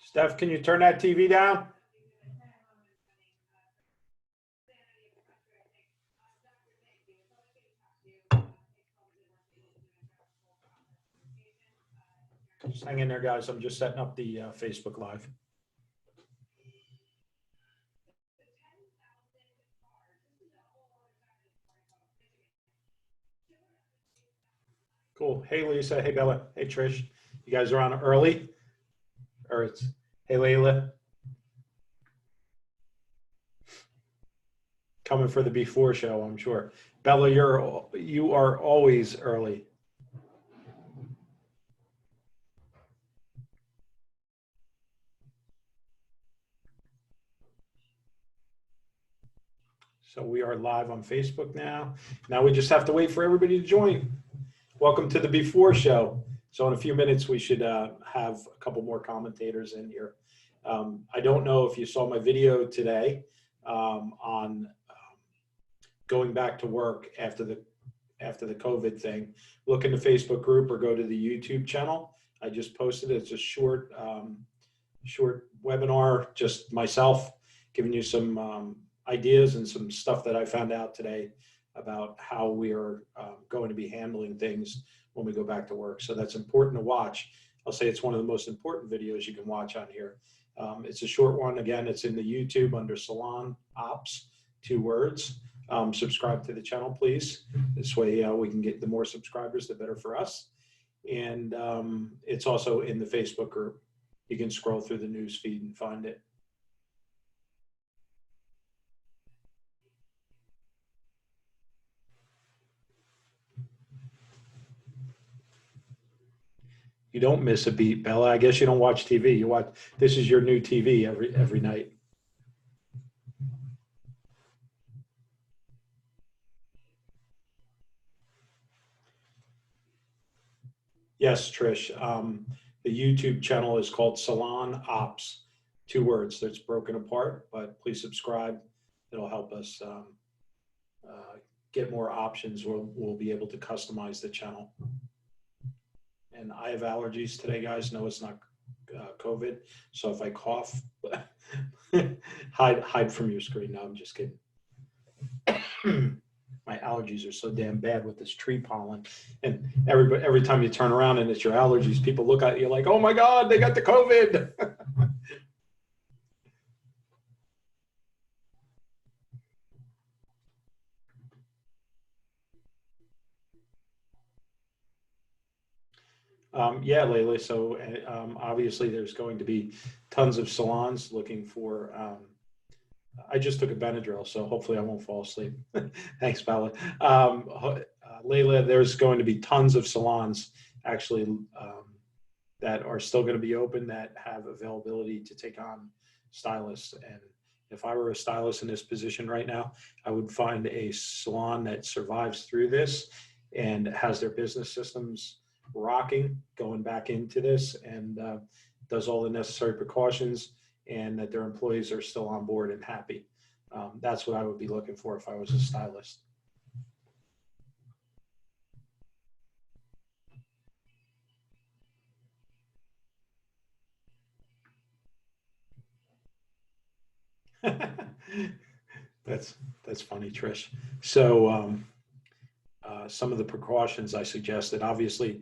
Steph, can you turn that TV down? Just hang in there, guys. I'm just setting up the Facebook Live. Cool. Hey, Lisa. Hey, Bella. Hey, Trish. You guys are on early? Or it's, hey, Layla. Coming for the before show, I'm sure. Bella, you are always early. So we are live on Facebook now. Now we just have to wait for everybody to join. Welcome to the before show. So in a few minutes, we should have a couple more commentators in here. I don't know if you saw my video today on going back to work after the COVID thing. Look in the Facebook group or go to the YouTube channel. I just posted it. It's a short webinar, just myself giving you some ideas and some stuff that I found out today about how we are going to be handling things when we go back to work. So that's important to watch. I'll say it's one of the most important videos you can watch on here. It's a short one. Again, it's in the YouTube under Salon Ops, 2 words. Subscribe to the channel, please. This way we can get the more subscribers, the better for us. And it's also in the Facebook group. You can scroll through the news feed and find it. You don't miss a beat, Bella. I guess you don't watch TV. You watch, this is your new TV every night. Yes, Trish. The YouTube channel is called Salon Ops, 2 words. That's broken apart, but please subscribe. It'll help us get more options. We'll be able to customize the channel. And I have allergies today, guys. No, it's not COVID. So if I cough, hide from your screen. No, I'm just kidding. My allergies are so damn bad with this tree pollen. And every time you turn around and it's your allergies, people look at you like, oh my God, they got the COVID. Yeah, Layla. So obviously there's going to be tons of salons looking for, I just took a Benadryl, so hopefully I won't fall asleep. Thanks, Bella. Layla, there's going to be tons of salons actually that are still going to be open that have availability to take on stylists. And if I were a stylist in this position right now, I would find a salon that survives through this and has their business systems rocking going back into this and does all the necessary precautions and that their employees are still on board and happy. That's what I would be looking for if I was a stylist. That's funny, Trish. So some of the precautions I suggested, obviously,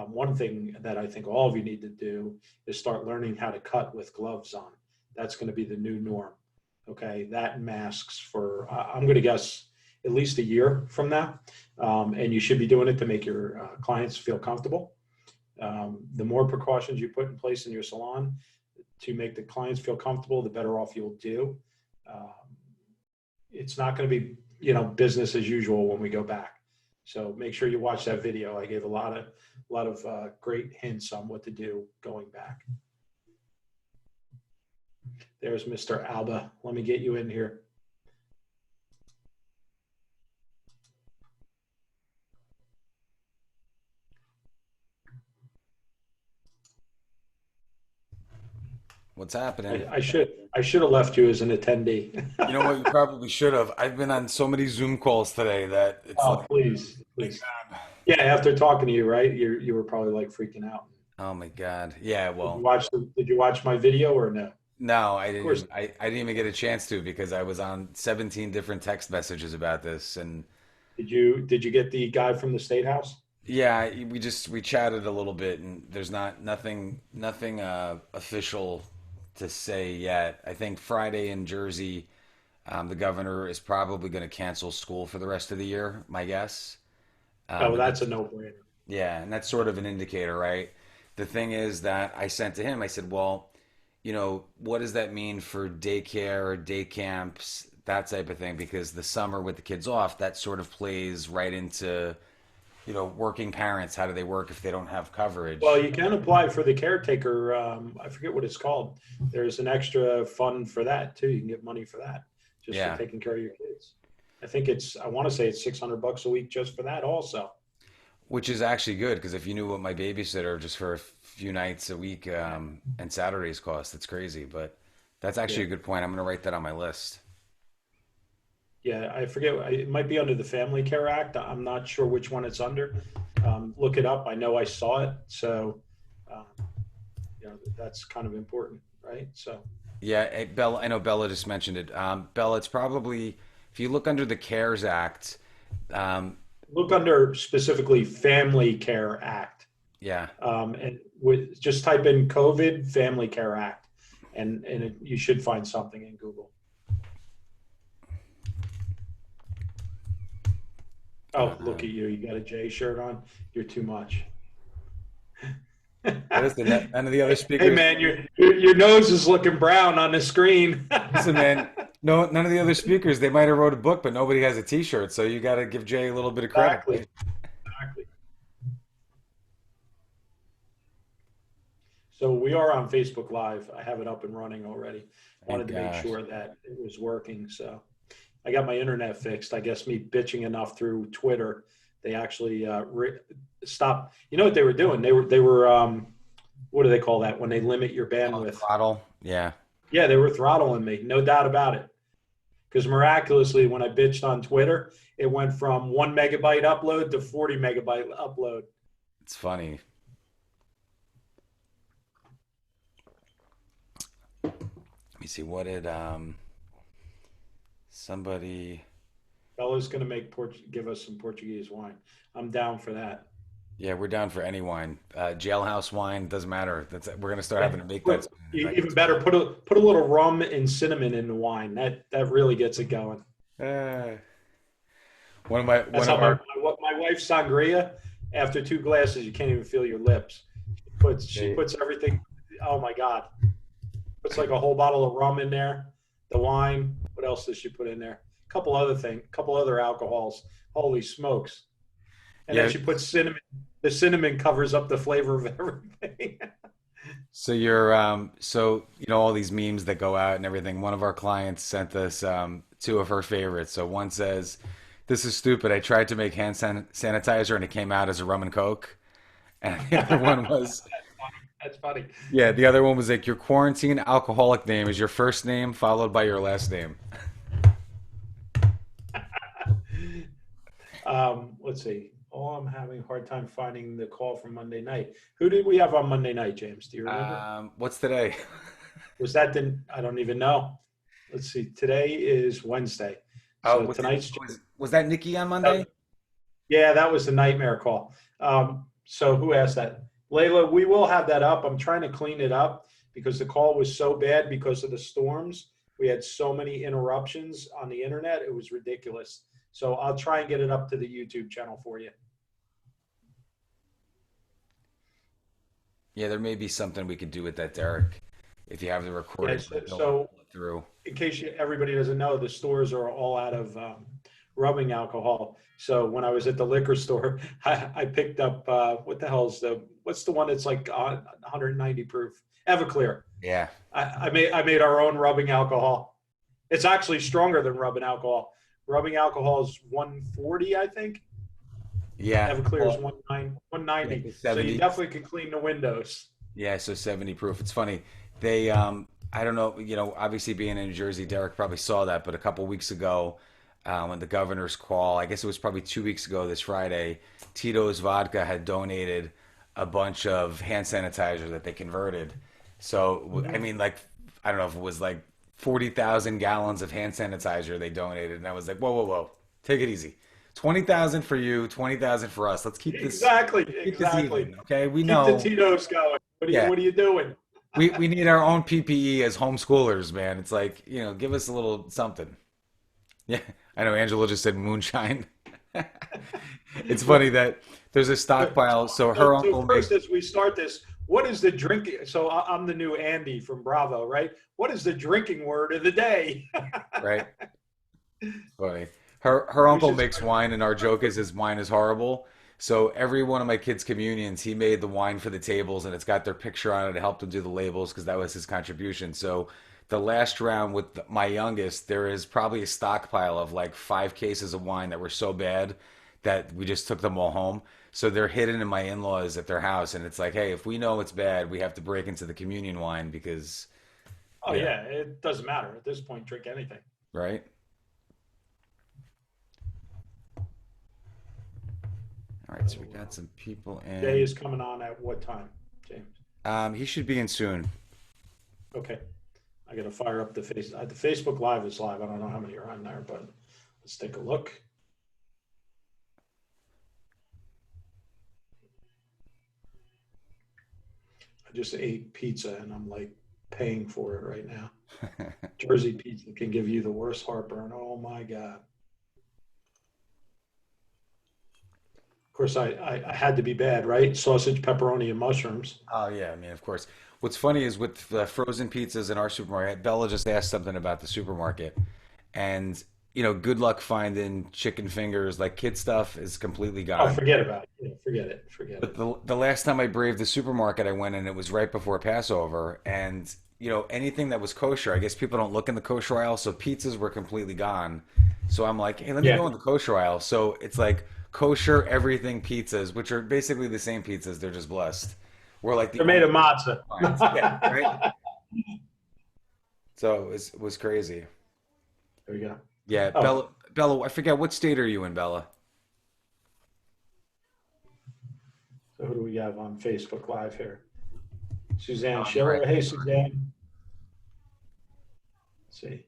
one thing that I think all of you need to do is start learning how to cut with gloves on. That's going to be the new norm. Okay, that and masks for, I'm going to guess, at least a year from now. And you should be doing it to make your clients feel comfortable. The more precautions you put in place in your salon to make the clients feel comfortable, the better off you'll do. It's not going to be, business as usual when we go back. So make sure you watch that video. I gave a lot of great hints on what to do going back. There's Mr. Alba. Let me get you in here. What's happening? I should have left you as an attendee. You know what? You probably should have. I've been on so many Zoom calls today that it's please. Yeah, after talking to you, right? You were probably like freaking out. Oh my God. Yeah, well, Did you watch my video or no? no, Of course. I didn't even get a chance to because I was on 17 different text messages about this. And Did you get the guy from the State House? yeah, we chatted a little bit, and there's nothing official to say yet. I think Friday in Jersey, the governor is probably going to cancel school for the rest of the year, my guess. Oh, And that's a that's no-brainer. Yeah, and that's sort of an indicator, right? The thing is that I sent to him, I said, well, what does that mean for daycare or day camps, that type of thing? Because the summer with the kids off, that sort of plays right into, working parents. How do they work if they don't have Well, coverage? you can apply for the caretaker. I forget what it's called. There's an extra fund for that too. You can get money for that, just for Yeah, taking care of your kids. I want to say it's $600 a week just for that also. which is actually good because if you knew what my babysitter just for a few nights a week and Saturdays cost, it's crazy. But that's Yeah. actually a good point. I'm going to write that on my list. Yeah, I forget. It might be under the Family Care Act. I'm not sure which one it's under. Look it up. I know I saw it. So, um, that's kind of important, right? So Yeah, Bella, I know Bella just mentioned it. Bella, it's probably, if you look under the CARES Act, um, look under specifically Family Care Act. yeah, And just type in COVID Family Care Act, and you should find something in Google. Oh, look at um, you! You got a J shirt on. You're too much. listen, none of the other Hey speakers, man, your nose is looking brown on the screen. listen, man, no, none of the other speakers, they might have wrote a book, but nobody has a T-shirt, so you got to give Jay a little bit of credit. Exactly. Exactly. So we are on Facebook Live. I have it up and running already. Thank Wanted to make gosh. sure that it was working. So I got my internet fixed. I guess me bitching enough through Twitter, they actually stopped. You know what they were doing? They were what do they call that when they limit your Oh, bandwidth? throttle, yeah. Yeah, they were throttling me, no doubt about it. Because miraculously, when I bitched on Twitter, it went from 1 megabyte upload to 40 megabyte upload. It's funny. Let me see, what did somebody, Bella's going to give us some Portuguese wine. I'm down for that. yeah, we're down for any wine. Jailhouse wine, doesn't matter. We're gonna start having to make that Put, soon, right? even better, put a little rum and cinnamon in the wine. That really gets it going. Uh, one That's how of our my wife's sangria. After 2 glasses, you can't even feel your lips. She they, puts everything. Oh my God! Puts like a whole bottle of rum in there. The wine. What else does she put in there? Couple other alcohols. Holy smokes! And then yeah. she puts cinnamon. The cinnamon covers up the flavor of everything. So all these memes that go out and everything. One of our clients sent us two of her favorites. So one says, "This is stupid. I tried to make sanitizer and it came out as a rum and coke." And the other one was, That's funny. yeah, the other one was like your quarantine alcoholic name is your first name followed by your last name. Let's see. Oh, I'm having a hard time finding the call from Monday night. Who did we have on Monday night, James? Do you remember? What's today? Was that the? I don't even know. Let's see. Today is Wednesday. Oh, So tonight's. was that Nikki on uh, Monday? Yeah, that was the nightmare call. So who asked that? Layla, we will have that up. I'm trying to clean it up because the call was so bad because of the storms. We had so many interruptions on the internet. It was ridiculous. So I'll try and get it up to the YouTube channel for you. Yeah, there may be something we could do with that, Derek. If you have the Yeah, recording, so, but don't so pull it through. in case everybody doesn't know, the stores are all out of rubbing alcohol. So when I was at the liquor store, I picked up what's the one that's like 190 proof? Everclear. Yeah. I made our own rubbing alcohol. It's actually stronger than rubbing alcohol. Rubbing alcohol is 140, I think. Yeah. Everclear is Well, yeah, 190. the So you 70. definitely can clean the windows. Yeah, so 70 proof. It's funny. They I don't know, obviously being in New Jersey, Derek probably saw that, but a couple weeks ago, when the governor's call, I guess it was probably 2 weeks ago this Friday, Tito's Vodka had donated a bunch of hand sanitizer that they converted. So I Mhm. mean, like, I don't know if it was like 40,000 gallons of hand sanitizer they donated, and I was like, whoa, whoa, whoa, take it easy. 20,000 for you, 20,000 for us. Let's Exactly, keep this exactly. even, okay? We Keep the know, Tito's going. yeah, What are you doing? we need our own PPE as homeschoolers, man. It's like, give us a little something. Yeah, I know Angela just said moonshine. It's funny that there's a stockpile. So her So uncle first, makes, as we start this, what is the drinking? So I'm the new Andy from Bravo, right? What is the drinking word of the day? right? Funny. Her We uncle should makes start. wine, and our joke is his wine is horrible. So every one of my kids' communions, he made the wine for the tables, and it's got their picture on it. It helped him do the labels because that was his contribution. So the last round with my youngest, there is probably a stockpile of like 5 cases of wine that were so bad that we just took them all home. So they're hidden in my in-laws at their house, and it's like, hey, if we know it's bad, we have to break into the communion wine because, Oh yeah, yeah, it doesn't matter at this point. Drink anything. right? All right, so we So, got some people Jay in. is coming on at what time, James? He should be in soon. Okay, I got to fire up the Facebook Live is live. I don't know how many are on there, but let's take a look. I just ate pizza and I'm like paying for it right now. Jersey pizza can give you the worst heartburn. Oh my God. Of course, I had to be bad, right? Sausage, pepperoni, and mushrooms. Oh yeah, I mean, of course. What's funny is with the frozen pizzas in our supermarket, Bella just asked something about the supermarket, and good luck finding chicken fingers. Like kid stuff is completely Oh, gone. forget about it. Yeah, forget it. Forget But it. the last time I braved the supermarket, I went and it was right before Passover, and anything that was kosher, I guess people don't look in the kosher aisle, so pizzas were completely gone. So I'm like, hey, let me Yeah, go in the kosher aisle. So it's like kosher everything pizzas, which are basically the same pizzas, they're just blessed. We're like the they're made only of matzah. lines. Yeah, right. So it was crazy. There we go. Yeah, Oh, Bella, I forget what state are you in, Bella? so who do we have on Facebook Live here? Oh, Suzanne you're right. Schiller. Hey, Suzanne. Let's see.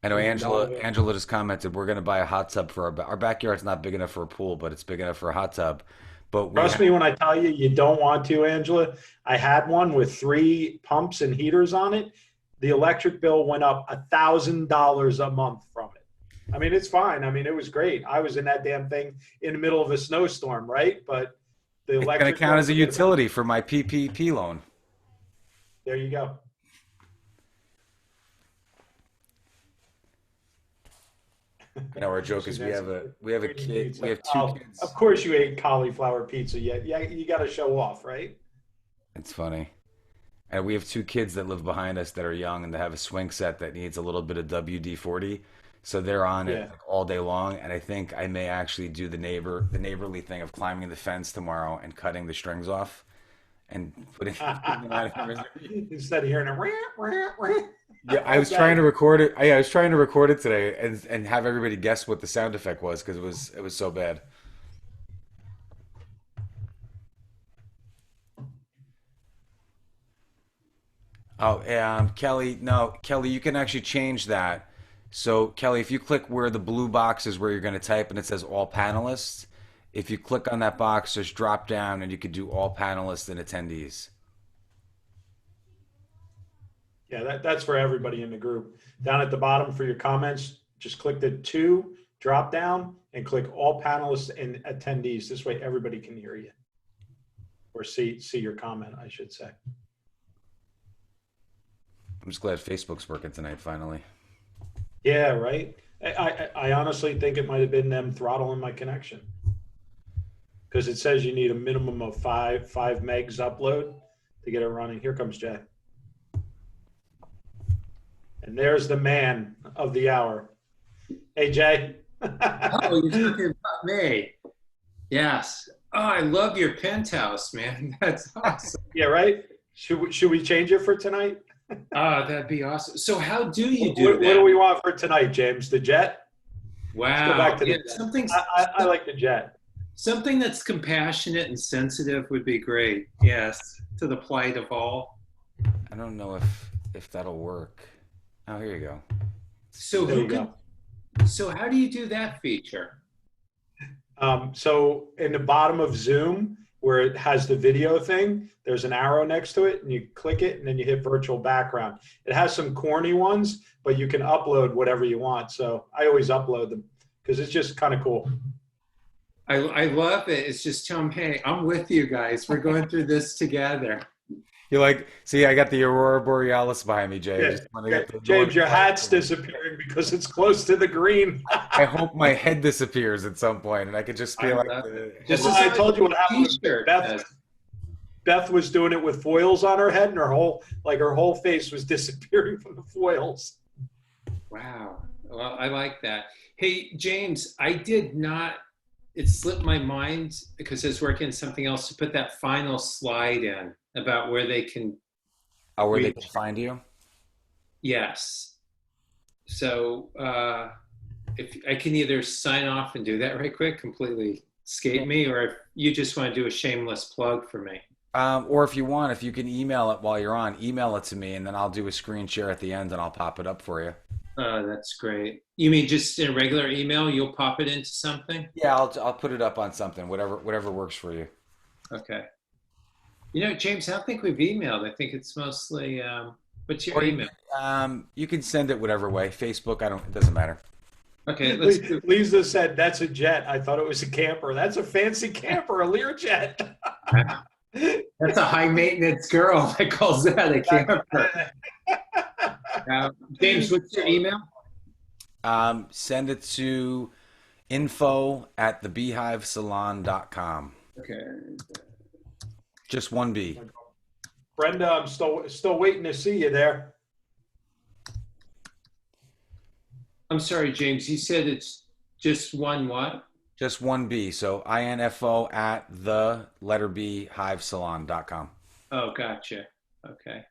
I know Jane Angela. Donovan. Angela just commented we're going to buy a hot tub for our backyard's not big enough for a pool, but it's big enough for a hot tub. But we Trust have me when I tell you, you don't want to, Angela. I had one with 3 pumps and heaters on it. The electric bill went up $1,000 a month from it. I mean, it's fine. I mean, it was great. I was in that damn thing in the middle of a snowstorm, right? But the it's going to electric count bill, as a forget about it. utility for my PPP loan. There you go. I know our joke is we Suzanne have says, a eating kid. We pizza. have two Oh, of kids. course you ate cauliflower pizza. Yeah, you got to show off, right? It's funny. And we have two kids that live behind us that are young and they have a swing set that needs a little bit of WD-40. So they're on it Yeah. like all day long. And I think I may actually do the neighborly thing of climbing the fence tomorrow and cutting the strings off and putting them out of misery. Instead of hearing a rah, rah, rah, Yeah, I all was trying to day. record it. I was trying to record it today and have everybody guess what the sound effect was because it was so bad. Oh, Kelly, no, Kelly, you can actually change that. So, Kelly, if you click where the blue box is where you're going to type and it says all panelists, if you click on that box, just drop down and you could do all panelists and attendees. Yeah, that's for everybody in the group. Down at the bottom for your comments, just click the two drop down and click all panelists and attendees. This way everybody can hear you or see your comment, I should say. I'm just glad Facebook's working tonight finally. Yeah, right. I honestly think it might have been them throttling my connection because it says you need a minimum of five megs upload to get it running. Here comes Jay. And there's the man of the hour. Hey, Jay. Oh, you're talking about me. Yes. Oh, I love your penthouse, man. That's awesome. Yeah, right. Should we change it for tonight? Oh, that'd be awesome. So how do you do What do that? we want for tonight, James? The jet? Let's go Wow. back to the Yeah, jet. something's I like the jet. Something that's compassionate and sensitive would be great. Yes, to the plight of all. I don't know if that'll work. Oh, here you go. So There who you can? go. So how do you do that feature? So in the bottom of Zoom, where it has the video thing, there's an arrow next to it, and you click it, and then you hit virtual background. It has some corny ones, but you can upload whatever you want. So I always upload them because it's just kind of cool. I love it. It's just tell them, hey, I'm with you guys. We're going through this together. You're like, see, I got the Aurora Borealis behind me, Jay. Yeah. Just when I got the James, your Northern hat's Lights. disappearing because it's close to the green. I hope my head disappears at some point, and I could just be I like, love the, Just Well, I told you what happened with T-shirt. Beth was doing it with foils on her head, and her whole face was disappearing from the foils. Wow. Well, I like that. Hey, James, I did not, it slipped my mind because I was working on something else to put that final slide in about where they can, oh, where they can find you. yes. So if I can either sign off and do that right quick, completely escape me, or if you just want to do a shameless plug for me. Or if you want, if you can email it while you're on, email it to me, and then I'll do a screen share at the end, and I'll pop it up for you. Oh, that's great. You mean just in a regular email, you'll pop it into something? Yeah, I'll put it up on something, whatever works for you. Okay. You know, James, I don't think we've emailed. I think it's mostly, what's your Or email? you can send it whatever way. Facebook, it doesn't matter. Okay, let's do. Lisa said, "That's a jet." I thought it was a camper. That's a fancy camper, a Learjet. That's a high maintenance girl that calls that a camper. James, what's your email? Send it to info@thebeehivesalon.com. Okay. Just one B. Brenda, I'm still waiting to see you there. I'm sorry, James. You said it's just one what? Just one B. So info at the letter B hivesalon.com. Oh, gotcha. Okay.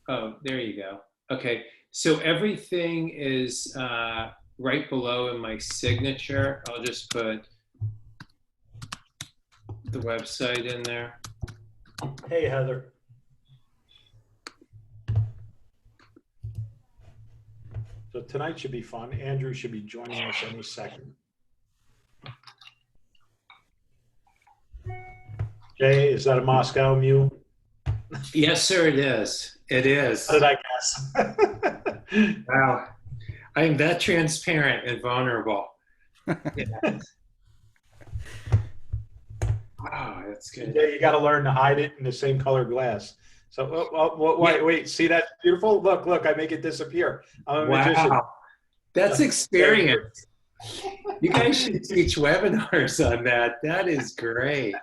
Oh, there you go. Okay. So everything is right below in my signature. I'll just put the website in there. Hey, Heather. So tonight should be fun. Andrew should be joining us any second. Jay, is that a Moscow Mule? Yes, sir, it is. It is. How did I guess? Wow. I am that transparent and vulnerable. Yeah. Wow, that's good. Yeah, you got to learn to hide it in the same color glass. So, wait, see that beautiful? Look, I make it disappear. I'm a magician. Wow. That's experience. You guys should teach webinars on that. That is great.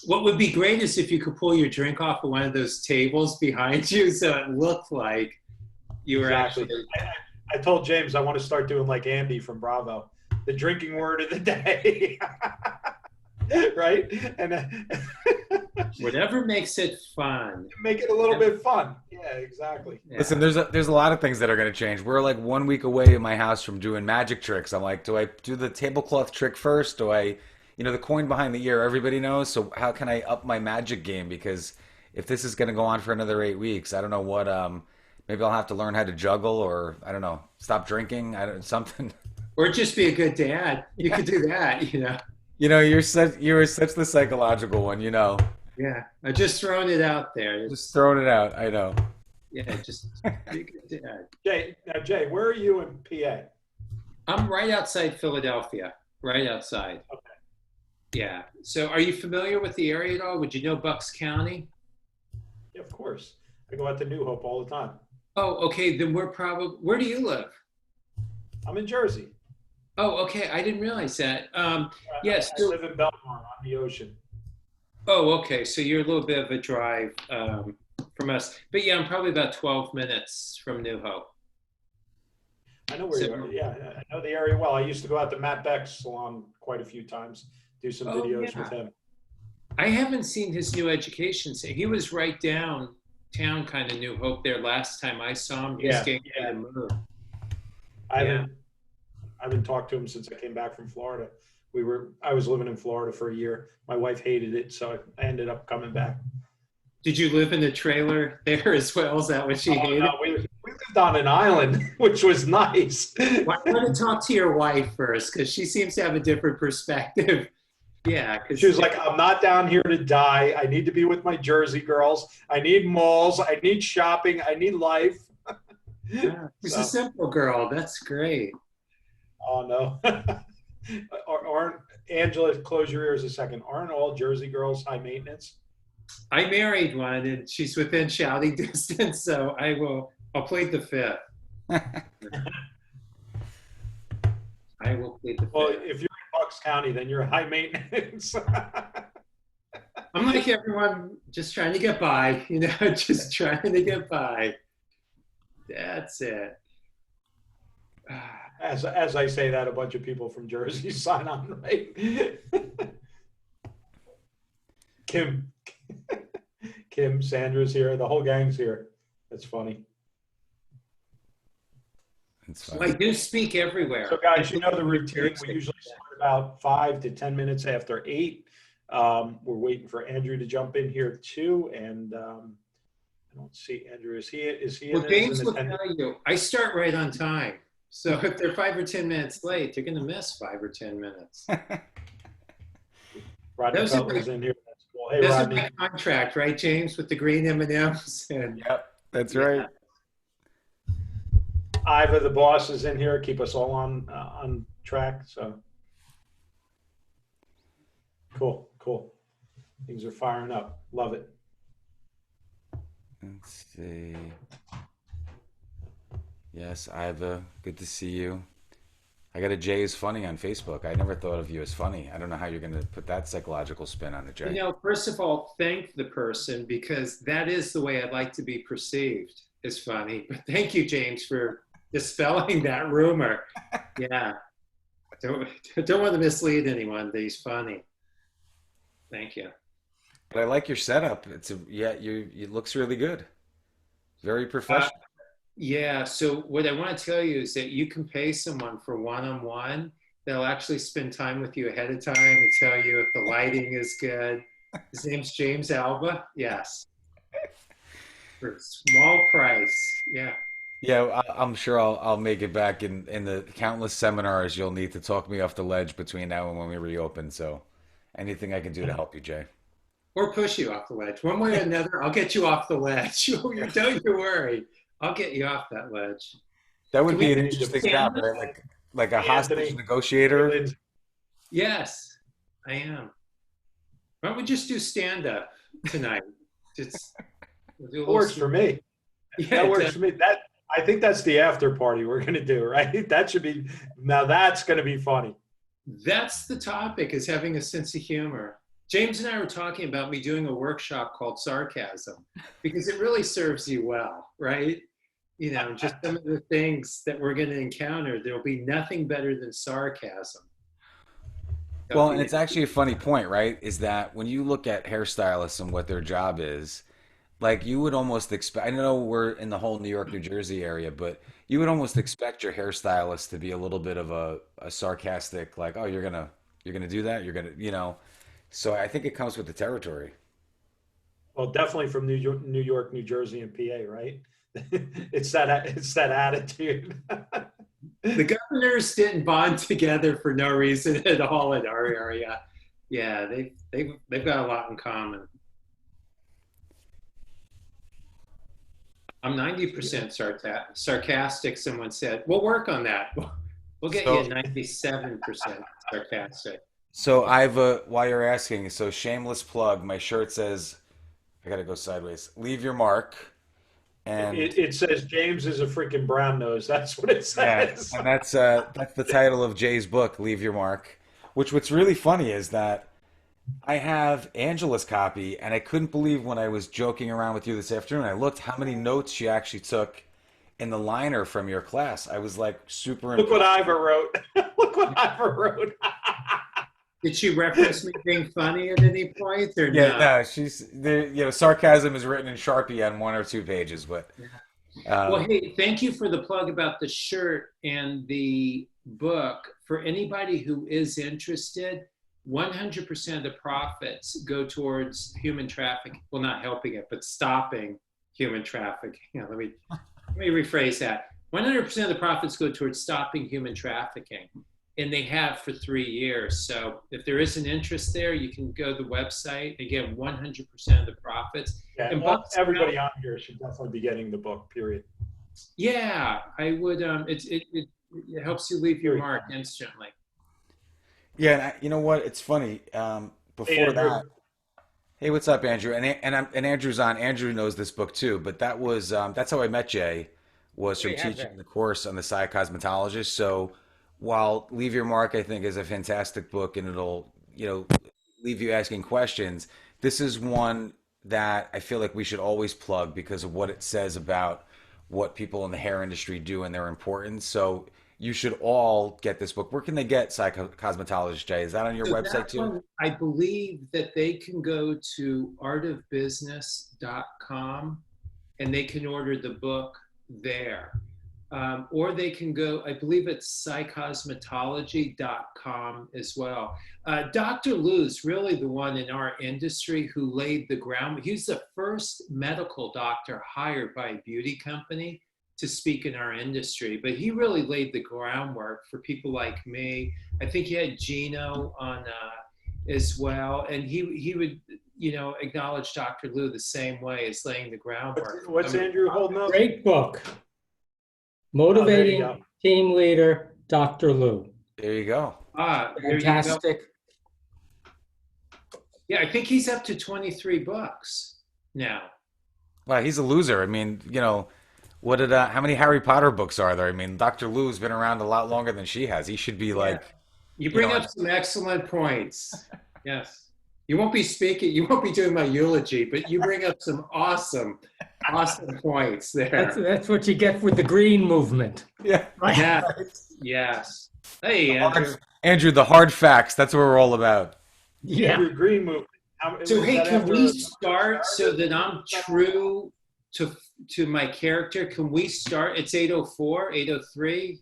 What would be great is if you could pull your drink off of one of those tables behind you so it looked like you were Exactly. actually. I told James I want to start doing like Andy from Bravo, the drinking word of the day. Right? And Whatever makes it fun. make it a little bit fun. Yeah, exactly. Yeah. Listen, there's a lot of things that are going to change. We're like 1 week away in my house from doing magic tricks. I'm like, do I do the tablecloth trick first? Do I, the coin behind the ear, everybody knows. So how can I up my magic game? Because if this is going to go on for another 8 weeks, I don't know what, maybe I'll have to learn how to juggle, or I don't know, stop drinking. Something. Or just be a good dad. You could do that, You're such the psychological one, Yeah. I just thrown it out there. Just throwing it out. I know. Yeah, just be a good dad. Jay, where are you in PA? I'm right outside Philadelphia. Right outside. Okay. Yeah. So are you familiar with the area at all? Would you know Bucks County? Yeah, of course. I go out to New Hope all the time. Oh, okay. Then where do you live? I'm in Jersey. Oh, okay. I didn't realize that. Yes. I live in Belmar on the ocean. Oh, okay. So you're a little bit of a drive from us. But yeah, I'm probably about 12 minutes from New Hope. I know where you are. Yeah, I know the area well. I used to go out to Matt Beck's salon quite a few times, do some videos with him. I haven't seen his new education. He was right downtown, kind of New Hope there last time I saw him. He's getting ready to move. I haven't talked to him since I came back from Florida. I was living in Florida for a year. My wife hated it, so I ended up coming back. Did you live in a trailer there as well? Is that what she Oh, hated? no, we lived on an island, which was nice. Why don't you talk to your wife first? Because she seems to have a different perspective. Yeah. She was like, I'm not down here to die. I need to be with my Jersey girls. I need malls. I need shopping. I need life. She's So- a simple girl. That's great. Oh, no. Aren't, Angela, close your ears a second. Aren't all Jersey girls high maintenance? I married one, and she's within shouting distance, so I'll plead the fifth. I will plead the fifth. Well, if you're in Bucks County, then you're high maintenance. I'm like everyone, just trying to get by, just trying to get by. That's it. As I say that, a bunch of people from Jersey sign on, right? Kim, Sandra's here. The whole gang's here. That's funny. It's Well, I fine. do speak everywhere. So, guys, you know the routine. We usually start about 5 to 10 minutes after 8. We're waiting for Andrew to jump in here too, and I don't see Andrew. Is he Well, in James as will an tell attendant? you, I start right on time. So if they're 5 or 10 minutes late, they're going to miss 5 or 10 minutes. Rodney Those are Cutler's in here. That's cool. Hey, That's Rodney. my contract, right, James, with the green M&Ms? And Yep, that's right. Iva, the boss, is in here. Keep us all on track. So cool. Things are firing up. Love it. Let's see. Yes, Iva, good to see you. I got a Jay is funny on Facebook. I never thought of you as funny. I don't know how you're going to put that psychological spin on it, Jay. First of all, thank the person because that is the way I'd like to be perceived as funny. But thank you, James, for dispelling that rumor. Yeah. Don't want to mislead anyone that he's funny. Thank you. But I like your setup. It looks really good. Very professional. Yeah. So what I want to tell you is that you can pay someone for one-on-one. They'll actually spend time with you ahead of time and tell you if the lighting is good. His name's James Alba. Yes. For a small price. Yeah. Yeah, I'm sure I'll make it back in the countless seminars you'll need to talk me off the ledge between now and when we reopen. So anything I can do to help you, Jay. Or push you off the ledge. One way or another, I'll get you off the ledge. Don't you worry. I'll get you off that ledge. That would Can be we an interesting job, stand right? Like a Anthony. hostage negotiator. Yes, I am. Why don't we just do stand-up tonight? We'll do a little Works for me. Yeah, That works for me. I think that's the after party we're going to do, right? That should be. Now that's going to be funny. That's the topic, is having a sense of humor. James and I were talking about me doing a workshop called sarcasm because it really serves you well, right? Just some of the things that we're going to encounter, there'll be nothing better than sarcasm. Well, and it's actually a funny point, right? Is that when you look at hairstylists and what their job is, like you would almost expect, I know we're in the whole New York, New Jersey area, but you would almost expect your hairstylist to be a little bit of a sarcastic, like, oh, you're gonna do that? You're gonna. So I think it comes with the territory. Well, definitely from New York, New Jersey, and PA, right? It's that attitude. The governors didn't bond together for no reason at all in our area. Yeah, they've got a lot in common. I'm 90% sarcastic, someone said. We'll work on that. We'll get you 97% sarcastic. So Iva, while you're asking, so shameless plug, my shirt says, I gotta go sideways. Leave your mark. And It says James is a freaking brown nose. That's what it yeah, says. and that's the title of Jay's book, Leave Your Mark. What's really funny is that I have Angela's copy, and I couldn't believe when I was joking around with you this afternoon. I looked how many notes she actually took in the liner from your class. I was like super Look what impressed. Iva wrote. Look what Iva wrote. Did she reference me being funny at any point or Yeah, not? no, she's there. Sarcasm is written in Sharpie on 1 or 2 pages, but Well, hey, thank you for the plug about the shirt and the book, for anybody who is interested, 100% of the profits go towards human trafficking. Well, not helping it, but stopping human trafficking. Let me rephrase that. 100% of the profits go towards stopping human trafficking, and they have for 3 years. So if there is an interest there, you can go to the website. Again, 100% of the profits. Yeah, And everybody on here should definitely be getting the book, period. Yeah, I would. It helps you leave your mark instantly. Yeah, and you know what? It's funny. Before that, hey, what's up, Andrew? And Andrew's on. Andrew knows this book too. But that was that's how I met Jay, was from teaching the course on the Psychosmetologist. So while Leave Your Mark, I think, is a fantastic book, and it'll leave you asking questions. This is one that I feel like we should always plug because of what it says about what people in the hair industry do and their importance. So you should all get this book. Where can they get Psychocosmetologist, Jay? Is that on your website too? One, I believe that they can go to artofbusiness.com and they can order the book there. Or they can go, I believe it's psychosmetology.com as well. Dr. Lou's really the one in our industry who laid the ground. He's the first medical doctor hired by a beauty company to speak in our industry, but he really laid the groundwork for people like me. I think he had Gino on as well, and he would acknowledge Dr. Lou the same way as laying the groundwork. What's Andrew holding up? Great book. Motivating Team Leader, Dr. Lou. There you go. Fantastic. Yeah, I think he's up to 23 books now. Wow, he's a loser. I mean, what did how many Harry Potter books are there? I mean, Dr. Lou's been around a lot longer than she has. He should be like. You bring up some excellent points. Yes. You won't be speaking, you won't be doing my eulogy, but you bring up some awesome points there. That's what you get with the green movement. Yeah. Yeah. Yes. Hey, Andrew. Andrew, the hard facts. That's what we're all about. Yeah. Andrew Green movement. So hey, can we start so that I'm true to my character? Can we start? It's 8:04, 8:03.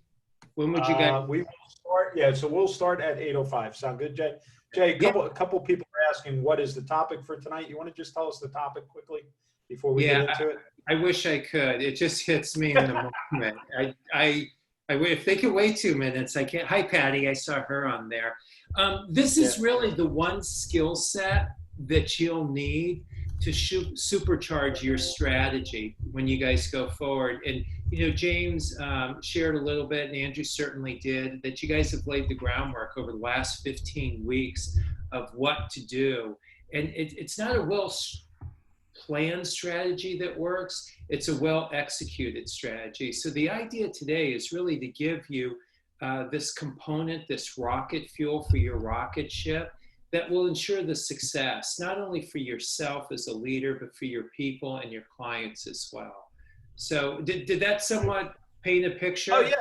When would you guys? We will start. Yeah, so we'll start at 8:05. Sound good, Jay? Jay, a couple people are asking what is the topic for tonight. You want to just tell us the topic quickly before we get into it? I wish I could. It just hits me in the moment. If they could wait 2 minutes, I can't. Hi, Patty. I saw her on there. This is really the one skill set that you'll need to supercharge your strategy when you guys go forward. And, James shared a little bit, and Andrew certainly did, that you guys have laid the groundwork over the last 15 weeks of what to do. And it's not a well-planned strategy that works. It's a well-executed strategy. So the idea today is really to give you this component, this rocket fuel for your rocket ship that will ensure the success, not only for yourself as a leader, but for your people and your clients as well. So did that somewhat paint a picture? Oh, yeah,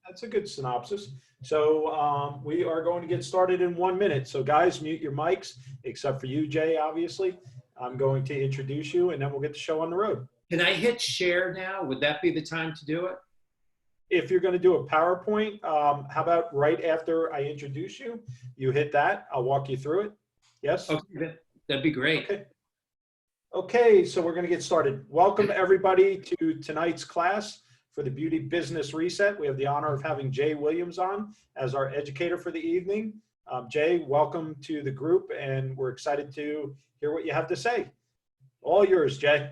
that's a good synopsis. So we are going to get started in 1 minute. So guys, mute your mics, except for you, Jay, obviously. I'm going to introduce you, and then we'll get the show on the road. Can I hit share now? Would that be the time to do it? If you're going to do a PowerPoint, how about right after I introduce you, you hit that. I'll walk you through it. Yes? Okay, that'd be great. Okay, so we're going to get started. Welcome, everybody, to tonight's class for the Beauty Business Reset. We have the honor of having Jay Williams on as our educator for the evening. Jay, welcome to the group, and we're excited to hear what you have to say. All yours, Jay.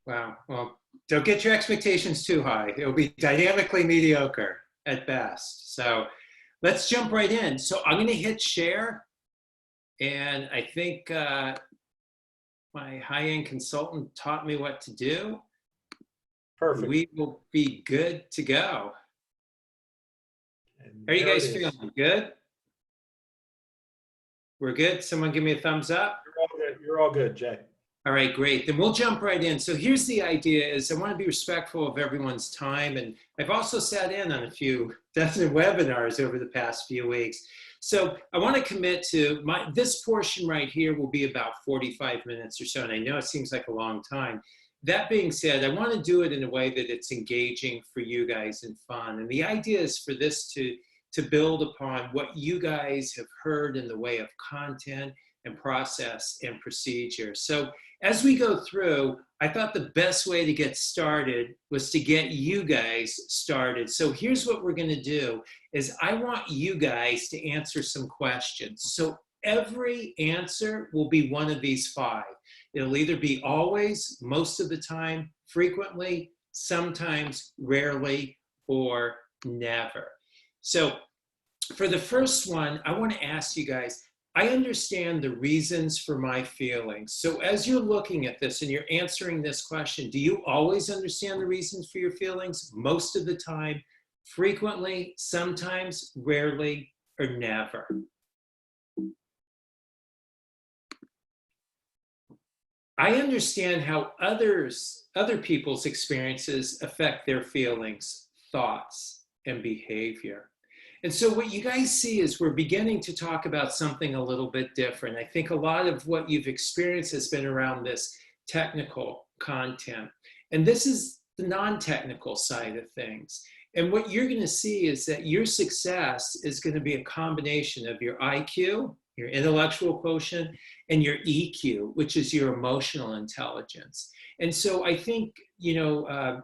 Wow. Well, don't get your expectations too high. It'll be dynamically mediocre at best. So let's jump right in. So I'm going to hit share. And I think my high-end consultant taught me what to do. Perfect. We will be good to go. How are you guys feeling? Good? We're good? Someone give me a thumbs up. You're all good, Jay. All right, great. Then we'll jump right in. So here's the idea is I want to be respectful of everyone's time. And I've also sat in on a few dozen webinars over the past few weeks. So I want to commit to this portion right here will be about 45 minutes or so. And I know it seems like a long time. That being said, I want to do it in a way that it's engaging for you guys and fun. And the idea is for this to to build upon what you guys have heard in the way of content and process and procedure. So as we go through, I thought the best way to get started was to get you guys started. So here's what we're going to do is I want you guys to answer some questions. So every answer will be one of these 5. It'll either be always, most of the time, frequently, sometimes, rarely, or never. So for the first one, I want to ask you guys, I understand the reasons for my feelings. So as you're looking at this and you're answering this question, do you always understand the reasons for your feelings? Most of the time, frequently, sometimes, rarely, or never? I understand how other people's experiences affect their feelings, thoughts, and behavior. And so what you guys see is we're beginning to talk about something a little bit different. I think a lot of what you've experienced has been around this technical content. And this is the non-technical side of things. And what you're going to see is that your success is going to be a combination of your IQ, your intellectual quotient, and your EQ, which is your emotional intelligence. And so I think,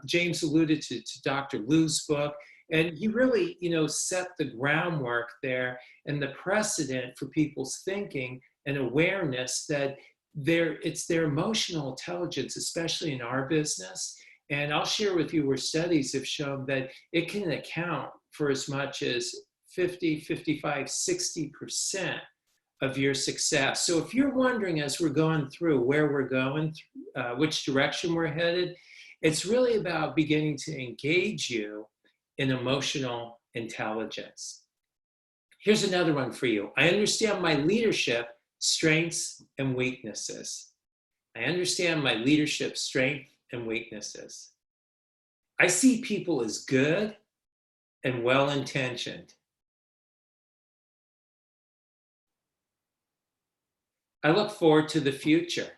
James alluded to Dr. Liu's book, and he really, set the groundwork there and the precedent for people's thinking and awareness that it's their emotional intelligence, especially in our business. And I'll share with you where studies have shown that it can account for as much as 50, 55, 60% of your success. So if you're wondering as we're going through where we're going, which direction we're headed, it's really about beginning to engage you in emotional intelligence. Here's another one for you. I understand my leadership strengths and weaknesses. I understand my leadership strength and weaknesses. I see people as good and well-intentioned. I look forward to the future.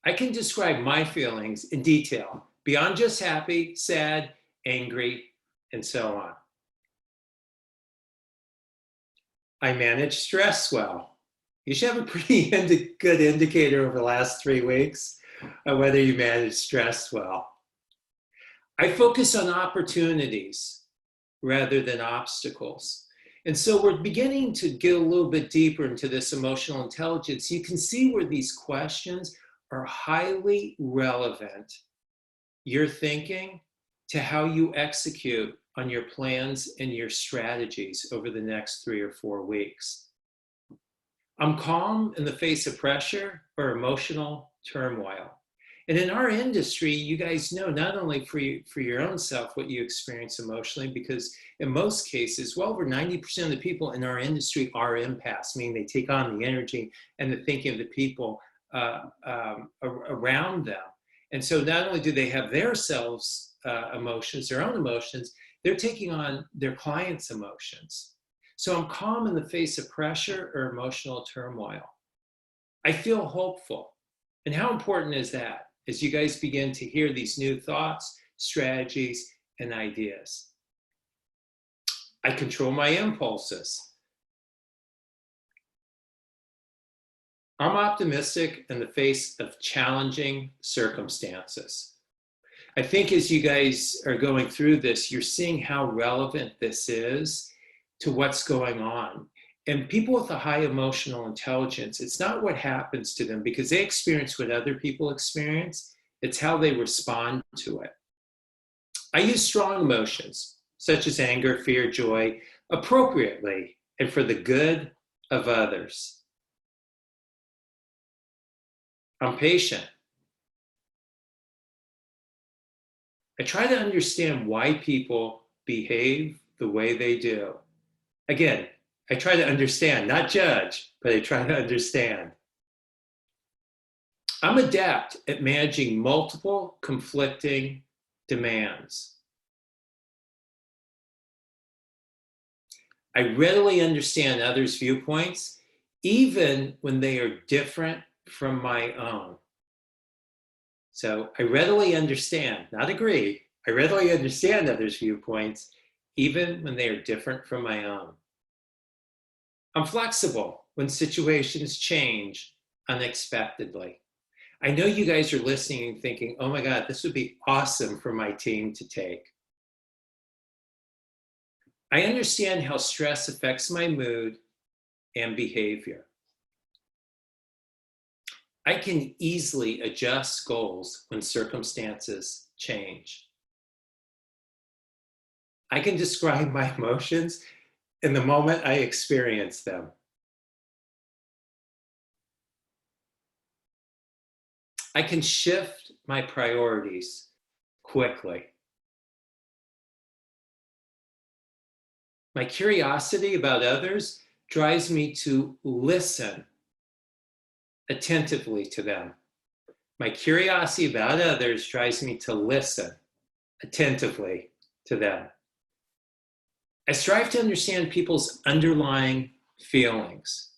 I can describe my feelings in detail, beyond just happy, sad, angry, and so on. I manage stress well. You should have a pretty good indicator over the last 3 weeks of whether you manage stress well. I focus on opportunities rather than obstacles. And so we're beginning to get a little bit deeper into this emotional intelligence. You can see where these questions are highly relevant, your thinking, to how you execute on your plans and your strategies over the next 3 or 4 weeks. I'm calm in the face of pressure or emotional turmoil. And in our industry, you guys know not only for your own self what you experience emotionally, because in most cases, well over 90% of the people in our industry are empaths, meaning they take on the energy and the thinking of the people around them. And so not only do they have their selves emotions, their own emotions, they're taking on their clients' emotions. So I'm calm in the face of pressure or emotional turmoil. I feel hopeful. And how important is that as you guys begin to hear these new thoughts, strategies, and ideas? I control my impulses. I'm optimistic in the face of challenging circumstances. I think as you guys are going through this, you're seeing how relevant this is to what's going on. And people with a high emotional intelligence, it's not what happens to them because they experience what other people experience. It's how they respond to it. I use strong emotions, such as anger, fear, joy, appropriately and for the good of others. I'm patient. I try to understand why people behave the way they do. Again, I try to understand, not judge, but I try to understand. I'm adept at managing multiple conflicting demands. I readily understand others' viewpoints, even when they are different from my own. So I readily understand, not agree, I readily understand others' viewpoints, even when they are different from my own. I'm flexible when situations change unexpectedly. I know you guys are listening and thinking, oh my God, this would be awesome for my team to take. I understand how stress affects my mood and behavior. I can easily adjust goals when circumstances change. I can describe my emotions in the moment I experience them. I can shift my priorities quickly. My curiosity about others drives me to listen attentively to them. My curiosity about others drives me to listen attentively to them. I strive to understand people's underlying feelings.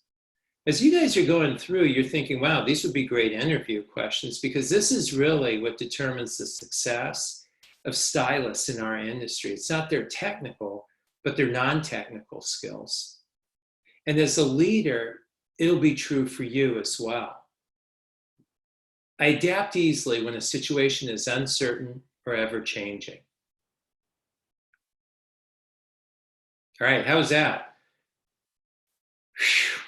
As you guys are going through, you're thinking, wow, these would be great interview questions, because this is really what determines the success of stylists in our industry. It's not their technical, but their non-technical skills. And as a leader, it'll be true for you as well. I adapt easily when a situation is uncertain or ever changing. All right, how's that? Whew.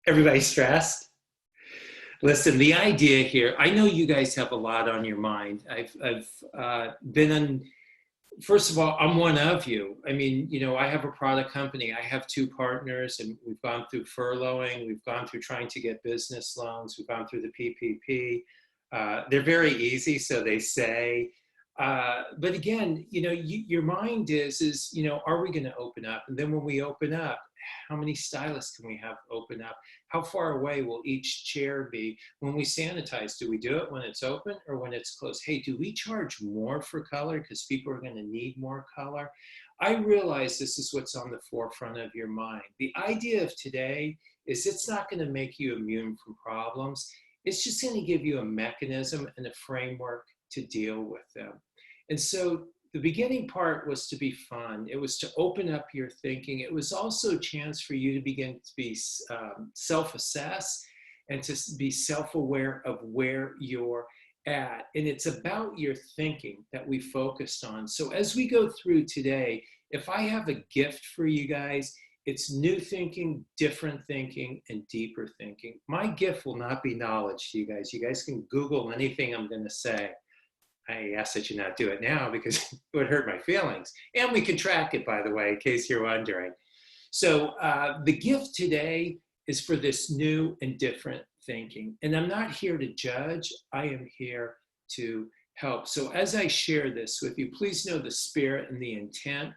Everybody stressed? Listen, the idea here, I know you guys have a lot on your mind. I've been on, first of all, I'm one of you. I mean, you know, I have a product company. I have 2 partners, and we've gone through furloughing. We've gone through trying to get business loans. We've gone through the PPP. They're very easy, so they say. But again, you know, your mind is, you know, are we going to open up? And then when we open up, how many stylists can we have open up? How far away will each chair be? When we sanitize, do we do it when it's open or when it's closed? Hey, do we charge more for color because people are going to need more color? I realize this is what's on the forefront of your mind. The idea of today is it's not going to make you immune from problems. It's just going to give you a mechanism and a framework to deal with them. And so the beginning part was to be fun. It was to open up your thinking. It was also a chance for you to begin to be self-assess and to be self-aware of where you're at. And it's about your thinking that we focused on. So as we go through today, if I have a gift for you guys, it's new thinking, different thinking, and deeper thinking. My gift will not be knowledge to you guys. You guys can Google anything I'm going to say. I ask that you not do it now because it would hurt my feelings. And we can track it, by the way, in case you're wondering. So the gift today is for this new and different thinking. And I'm not here to judge. I am here to help. So as I share this with you, please know the spirit and the intent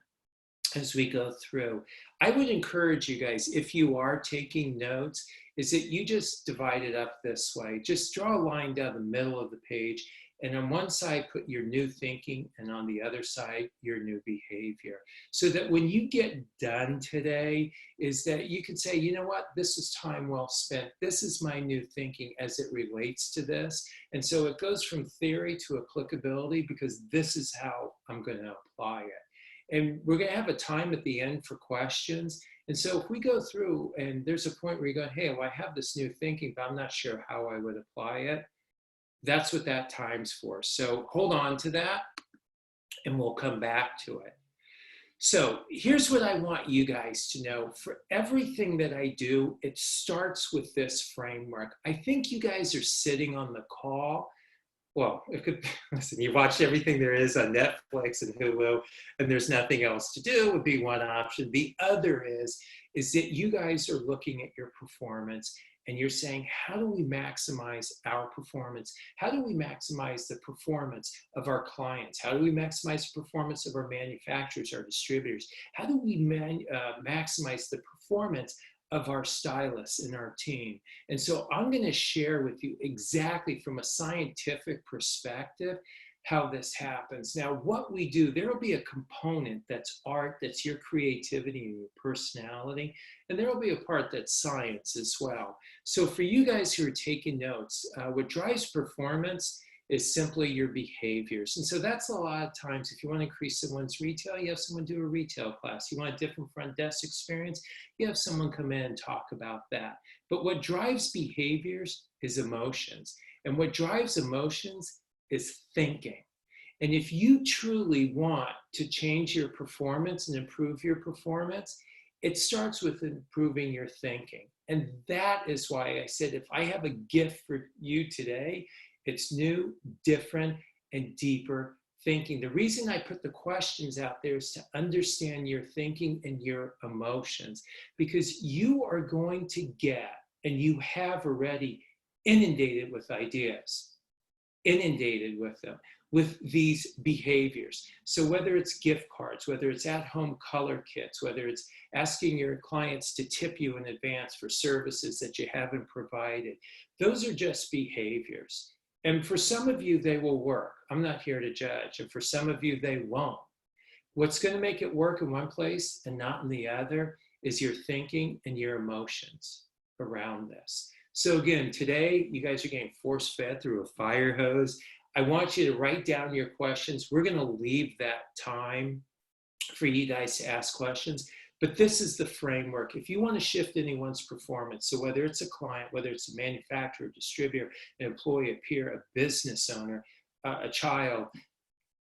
as we go through. I would encourage you guys, if you are taking notes, is that you just divide it up this way. Just draw a line down the middle of the page. And on one side, put your new thinking, and on the other side, your new behavior. So that when you get done today, is that you can say, you know what, this is time well spent. This is my new thinking as it relates to this. And so it goes from theory to applicability because this is how I'm going to apply it. And we're going to have a time at the end for questions. And so if we go through and there's a point where you go, hey, well, I have this new thinking, but I'm not sure how I would apply it. That's what that time's for. So hold on to that and we'll come back to it. So here's what I want you guys to know. For everything that I do, it starts with this framework. I think you guys are sitting on the call. Well, it could, listen, you watched everything there is on Netflix and Hulu, and there's nothing else to do would be one option. The other is that you guys are looking at your performance and you're saying, how do we maximize our performance? How do we maximize the performance of our clients? How do we maximize the performance of our manufacturers, our distributors? How do we maximize the performance of our stylists and our team? And so I'm going to share with you exactly from a scientific perspective how this happens. Now, what we do, there will be a component that's art, that's your creativity and your personality, and there will be a part that's science as well. So for you guys who are taking notes, what drives performance is simply your behaviors. And so that's a lot of times, if you want to increase someone's retail, you have someone do a retail class. You want a different front desk experience, you have someone come in and talk about that. But what drives behaviors is emotions. And what drives emotions is thinking. And if you truly want to change your performance and improve your performance, it starts with improving your thinking. And that is why I said, if I have a gift for you today, it's new, different, and deeper thinking. The reason I put the questions out there is to understand your thinking and your emotions, because you are going to get, and you have already, inundated with ideas, inundated with them, with these behaviors. So whether it's gift cards, whether it's at-home color kits, whether it's asking your clients to tip you in advance for services that you haven't provided, those are just behaviors. And for some of you, they will work. I'm not here to judge. And for some of you, they won't. What's going to make it work in one place and not in the other is your thinking and your emotions around this. So again, today, you guys are getting force-fed through a fire hose. I want you to write down your questions. We're going to leave that time for you guys to ask questions. But this is the framework. If you want to shift anyone's performance, so whether it's a client, whether it's a manufacturer, distributor, an employee, a peer, a business owner, a child,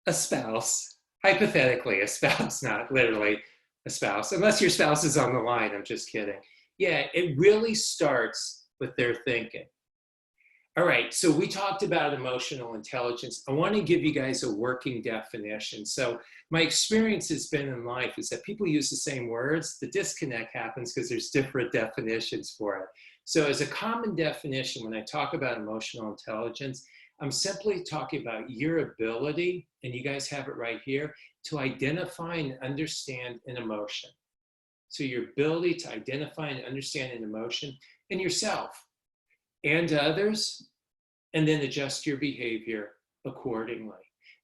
a spouse, hypothetically a spouse, not literally a spouse, unless your spouse is on the line, I'm just kidding. Yeah, it really starts with their thinking. All right, so we talked about emotional intelligence. I want to give you guys a working definition. So my experience has been in life is that people use the same words. The disconnect happens because there's different definitions for it. So as a common definition, when I talk about emotional intelligence, I'm simply talking about your ability, and you guys have it right here, to identify and understand an emotion. So your ability to identify and understand an emotion in yourself and others, and then adjust your behavior accordingly.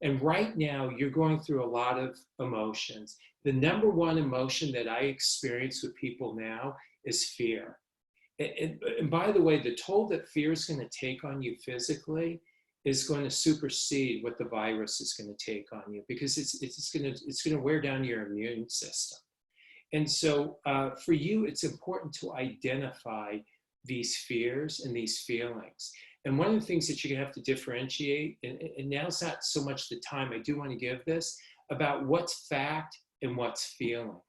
And right now, you're going through a lot of emotions. The number one emotion that I experience with people now is fear. And by the way, the toll that fear is going to take on you physically is going to supersede what the virus is going to take on you, because it's going to wear down your immune system. And so for you, it's important to identify these fears and these feelings. And one of the things that you're going to have to differentiate, and now's not so much the time, I do want to give this, about what's fact and what's feeling.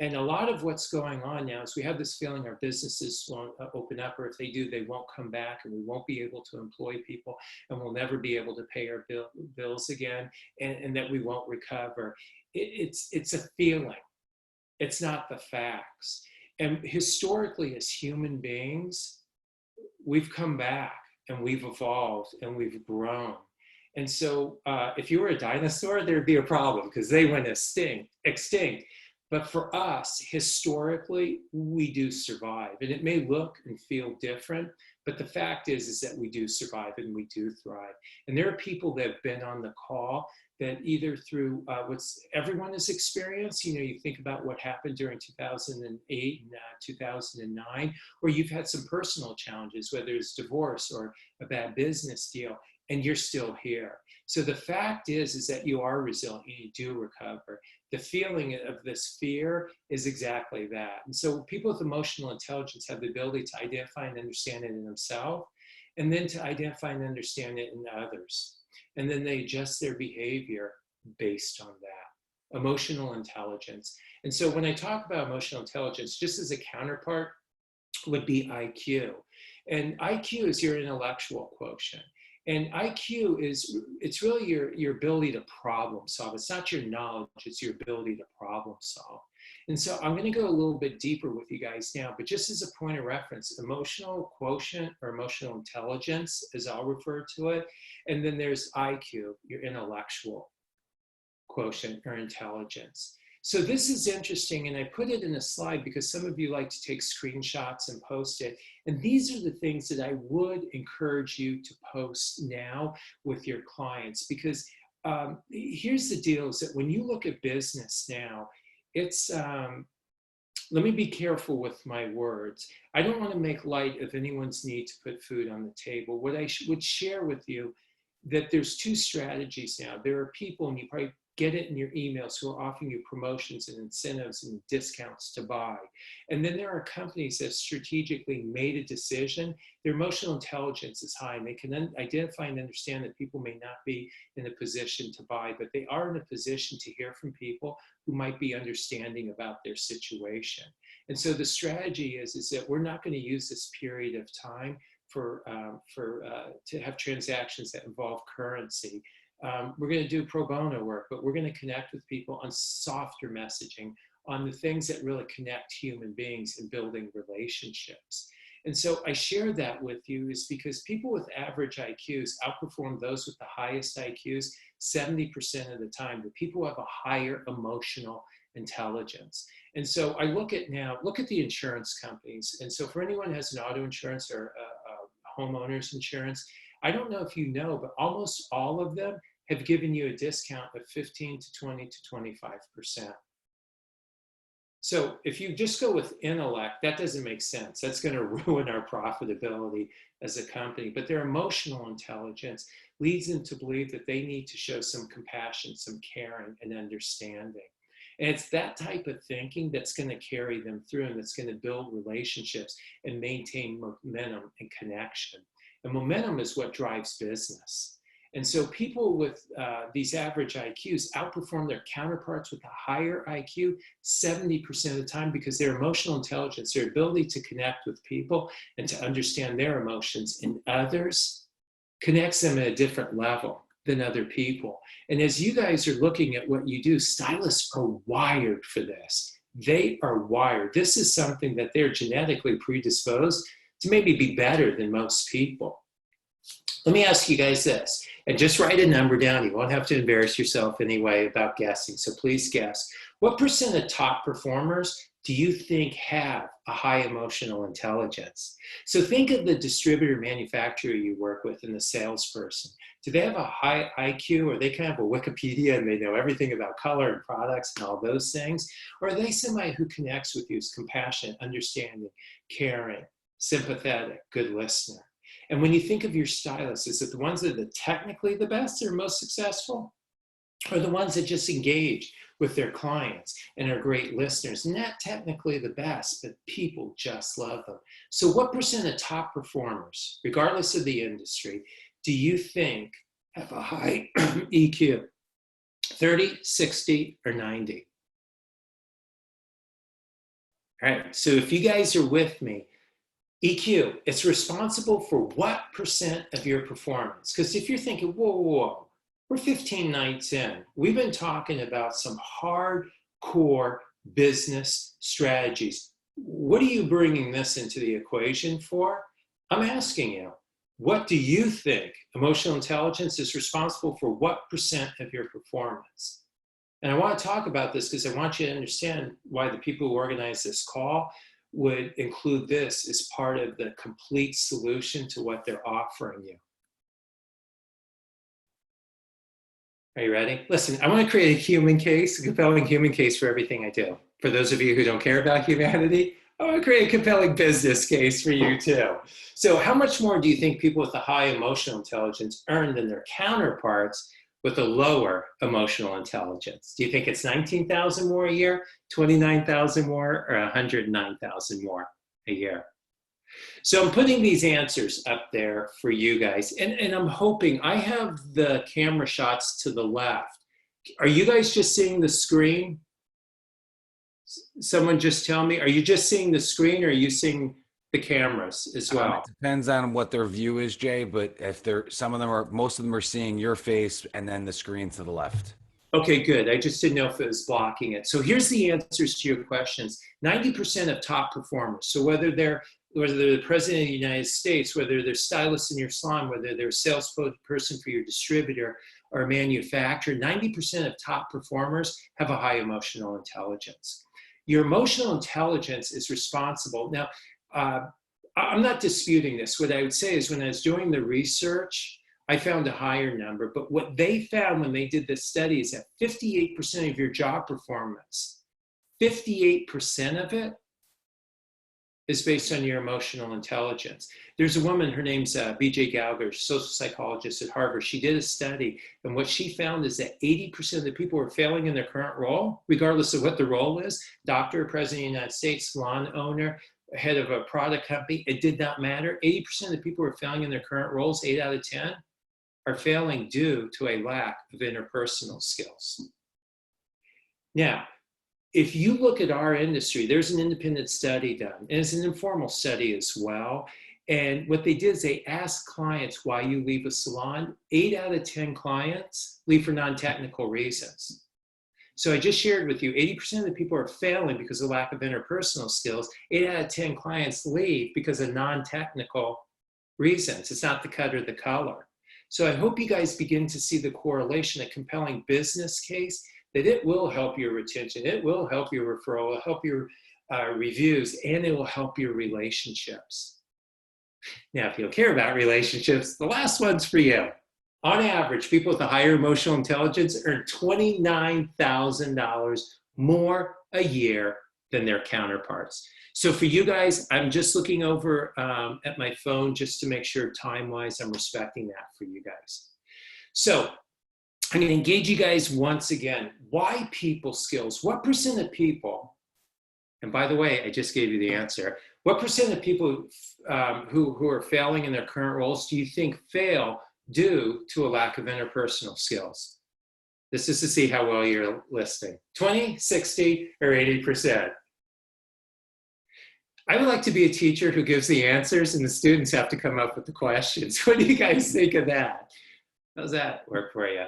And a lot of what's going on now is we have this feeling our businesses won't open up, or if they do, they won't come back, and we won't be able to employ people, and we'll never be able to pay our bills again, and that we won't recover. It's a feeling. It's not the facts. And historically, as human beings, we've come back, and we've evolved, and we've grown. And so if you were a dinosaur, there'd be a problem because they went extinct. But for us, historically, we do survive. And it may look and feel different, but the fact is that we do survive and we do thrive. And there are people that have been on the call that either through what's everyone has experienced, you think about what happened during 2008 and 2009, or you've had some personal challenges, whether it's divorce or a bad business deal, and you're still here. So the fact is that you are resilient, you do recover. The feeling of this fear is exactly that. And so people with emotional intelligence have the ability to identify and understand it in themselves, and then to identify and understand it in others. And then they adjust their behavior based on that. Emotional intelligence. And so when I talk about emotional intelligence, just as a counterpart would be IQ. And IQ is your intellectual quotient. And IQ it's really your ability to problem solve. It's not your knowledge, it's your ability to problem solve. And so I'm going to go a little bit deeper with you guys now, but just as a point of reference, emotional quotient or emotional intelligence, as I'll refer to it, and then there's IQ, your intellectual quotient or intelligence. So this is interesting, and I put it in a slide because some of you like to take screenshots and post it. And these are the things that I would encourage you to post now with your clients, because here's the deal, is that when you look at business now, it's, let me be careful with my words. I don't want to make light of anyone's need to put food on the table. What I would share with you, that there's two strategies now. There are people, and you probably get it in your emails, who are offering you promotions and incentives and discounts to buy. And then there are companies that strategically made a decision. Their emotional intelligence is high, and they can identify and understand that people may not be in a position to buy, but they are in a position to hear from people who might be understanding about their situation. And so the strategy is that we're not going to use this period of time to have transactions that involve currency. We're going to do pro bono work, but we're going to connect with people on softer messaging, on the things that really connect human beings in building relationships. And so I share that with you is because people with average IQs outperform those with the highest IQs 70% of the time, the people who have a higher emotional intelligence. And so I look at the insurance companies. And so for anyone who has an auto insurance or a homeowner's insurance, I don't know if you know, but almost all of them have given you a discount of 15 to 20 to 25%. So if you just go with intellect, that doesn't make sense. That's going to ruin our profitability as a company. But their emotional intelligence leads them to believe that they need to show some compassion, some caring, and understanding. And it's that type of thinking that's going to carry them through, and that's going to build relationships and maintain momentum and connection. And momentum is what drives business. And so people with these average IQs outperform their counterparts with a higher IQ 70% of the time, because their emotional intelligence, their ability to connect with people and to understand their emotions and others, connects them at a different level than other people. And as you guys are looking at what you do, stylists are wired for this. They are wired. This is something that they're genetically predisposed to maybe be better than most people. Let me ask you guys this, and just write a number down. You won't have to embarrass yourself anyway about guessing, so please guess. What percent of top performers do you think have a high emotional intelligence? So think of the distributor manufacturer you work with and the salesperson. Do they have a high IQ, or they kind of have a Wikipedia and they know everything about color and products and all those things? Or are they somebody who connects with you, is compassionate, understanding, caring, sympathetic, good listener? And when you think of your stylists, is it the ones that are technically the best that are most successful? Or the ones that just engage with their clients and are great listeners? Not technically the best, but people just love them. So what percent of top performers, regardless of the industry, do you think have a high EQ? 30, 60, or 90? All right, so if you guys are with me, EQ, it's responsible for what percent of your performance? Because if you're thinking, whoa, we're 15 nights in, we've been talking about some hardcore business strategies. What are you bringing this into the equation for? I'm asking you, what do you think emotional intelligence is responsible for what percent of your performance? And I want to talk about this because I want you to understand why the people who organize this call would include this as part of the complete solution to what they're offering you. Are you ready? Listen, I want to create a human case, a compelling human case for everything I do. For those of you who don't care about humanity, I want to create a compelling business case for you too. So how much more do you think people with a high emotional intelligence earn than their counterparts with a lower emotional intelligence? Do you think it's 19,000 more a year, 29,000 more, or 109,000 more a year? So I'm putting these answers up there for you guys, and I'm hoping, I have the camera shots to the left. Are you guys just seeing the screen? Someone just tell me, are you just seeing the screen, or are you seeing the cameras as well? It depends on what their view is, Jay, but if they're, most of them are seeing your face and then the screen to the left. Okay, good. I just didn't know if it was blocking it. So here's the answers to your questions. 90% of top performers, so whether they're the president of the United States, whether they're stylists in your salon, whether they're a salesperson for your distributor or a manufacturer, 90% of top performers have a high emotional intelligence. Your emotional intelligence is responsible. Now, I'm not disputing this. What I would say is, when I was doing the research, I found a higher number, but what they found when they did this study is that 58% of your job performance, 58% of it is based on your emotional intelligence. There's a woman, her name's BJ Gallagher, social psychologist at Harvard. She did a study, and what she found is that 80% of the people who are failing in their current role, regardless of what the role is, doctor, president of the United States, salon owner, head of a product company, it did not matter. 80% of the people who are failing in their current roles, 8 out of 10, are failing due to a lack of interpersonal skills. Now, if you look at our industry, there's an independent study done, and it's an informal study as well. And what they did is they asked clients why you leave a salon. 8 out of 10 clients leave for non-technical reasons. So I just shared with you, 80% of the people are failing because of lack of interpersonal skills. 8 out of 10 clients leave because of non-technical reasons. It's not the cut or the color. So I hope you guys begin to see the correlation, a compelling business case, that it will help your retention, it will help your referral, it will help your reviews, and it will help your relationships. Now, if you don't care about relationships, the last one's for you. On average, people with a higher emotional intelligence earn $29,000 more a year than their counterparts. So for you guys, I'm just looking over at my phone just to make sure time-wise I'm respecting that for you guys. So I'm going to engage you guys once again. Why people skills? What percent of people, and by the way, I just gave you the answer. What percent of people who are failing in their current roles do you think fail due to a lack of interpersonal skills? This is to see how well you're listening. 20, 60, or 80%? I would like to be a teacher who gives the answers and the students have to come up with the questions. What do you guys think of that? How's that work for you?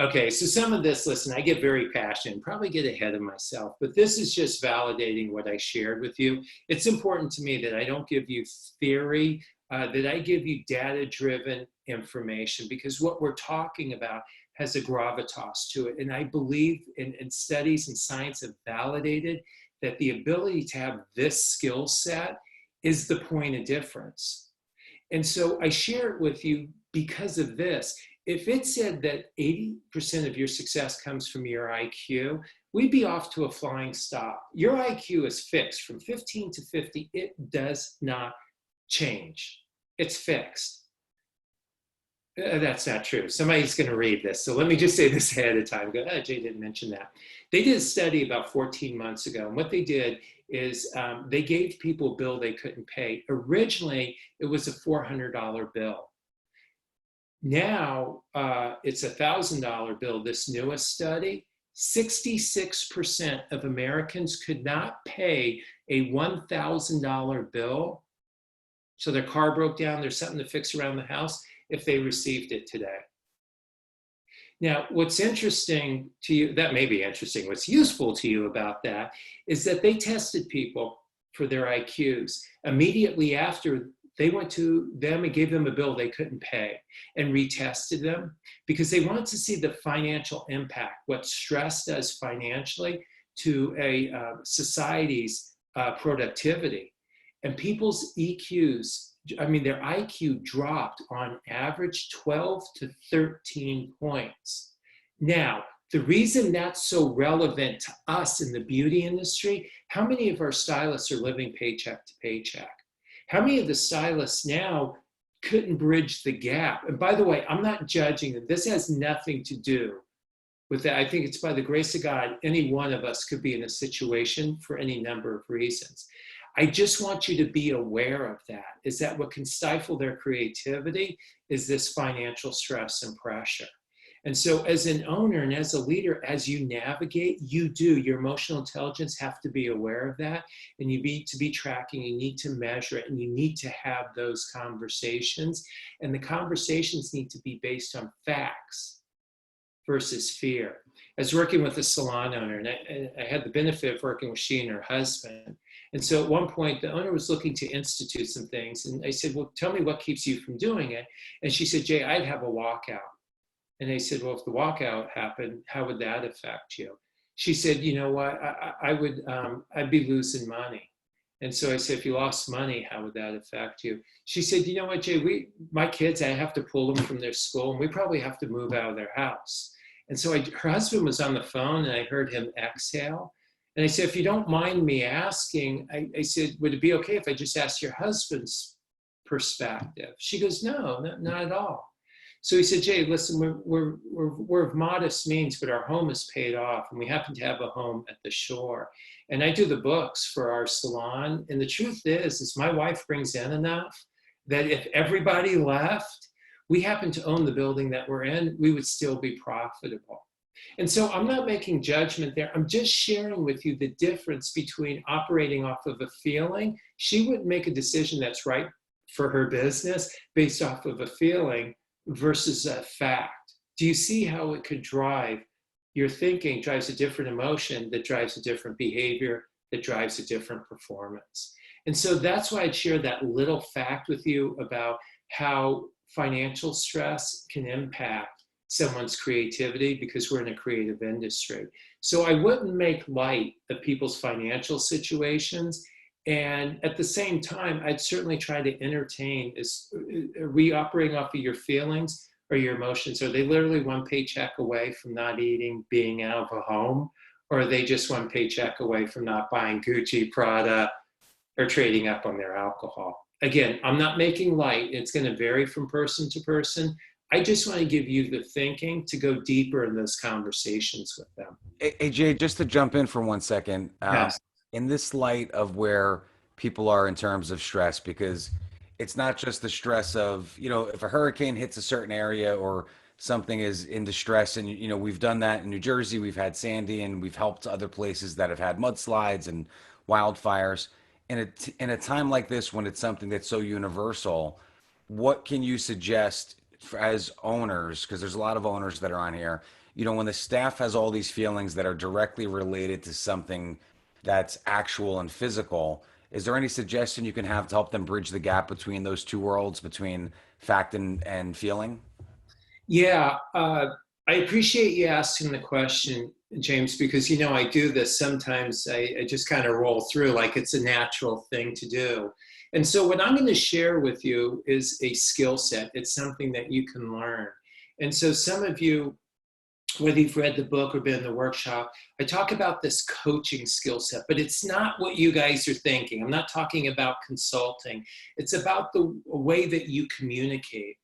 Okay, so some of this, listen, I get very passionate, probably get ahead of myself, but this is just validating what I shared with you. It's important to me that I don't give you theory, that I give you data-driven information, because what we're talking about has a gravitas to it. And I believe in studies and science have validated that the ability to have this skill set is the point of difference. And so I share it with you because of this. If it said that 80% of your success comes from your IQ, we'd be off to a flying stop. Your IQ is fixed from 15 to 50. It does not change. It's fixed. That's not true. Somebody's going to read this. So let me just say this ahead of time. Go, Jay didn't mention that. They did a study about 14 months ago. And what they did is they gave people a bill they couldn't pay. Originally, it was a $400 bill. Now it's a $1,000 bill. This newest study, 66% of Americans could not pay a $1,000 bill. So their car broke down, there's something to fix around the house, if they received it today. Now, what's interesting to you, that may be interesting, what's useful to you about that is that they tested people for their IQs. Immediately after, they went to them and gave them a bill they couldn't pay and retested them because they wanted to see the financial impact, what stress does financially to a society's productivity. And people's EQs, I mean, their IQ dropped on average 12 to 13 points. Now, the reason that's so relevant to us in the beauty industry, how many of our stylists are living paycheck to paycheck? How many of the stylists now couldn't bridge the gap? And by the way, I'm not judging them. This has nothing to do with that. I think it's by the grace of God, any one of us could be in a situation for any number of reasons. I just want you to be aware of that, is that what can stifle their creativity is this financial stress and pressure. And so as an owner and as a leader, as you navigate, your emotional intelligence have to be aware of that. And you need to be tracking, you need to measure it, and you need to have those conversations. And the conversations need to be based on facts versus fear. I was working with a salon owner, and I had the benefit of working with she and her husband. And so at one point, the owner was looking to institute some things. And I said, well, tell me what keeps you from doing it. And she said, Jay, I'd have a walkout. And they said, well, if the walkout happened, how would that affect you? She said, you know what, I'd be losing money. And so I said, if you lost money, how would that affect you? She said, you know what, Jay, my kids, I have to pull them from their school and we probably have to move out of their house. And so her husband was on the phone and I heard him exhale. And I said, if you don't mind me asking, I said, would it be okay if I just asked your husband's perspective? She goes, no, not at all. So he said, Jay, listen, we're of modest means, but our home is paid off, and we happen to have a home at the shore. And I do the books for our salon. And the truth is my wife brings in enough that if everybody left, we happen to own the building that we're in, we would still be profitable. And so I'm not making judgment there. I'm just sharing with you the difference between operating off of a feeling. She wouldn't make a decision that's right for her business based off of a feeling versus a fact. Do you see how it could drive your thinking, drives a different emotion, that drives a different behavior, that drives a different performance? And so that's why I'd share that little fact with you about how financial stress can impact someone's creativity, because we're in a creative industry. So I wouldn't make light of people's financial situations. And at the same time, I'd certainly try to entertain, are we operating off of your feelings or your emotions? Are they literally one paycheck away from not eating, being out of a home? Or are they just one paycheck away from not buying Gucci, Prada, or trading up on their alcohol? Again, I'm not making light. It's going to vary from person to person. I just want to give you the thinking to go deeper in those conversations with them. Hey, Jay, just to jump in for 1 second. Yes. In this light of where people are in terms of stress, because it's not just the stress of, if a hurricane hits a certain area or something is in distress, and, we've done that in New Jersey, we've had Sandy, and we've helped other places that have had mudslides and wildfires. In a time like this, when it's something that's so universal, what can you suggest as owners, because there's a lot of owners that are on here, when the staff has all these feelings that are directly related to something that's actual and physical, is there any suggestion you can have to help them bridge the gap between those two worlds, between fact and feeling? Yeah, I appreciate you asking the question, James, because, I do this sometimes. I just kind of roll through like it's a natural thing to do. And so what I'm going to share with you is a skill set. It's something that you can learn. And so some of you, whether you've read the book or been in the workshop, I talk about this coaching skill set, but it's not what you guys are thinking. I'm not talking about consulting. It's about the way that you communicate.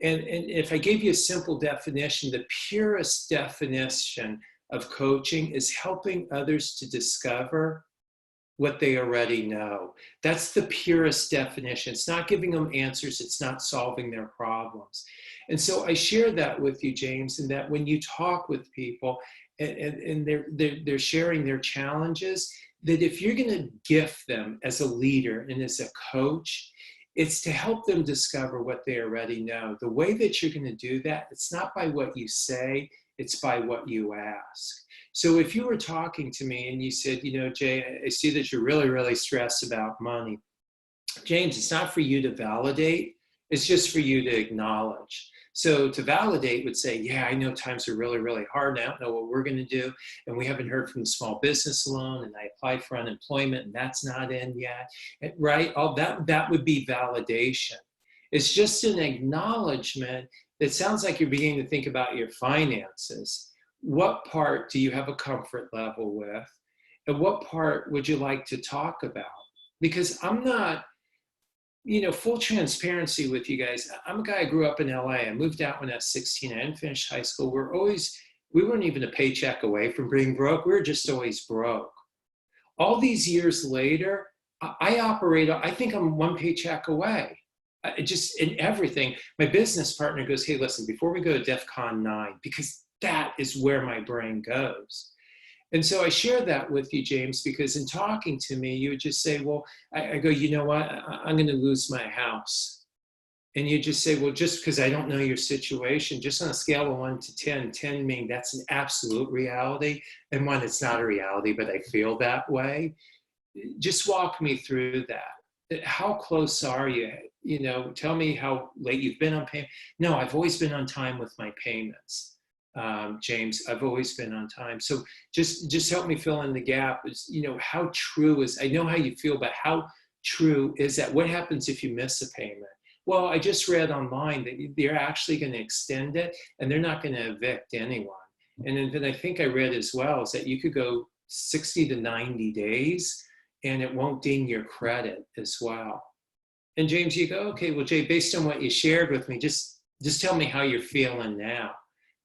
And if I gave you a simple definition, the purest definition of coaching is helping others to discover what they already know. That's the purest definition. It's not giving them answers. It's not solving their problems. And so I share that with you, James, and that when you talk with people and they're sharing their challenges, that if you're going to gift them as a leader and as a coach, it's to help them discover what they already know. The way that you're going to do that, it's not by what you say, it's by what you ask. So if you were talking to me and you said, Jay, I see that you're really, really stressed about money. James, it's not for you to validate. It's just for you to acknowledge. So to validate would say, yeah, I know times are really, really hard. I don't know what we're going to do. And we haven't heard from the small business loan. And I applied for unemployment and that's not in yet. Right? All that would be validation. It's just an acknowledgement that sounds like you're beginning to think about your finances. What part do you have a comfort level with? And what part would you like to talk about? Because I'm not, full transparency with you guys. I'm a guy who grew up in LA. I moved out when I was 16. I didn't finish high school. We weren't even a paycheck away from being broke. We were just always broke. All these years later, I think I'm one paycheck away. Just in everything. My business partner goes, hey, listen, before we go to DEFCON 9, because that is where my brain goes. And so I share that with you, James, because in talking to me, you would just say, well, I go, you know what? I'm going to lose my house. And you just say, well, just because I don't know your situation, just on a scale of 1 to 10, 10 meaning that's an absolute reality, and 1, it's not a reality, but I feel that way. Just walk me through that. How close are you? Tell me how late you've been on payment. No, I've always been on time with my payments. James, I've always been on time. So just help me fill in the gap. Is, how true is, I know how you feel, but how true is that? What happens if you miss a payment? Well, I just read online that they're actually going to extend it and they're not going to evict anyone. And then I think I read as well is that you could go 60 to 90 days, and it won't ding your credit as well. And James, you go, okay, well, Jay, based on what you shared with me, just tell me how you're feeling now.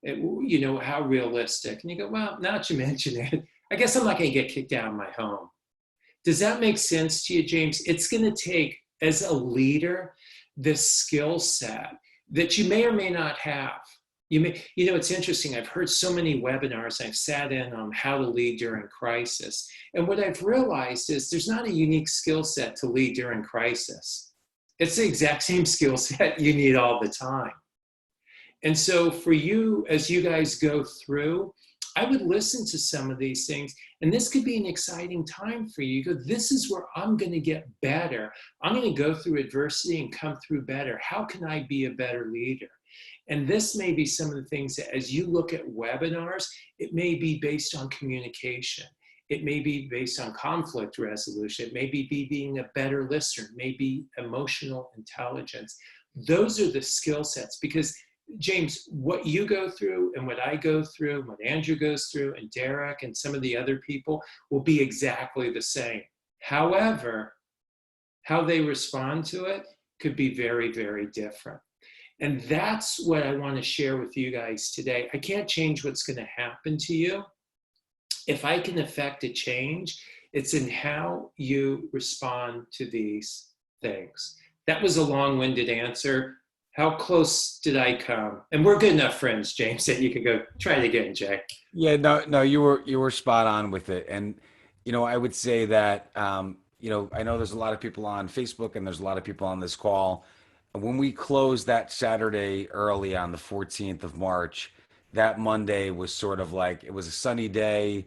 How realistic. And you go, well, now that you mention it, I guess I'm not going to get kicked out of my home. Does that make sense to you, James? It's going to take, as a leader, this skill set that you may or may not have. It's interesting. I've heard so many webinars. I've sat in on how to lead during crisis. And what I've realized is there's not a unique skill set to lead during crisis. It's the exact same skill set you need all the time. And so for you, as you guys go through, I would listen to some of these things. And this could be an exciting time for you. You go, this is where I'm going to get better. I'm going to go through adversity and come through better. How can I be a better leader? And this may be some of the things that as you look at webinars, it may be based on communication. It may be based on conflict resolution. It may be being a better listener. It may be emotional intelligence. Those are the skill sets, because James, what you go through and what I go through, what Andrew goes through and Derek and some of the other people will be exactly the same. However, how they respond to it could be very, very different. And that's what I want to share with you guys today. I can't change what's going to happen to you. If I can affect a change, it's in how you respond to these things. That was a long-winded answer. How close did I come? And we're good enough friends, James, that you could go try it again, Jay. Yeah, no, you were spot on with it. And, I would say that, I know there's a lot of people on Facebook and there's a lot of people on this call. When we closed that Saturday early on the 14th of March, that Monday was sort of like, it was a sunny day.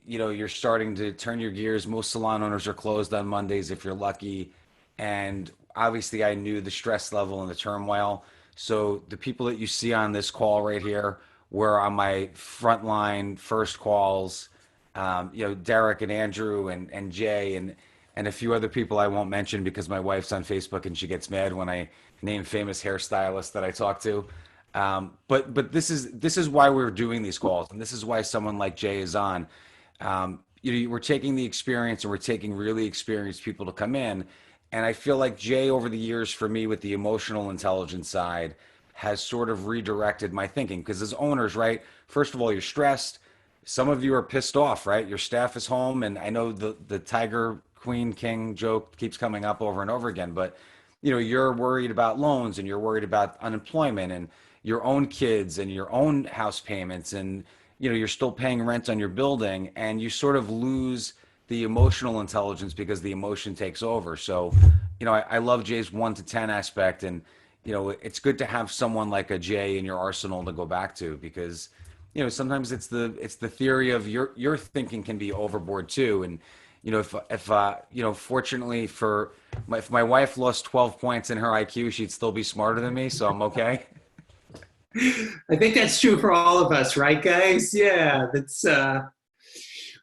You're starting to turn your gears. Most salon owners are closed on Mondays if you're lucky. And obviously I knew the stress level and the turmoil. So the people that you see on this call right here were on my frontline first calls, Derek and Andrew and Jay and a few other people I won't mention because my wife's on Facebook and she gets mad when I name famous hairstylists that I talk to. But this is why we're doing these calls, and this is why someone like Jay is on. We're taking the experience and we're taking really experienced people to come in. And I feel like Jay, over the years, for me, with the emotional intelligence side, has sort of redirected my thinking. Because as owners, right, first of all, you're stressed. Some of you are pissed off, right? Your staff is home. And I know the Tiger Queen King joke keeps coming up over and over again. But, you're worried about loans and you're worried about unemployment and your own kids and your own house payments. And, you're still paying rent on your building. And you sort of lose the emotional intelligence because the emotion takes over. So, I love Jay's 1 to 10 aspect, and, it's good to have someone like a Jay in your arsenal to go back to, because, sometimes it's the theory of your thinking can be overboard too. And, fortunately if my wife lost 12 points in her IQ, she'd still be smarter than me. So I'm okay. I think that's true for all of us, right, guys? Yeah, that's,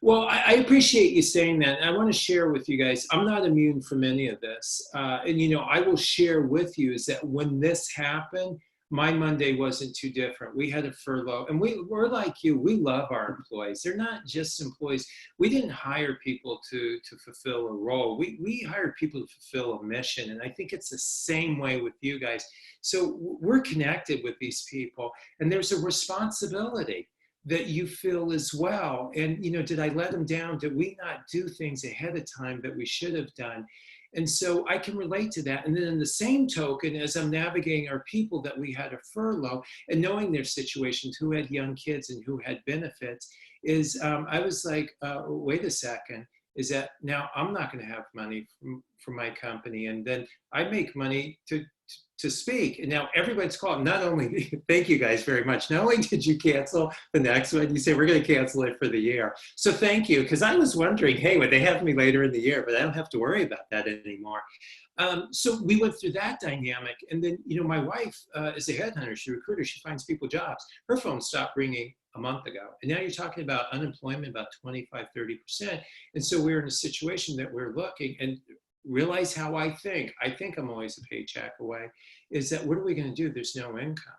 well, I appreciate you saying that. And I want to share with you guys, I'm not immune from any of this. And, I will share with you is that when this happened, my Monday wasn't too different. We had a furlough, and we're like you. We love our employees. They're not just employees. We didn't hire people to fulfill a role. We hired people to fulfill a mission. And I think it's the same way with you guys. So we're connected with these people, and there's a responsibility that you feel as well. And, did I let them down? Did we not do things ahead of time that we should have done? And so I can relate to that. And then in the same token, as I'm navigating our people that we had a furlough and knowing their situations, who had young kids and who had benefits, is I was like, wait a second, is that now I'm not going to have money from my company. And then I make money to speak. And now everybody's calling. Not only, thank you guys very much. Not only did you cancel the next one, you say, we're going to cancel it for the year. So thank you. Because I was wondering, hey, would they have me later in the year? But I don't have to worry about that anymore. So we went through that dynamic. And then, my wife is a headhunter. She's a recruiter. She finds people jobs. Her phone stopped ringing a month ago. And now you're talking about unemployment, about 25, 30%. And so we're in a situation that we're looking and realize how I think I'm always a paycheck away, is that what are we going to do? There's no income.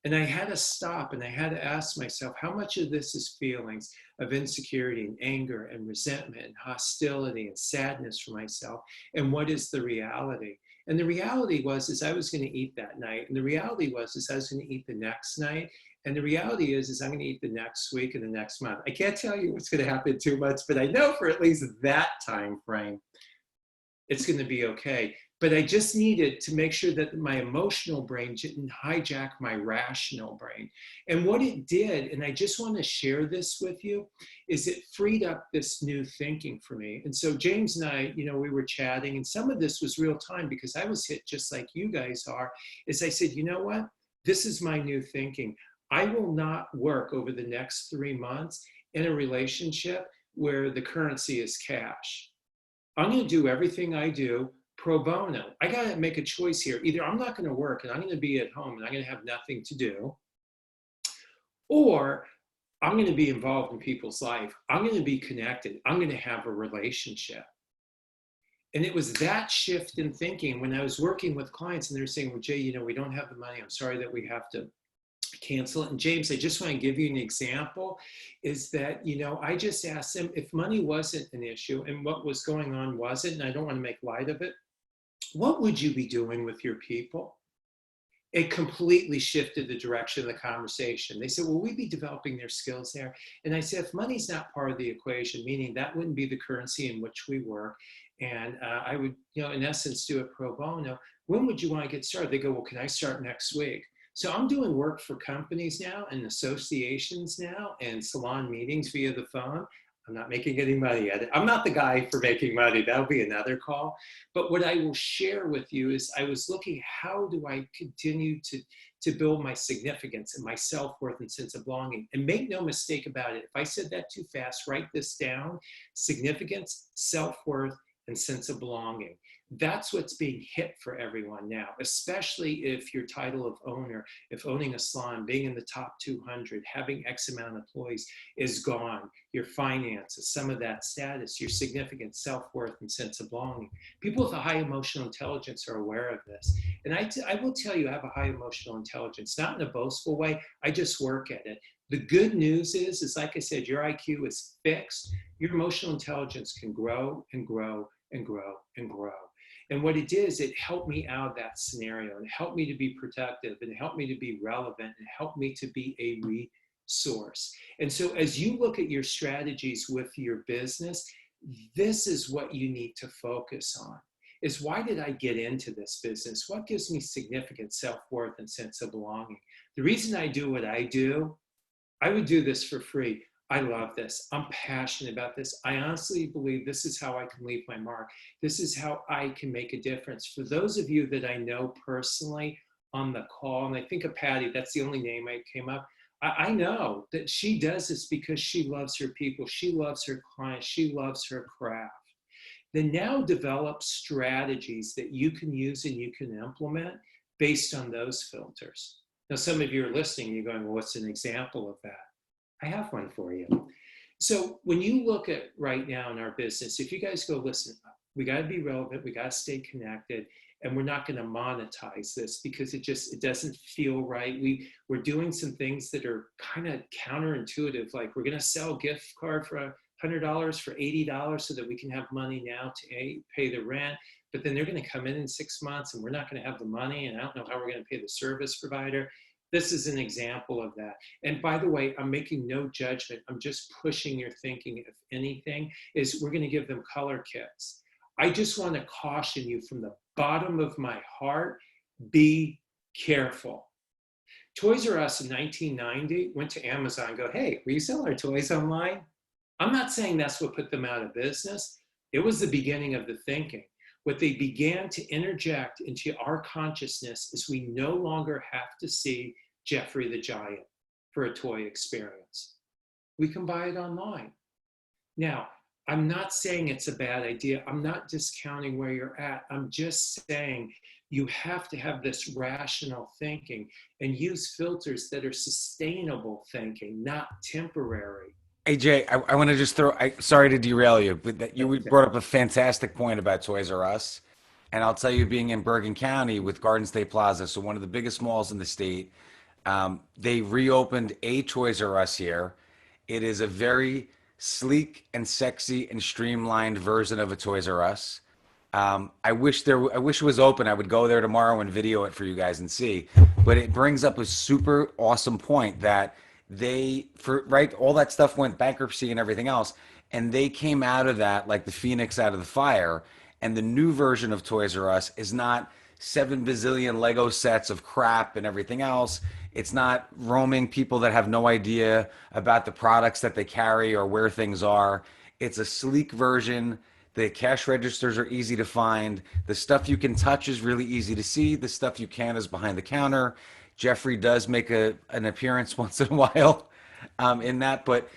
And I had to stop and I had to ask myself, how much of this is feelings of insecurity and anger and resentment and hostility and sadness for myself? And what is the reality? And the reality was, is I was going to eat that night. And the reality was, is I was going to eat the next night. And the reality is I'm going to eat the next week and the next month. I can't tell you what's going to happen in 2 months, but I know for at least that time frame, it's going to be okay. But I just needed to make sure that my emotional brain didn't hijack my rational brain. And what it did, and I just want to share this with you, is it freed up this new thinking for me. And so James and I, we were chatting, and some of this was real time because I was hit just like you guys are, is I said, you know what? This is my new thinking. I will not work over the next 3 months in a relationship where the currency is cash. I'm going to do everything I do pro bono. I got to make a choice here. Either I'm not going to work and I'm going to be at home and I'm going to have nothing to do, or I'm going to be involved in people's life. I'm going to be connected. I'm going to have a relationship. And it was that shift in thinking when I was working with clients and they're saying, well, Jay, we don't have the money. I'm sorry that we have to cancel it. And James, I just want to give you an example is that, I just asked them if money wasn't an issue and what was going on wasn't, and I don't want to make light of it, what would you be doing with your people? It completely shifted the direction of the conversation. They said, well, we'd be developing their skills there. And I said, if money's not part of the equation, meaning that wouldn't be the currency in which we work, and I would, in essence, do it pro bono, when would you want to get started? They go, well, can I start next week? So I'm doing work for companies now and associations now and salon meetings via the phone. I'm not making any money at it. I'm not the guy for making money. That'll be another call. But what I will share with you is I was looking, how do I continue to build my significance and my self-worth and sense of belonging? And make no mistake about it. If I said that too fast, write this down. Significance, self-worth, and sense of belonging. That's what's being hit for everyone now, especially if your title of owner, if owning a salon, being in the top 200, having X amount of employees is gone. Your finances, some of that status, your significance, self-worth, and sense of belonging. People with a high emotional intelligence are aware of this. And I will tell you, I have a high emotional intelligence, not in a boastful way. I just work at it. The good news is like I said, your IQ is fixed. Your emotional intelligence can grow and grow and grow and grow. And what it did is it helped me out of that scenario and helped me to be productive and helped me to be relevant and helped me to be a resource. And so as you look at your strategies with your business, this is what you need to focus on. Is why did I get into this business? What gives me significant self-worth and sense of belonging? The reason I do what I do, I would do this for free. I love this. I'm passionate about this. I honestly believe this is how I can leave my mark. This is how I can make a difference. For those of you that I know personally on the call, and I think of Patty, that's the only name I came up. I know that she does this because she loves her people. She loves her clients. She loves her craft. Then now develop strategies that you can use and you can implement based on those filters. Now, some of you are listening, you're going, well, what's an example of that? I have one for you. So when you look at right now in our business, if you guys go, listen, we got to be relevant, we got to stay connected, and we're not going to monetize this because it doesn't feel right. We're doing some things that are kind of counterintuitive, like we're going to sell a gift card for $100 for $80 so that we can have money now to pay the rent, but then they're going to come in 6 months and we're not going to have the money, and I don't know how we're going to pay the service provider. This is an example of that. And by the way, I'm making no judgment. I'm just pushing your thinking. If anything, is we're going to give them color kits. I just want to caution you from the bottom of my heart, be careful. Toys R Us in 1990 went to Amazon and go, hey, will you sell our toys online? I'm not saying that's what put them out of business. It was the beginning of the thinking. What they began to interject into our consciousness is we no longer have to see Jeffrey the Giant for a toy experience. We can buy it online. Now, I'm not saying it's a bad idea. I'm not discounting where you're at. I'm just saying you have to have this rational thinking and use filters that are sustainable thinking, not temporary. Hey Jay, I want to just sorry to derail you, but that you brought up a fantastic point about Toys R Us. And I'll tell you, being in Bergen County with Garden State Plaza, so one of the biggest malls in the state, They reopened a Toys R Us here. It is a very sleek and sexy and streamlined version of a Toys R Us. I wish it was open. I would go there tomorrow and video it for you guys and see. But it brings up a super awesome point that right, all that stuff went bankruptcy and everything else, and they came out of that like the phoenix out of the fire. And the new version of Toys R Us is not 7 bazillion Lego sets of crap and everything else. It's not roaming people that have no idea about the products that they carry or where things are. It's a sleek version. The cash registers are easy to find. The stuff you can touch is really easy to see. The stuff you can is behind the counter. Jeffrey does make an appearance once in a while in that, but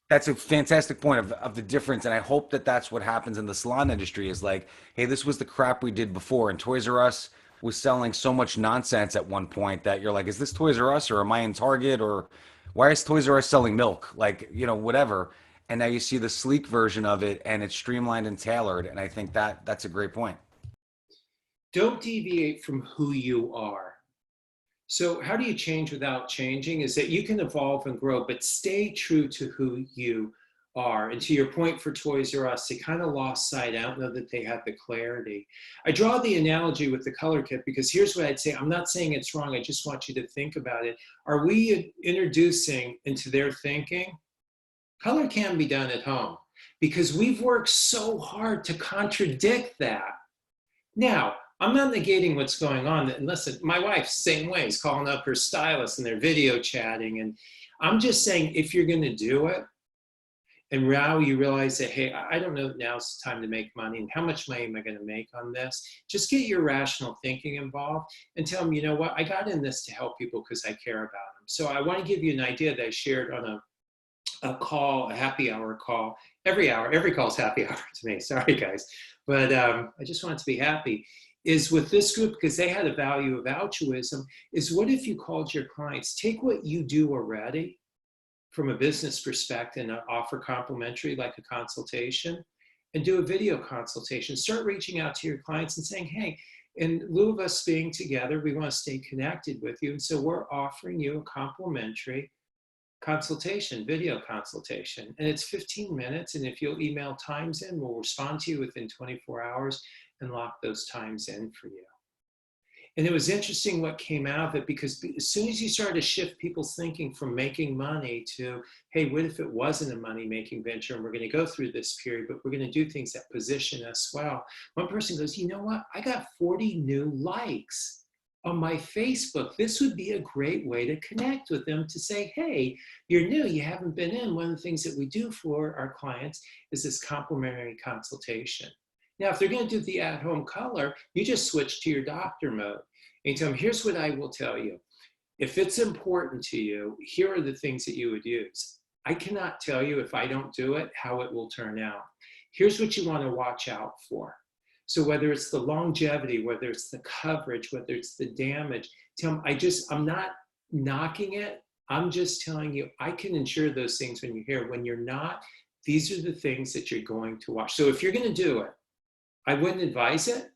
that's a fantastic point of the difference. And I hope that that's what happens in the salon industry is like, hey, this was the crap we did before. And Toys R Us was selling so much nonsense at one point that you're like, is this Toys R Us or am I in Target or why is Toys R Us selling milk? Like, whatever. And now you see the sleek version of it and it's streamlined and tailored. And I think that's a great point. Don't deviate from who you are. So how do you change without changing? Is that you can evolve and grow, but stay true to who you are. And to your point for Toys R Us, they kind of lost sight. I don't know that they had the clarity. I draw the analogy with the color kit because here's what I'd say. I'm not saying it's wrong. I just want you to think about it. Are we introducing into their thinking? Color can be done at home because we've worked so hard to contradict that. Now, I'm not negating what's going on. And listen, my wife, same way, is calling up her stylist and they're video chatting. And I'm just saying, if you're going to do it, and now you realize that, hey, I don't know now's the time to make money and how much money am I going to make on this? Just get your rational thinking involved and tell them, you know what, I got in this to help people because I care about them. So I want to give you an idea that I shared on a call, a happy hour call. Every call is happy hour to me. Sorry, guys. But I just want it to be happy. Is with this group, because they had a value of altruism, is what if you called your clients, take what you do already from a business perspective and offer complimentary, like a consultation, and do a video consultation. Start reaching out to your clients and saying, hey, in lieu of us being together, we want to stay connected with you. And so we're offering you a complimentary consultation, video consultation. And it's 15 minutes. And if you'll email times in, we'll respond to you within 24 hours and lock those times in for you. And it was interesting what came out of it, because as soon as you start to shift people's thinking from making money to, hey, what if it wasn't a money-making venture and we're going to go through this period, but we're going to do things that position us well. One person goes, you know what? I got 40 new likes on my Facebook. This would be a great way to connect with them, to say, hey, you're new, you haven't been in. One of the things that we do for our clients is this complimentary consultation. Now, if they're going to do the at-home color, you just switch to your doctor mode. And you tell them, here's what I will tell you. If it's important to you, here are the things that you would use. I cannot tell you, if I don't do it, how it will turn out. Here's what you want to watch out for. So whether it's the longevity, whether it's the coverage, whether it's the damage, tell them, I'm not knocking it. I'm just telling you, I can ensure those things when you're here. When you're not, these are the things that you're going to watch. So if you're going to do it, I wouldn't advise it,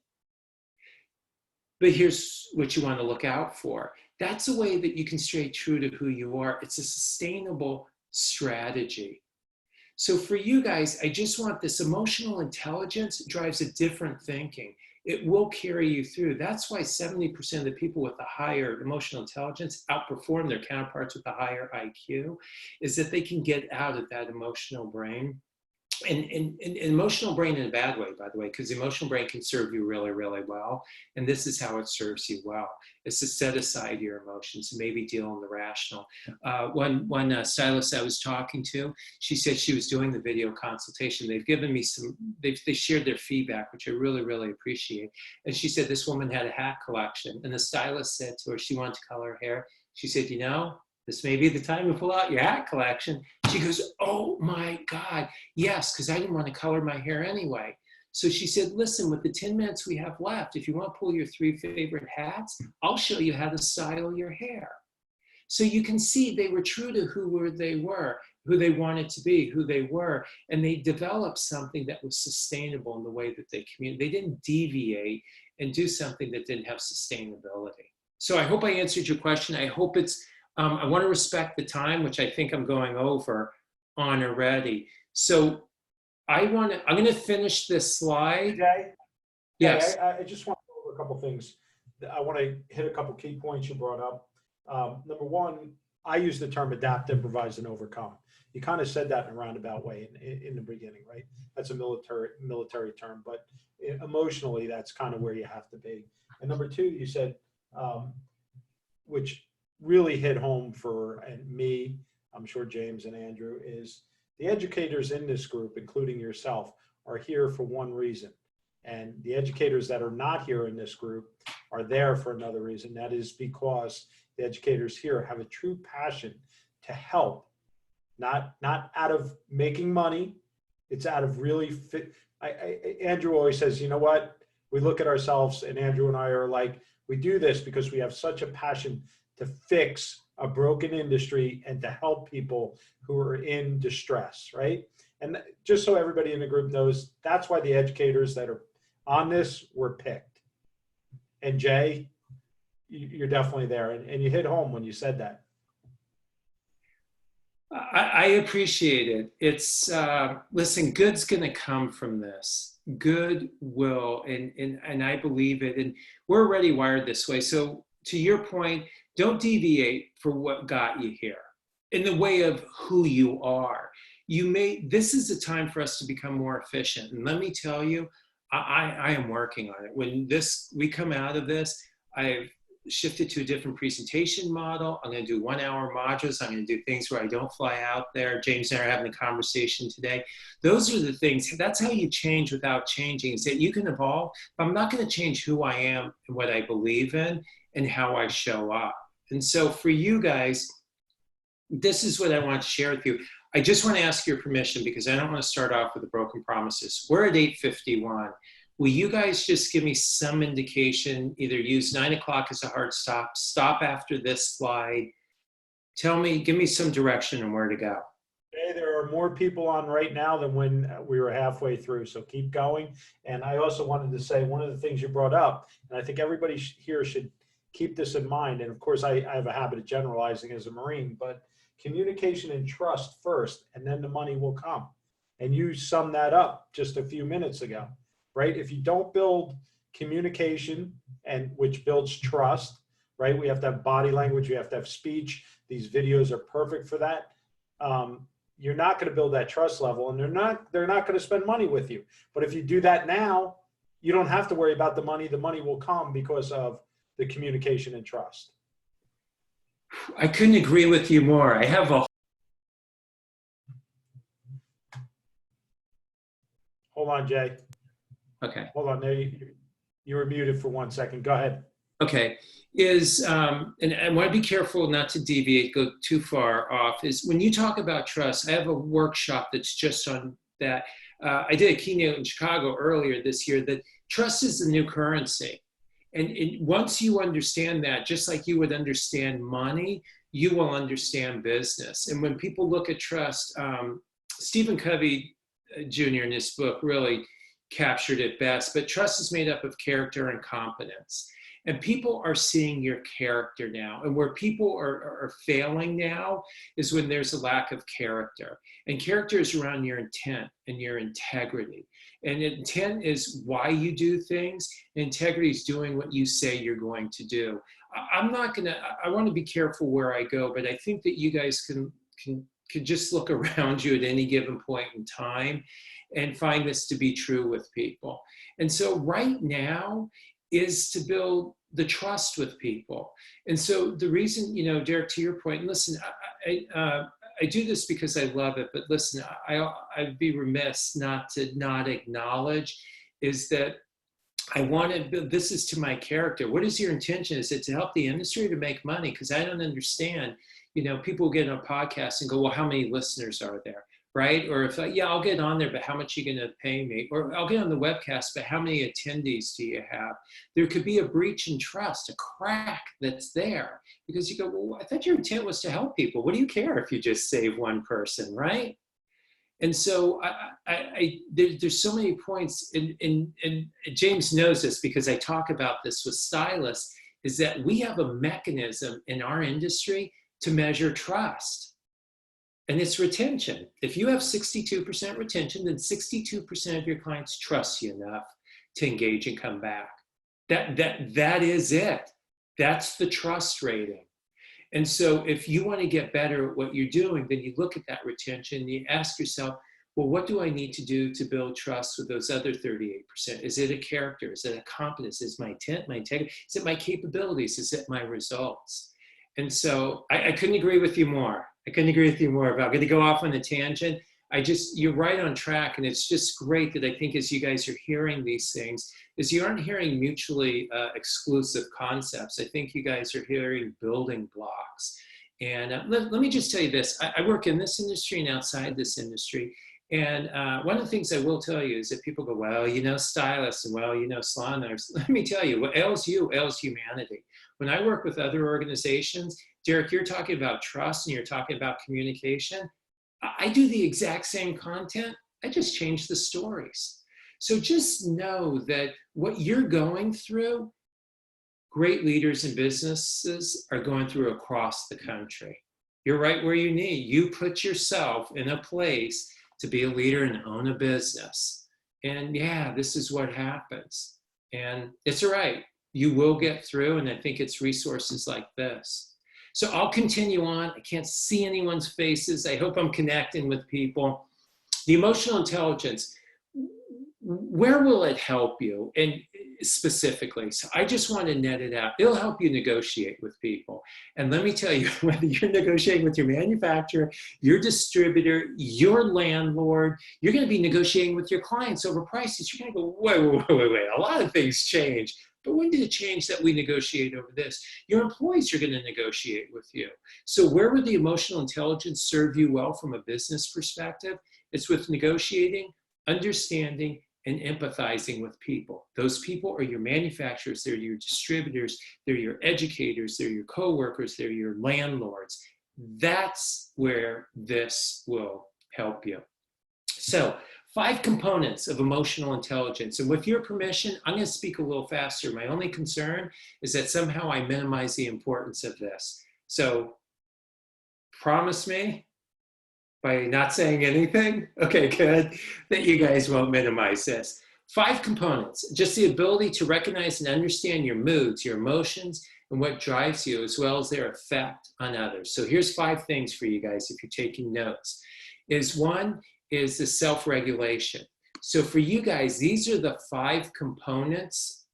but here's what you want to look out for. That's a way that you can stay true to who you are. It's a sustainable strategy. So for you guys, I just want this emotional intelligence drives a different thinking. It will carry you through. That's why 70% of the people with the higher emotional intelligence outperform their counterparts with the higher IQ, is that they can get out of that emotional brain. And emotional brain in a bad way, by the way, because the emotional brain can serve you really, really well. And this is how it serves you well. It's to set aside your emotions and maybe deal in the rational. One stylist I was talking to, she said she was doing the video consultation. They've given me they shared their feedback, which I really, really appreciate. And she said this woman had a hat collection. And the stylist said to her, she wanted to color her hair. She said, you know, this may be the time to pull out your hat collection. She goes, oh my God, yes, because I didn't want to color my hair anyway. So she said, listen, with the 10 minutes we have left, if you want to pull your 3 favorite hats, I'll show you how to style your hair. So you can see they were true to who they were, who they wanted to be, who they were, and they developed something that was sustainable in the way that they communicate. They didn't deviate and do something that didn't have sustainability. So I hope I answered your question. I hope it's, I want to respect the time, which I think I'm going over on already. So I'm going to finish this slide. Jay? Yes. I just want to go over a couple things. I want to hit a couple key points you brought up. Number one, I use the term adapt, improvise, and overcome. You kind of said that in a roundabout way in the beginning, right? That's a military term, but emotionally, that's kind of where you have to be. And number two, you said, which really hit home for me, I'm sure James and Andrew, is the educators in this group, including yourself, are here for one reason. And the educators that are not here in this group are there for another reason. That is because the educators here have a true passion to help, not out of making money. It's out of really fit. Andrew always says, you know what? We look at ourselves, and Andrew and I are like, we do this because we have such a passion to fix a broken industry and to help people who are in distress, right? And just so everybody in the group knows, that's why the educators that are on this were picked. And Jay, you're definitely there. And you hit home when you said that. I appreciate it. It's, listen, good's going to come from this. Good will, and I believe it. And we're already wired this way. So to your point, don't deviate for what got you here in the way of who you are. This is a time for us to become more efficient. And let me tell you, I am working on it. When we come out of this, I've shifted to a different presentation model. I'm going to do 1 hour modules. I'm going to do things where I don't fly out there. James and I are having a conversation today. Those are the things. That's how you change without changing, is that you can evolve, but I'm not going to change who I am and what I believe in and how I show up. And so for you guys, this is what I want to share with you. I just want to ask your permission because I don't want to start off with the broken promises. We're at 8:51. Will you guys just give me some indication, either use 9 o'clock as a hard stop after this slide, give me some direction on where to go. Hey, there are more people on right now than when we were halfway through, so keep going. And I also wanted to say one of the things you brought up, and I think everybody here should keep this in mind, and of course I have a habit of generalizing as a Marine, but communication and trust first, and then the money will come. And you summed that up just a few minutes ago. Right? If you don't build communication, and which builds trust, right? We have to have body language, we have to have speech. These videos are perfect for that. You're not going to build that trust level, and they're not going to spend money with you. But if you do that now, you don't have to worry about the money. The money will come because of the communication and trust. I couldn't agree with you more. I have a Hold on, Jay. Okay. Hold on. There you were muted for 1 second. Go ahead. Okay. And I want to be careful not to deviate, go too far off, is when you talk about trust, I have a workshop that's just on that. I did a keynote in Chicago earlier this year that trust is the new currency. And once you understand that, just like you would understand money, you will understand business. And when people look at trust, Stephen Covey Jr. in his book really captured it best, but trust is made up of character and competence. And people are seeing your character now. And where people are failing now is when there's a lack of character. And character is around your intent and your integrity. And intent is why you do things. Integrity is doing what you say you're going to do. I want to be careful where I go, but I think that you guys can just look around you at any given point in time and find this to be true with people. And so right now is to build the trust with people. And so the reason, Derek, to your point, and listen, I do this because I love it, but listen, I'd be remiss not to not acknowledge is that I want to build, this is to my character. What is your intention? Is it to help the industry or to make money? Because I don't understand, people get on a podcast and go, well, how many listeners are there? Right? Or if, yeah, I'll get on there, but how much are you going to pay me? Or I'll get on the webcast, but how many attendees do you have? There could be a breach in trust, a crack that's there because you go, well, I thought your intent was to help people. What do you care if you just save one person, right? And so there's so many points, and James knows this because I talk about this with stylists, is that we have a mechanism in our industry to measure trust. And it's retention. If you have 62% retention, then 62% of your clients trust you enough to engage and come back. That is it. That's the trust rating. And so if you want to get better at what you're doing, then you look at that retention and you ask yourself, well, what do I need to do to build trust with those other 38%? Is it a character? Is it a competence? Is my intent, my integrity? Is it my capabilities? Is it my results? And so I couldn't agree with you more. I couldn't agree with you more. About, I'm going to go off on a tangent. You're right on track. And it's just great that I think as you guys are hearing these things, is you aren't hearing mutually exclusive concepts. I think you guys are hearing building blocks. And let me just tell you this. I work in this industry and outside this industry. And one of the things I will tell you is that people go, well, you know, stylists and well, you know, salon owners. Let me tell you, what ails you ails humanity. When I work with other organizations, Derek, you're talking about trust and you're talking about communication. I do the exact same content. I just change the stories. So just know that what you're going through, great leaders and businesses are going through across the country. You're right where you need. You put yourself in a place to be a leader and own a business. And yeah, this is what happens. And it's all right. You will get through. And I think it's resources like this. So I'll continue on. I can't see anyone's faces. I hope I'm connecting with people. The emotional intelligence, where will it help you? And specifically, so I just want to net it out. It'll help you negotiate with people. And let me tell you, whether you're negotiating with your manufacturer, your distributor, your landlord, you're going to be negotiating with your clients over prices. You're going to go, wait. A lot of things change. But when did it change that we negotiate over this? Your employees are going to negotiate with you. So where would the emotional intelligence serve you well from a business perspective? It's with negotiating, understanding, and empathizing with people. Those people are your manufacturers, they're your distributors, they're your educators, they're your coworkers, they're your landlords. That's where this will help you. So 5 components of emotional intelligence. And with your permission, I'm going to speak a little faster. My only concern is that somehow I minimize the importance of this. So promise me by not saying anything, okay, good, that you guys won't minimize this. 5 components, just the ability to recognize and understand your moods, your emotions, and what drives you, as well as their effect on others. So here's 5 things for you guys if you're taking notes. One is the self-regulation. So for you guys, these are the 5 components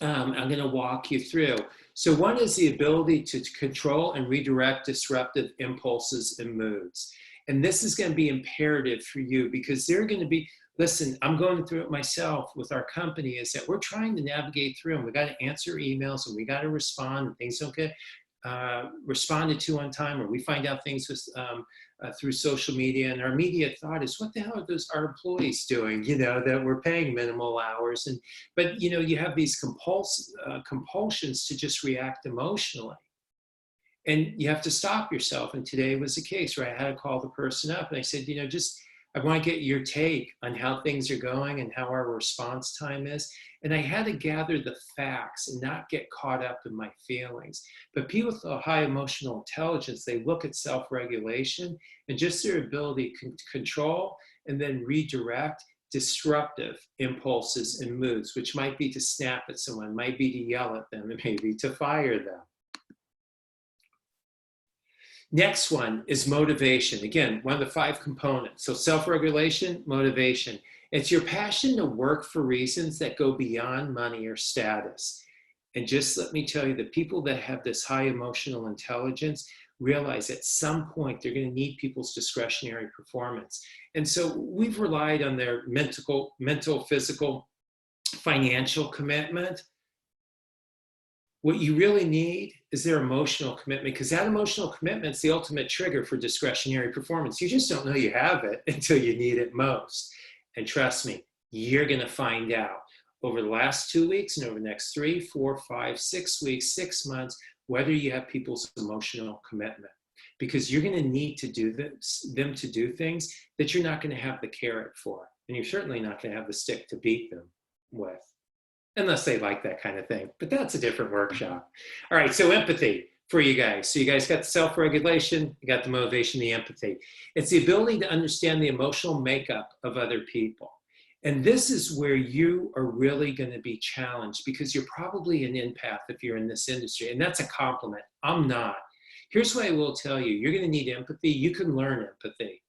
I'm going to walk you through. So one is the ability to control and redirect disruptive impulses and moods. And this is going to be imperative for you because they're going to be, listen, I'm going through it myself with our company, is that we're trying to navigate through and we got to answer emails and we got to respond and things don't get responded to on time, or we find out things with, through social media, and our immediate thought is, what the hell are those our employees doing? You know, that we're paying minimal hours, but you know, you have these compulsions to just react emotionally, and you have to stop yourself. And today was the case where I had to call the person up, and I said, you know, I want to get your take on how things are going and how our response time is. And I had to gather the facts and not get caught up in my feelings. But people with a high emotional intelligence, they look at self-regulation and just their ability to control and then redirect disruptive impulses and moods, which might be to snap at someone, might be to yell at them, and maybe to fire them. Next one is motivation. Again, one of the 5 components. So self-regulation, motivation. It's your passion to work for reasons that go beyond money or status. And just let me tell you, the people that have this high emotional intelligence realize at some point they're going to need people's discretionary performance. And so we've relied on their mental, physical, financial commitment. What you really need is their emotional commitment, because that emotional commitment is the ultimate trigger for discretionary performance. You just don't know you have it until you need it most. And trust me, you're going to find out over the last 2 weeks and over the next 3, 4, 5, 6 weeks, 6 months, whether you have people's emotional commitment. Because you're going to need to do them to do things that you're not going to have the carrot for. And you're certainly not going to have the stick to beat them with. unless they like that kind of thing. But that's a different workshop. All right, so empathy for you guys. So you guys got the self-regulation, you got the motivation, the empathy. It's the ability to understand the emotional makeup of other people. And this is where you are really going to be challenged, because you're probably an empath if you're in this industry. And that's a compliment. I'm not. Here's what I will tell you. You're going to need empathy. You can learn empathy.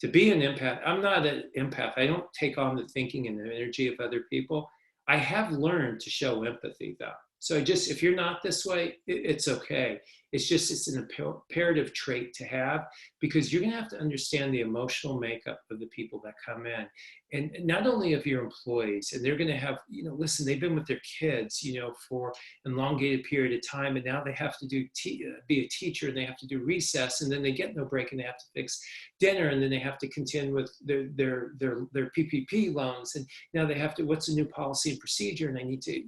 To be an empath, I'm not an empath. I don't take on the thinking and the energy of other people. I have learned to show empathy, though. So if you're not this way, it's okay. It's an imperative trait to have, because you're going to have to understand the emotional makeup of the people that come in. And not only of your employees, and they're going to have, listen, they've been with their kids, for an elongated period of time, and now they have to be a teacher, and they have to do recess, and then they get no break, and they have to fix dinner, and then they have to contend with their PPP loans, and now they have to, what's the new policy and procedure, and I need to,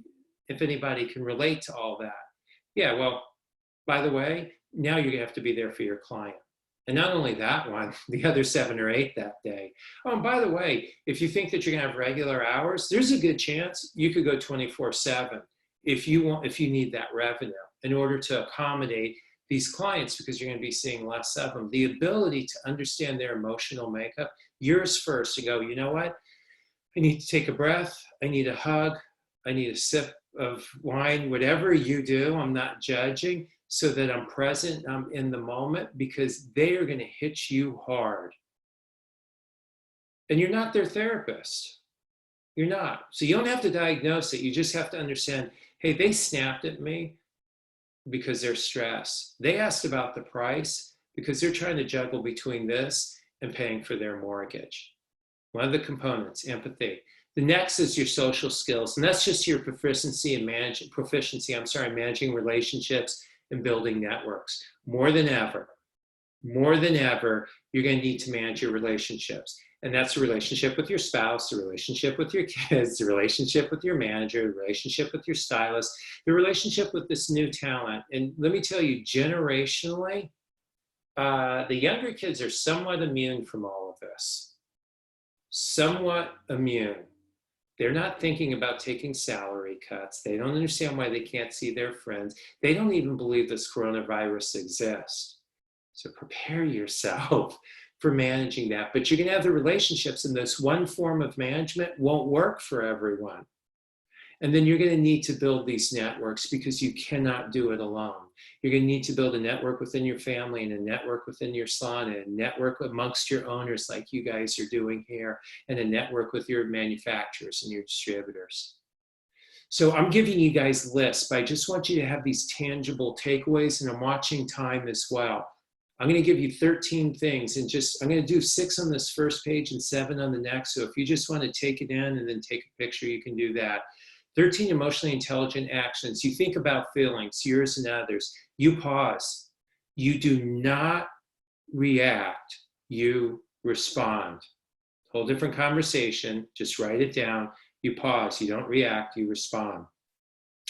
if anybody can relate to all that. Yeah, well, by the way, now you're going to have to be there for your client. And not only that one, the other 7 or 8 that day. Oh, and by the way, if you think that you're going to have regular hours, there's a good chance you could go 24/7 if you need that revenue in order to accommodate these clients, because you're going to be seeing less of them. The ability to understand their emotional makeup, yours first, to go, you know what? I need to take a breath. I need a hug. I need a sip of wine, whatever you do, I'm not judging, so that I'm present, I'm in the moment, because they are going to hit you hard. And you're not their therapist. You're not. So you don't have to diagnose it. You just have to understand, hey, they snapped at me because they're stressed. They asked about the price because they're trying to juggle between this and paying for their mortgage. One of the components, empathy. The next is your social skills, and that's just your proficiency in managing relationships and building networks. More than ever, you're going to need to manage your relationships. And that's the relationship with your spouse, the relationship with your kids, the relationship with your manager, the relationship with your stylist, the relationship with this new talent. And let me tell you, generationally, the younger kids are somewhat immune from all of this. Somewhat immune. They're not thinking about taking salary cuts. They don't understand why they can't see their friends. They don't even believe this coronavirus exists. So prepare yourself for managing that. But you're going to have the relationships, and this one form of management won't work for everyone. And then you're going to need to build these networks, because you cannot do it alone. You're going to need to build a network within your family, and a network within your salon, and a network amongst your owners like you guys are doing here, and a network with your manufacturers and your distributors. So I'm giving you guys lists, but I just want you to have these tangible takeaways, and I'm watching time as well. I'm going to give you 13 things, and I'm going to do 6 on this first page and 7 on the next. So if you just want to take it in and then take a picture, you can do that. 13 emotionally intelligent actions. You think about feelings, yours and others. You pause. You do not react. You respond. Whole different conversation. Just write it down. You pause. You don't react. You respond.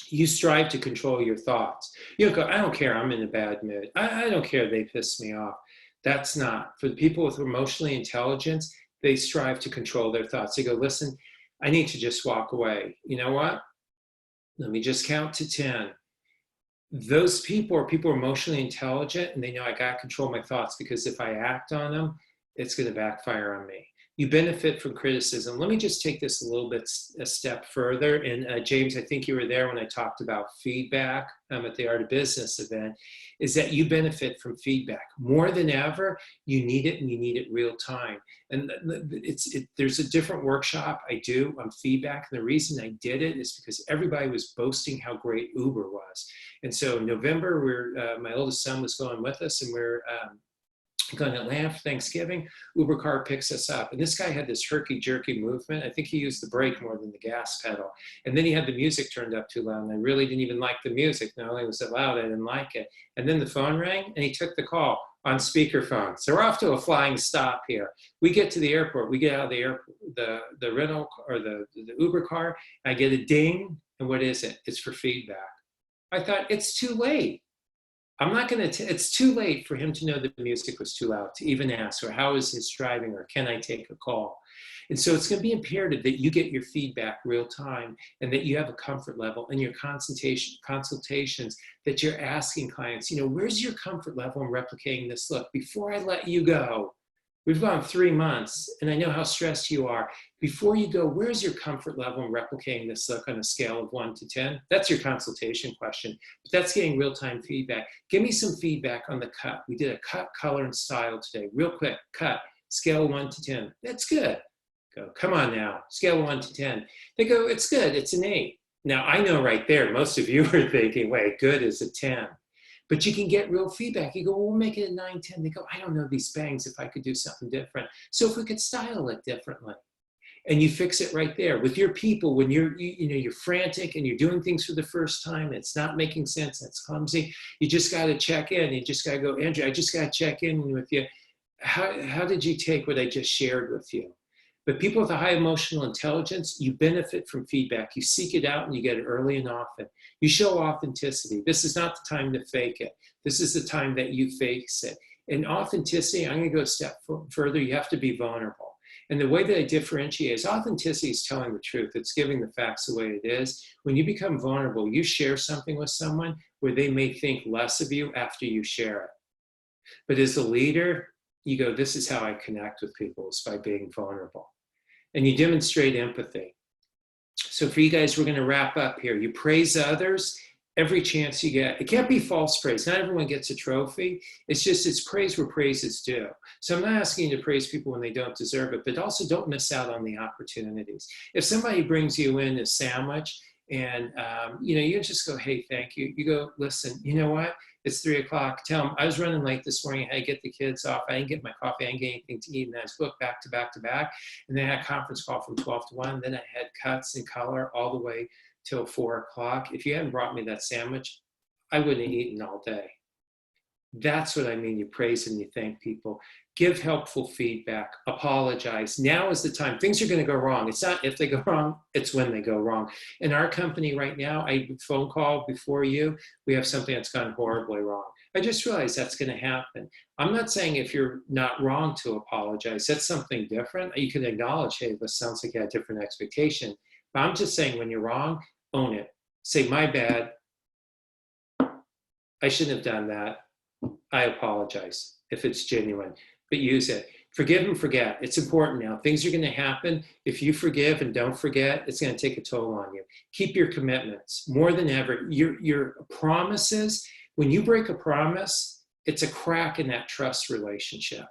You strive to control your thoughts. You don't go, I don't care, I'm in a bad mood. I don't care, they piss me off. That's not. For the people with emotionally intelligence, they strive to control their thoughts. They go, listen, I need to just walk away. You know what? Let me just count to 10. Those people are emotionally intelligent, and they know I got to control my thoughts, because if I act on them, it's going to backfire on me. You benefit from criticism. Let me just take this a step further. And James, I think you were there when I talked about feedback at the Art of Business event, is that you benefit from feedback. More than ever, you need it, and you need it real time. And there's a different workshop I do on feedback. And the reason I did it is because everybody was boasting how great Uber was. And so in November, my oldest son was going with us, and we're going to Atlanta for Thanksgiving. Uber car picks us up, and this guy had this herky-jerky movement. I think he used the brake more than the gas pedal. And then he had the music turned up too loud, and I really didn't even like the music. Not only was it loud, I didn't like it. And then the phone rang, and he took the call on speakerphone. So we're off to a flying stop here. We get to the airport. We get out of the airport, the rental or the Uber car. I get a ding, and what is it? It's for feedback. I thought, it's too late. I'm not going to, it's too late for him to know that the music was too loud to even ask, or how is his driving, or can I take a call? And so it's going to be imperative that you get your feedback real time and that you have a comfort level in your consultations that you're asking clients, where's your comfort level in replicating this look? Before I let you go, we've gone 3 months and I know how stressed you are. Before you go, where's your comfort level in replicating this look on a scale of 1 to 10? That's your consultation question, but that's getting real-time feedback. Give me some feedback on the cut. We did a cut, color, and style today. Real quick, cut, scale of 1 to 10. That's good. Go, come on now, scale of 1 to 10. They go, it's good, it's an 8. Now, I know right there, most of you are thinking, wait, good is a 10. But you can get real feedback. You go, well, we'll make it a 9, 10. They go, I don't know these bangs if I could do something different. So if we could style it differently. And you fix it right there. With your people, when you're frantic and you're doing things for the first time, it's not making sense, it's clumsy, you just got to check in. You just got to go, Andrew, I just got to check in with you. How did you take what I just shared with you? But people with a high emotional intelligence, you benefit from feedback. You seek it out and you get it early and often. You show authenticity. This is not the time to fake it. This is the time that you face it. And authenticity, I'm going to go a step further. You have to be vulnerable. And the way that I differentiate is authenticity is telling the truth. It's giving the facts the way it is. When you become vulnerable, you share something with someone where they may think less of you after you share it. But as a leader, you go, this is how I connect with people, is by being vulnerable. And you demonstrate empathy. So for you guys, we're going to wrap up here. You praise others every chance you get. It can't be false praise. Not everyone gets a trophy. It's praise where praise is due. So I'm not asking you to praise people when they don't deserve it, but also don't miss out on the opportunities. If somebody brings you in a sandwich and you just go, hey, thank you. You go, listen, you know what? It's 3 o'clock. Tell them I was running late this morning. I had to get the kids off. I didn't get my coffee. I didn't get anything to eat. And I was booked back to back to back. And then I had a conference call from 12 to 1. Then I had cuts and color all the way till 4 o'clock. If you hadn't brought me that sandwich, I wouldn't have eaten all day. That's what I mean. You praise and you thank people. Give helpful feedback. Apologize. Now is the time. Things are going to go wrong. It's not if they go wrong, it's when they go wrong. In our company right now, I phone call before you, we have something that's gone horribly wrong. I just realized that's going to happen. I'm not saying if you're not wrong to apologize. That's something different. You can acknowledge, hey, this sounds like you had a different expectation. But I'm just saying when you're wrong, own it. Say, my bad. I shouldn't have done that. I apologize if it's genuine, but use it. Forgive and forget. It's important now. Things are going to happen. If you forgive and don't forget, it's going to take a toll on you. Keep your commitments more than ever. Your promises, when you break a promise, it's a crack in that trust relationship.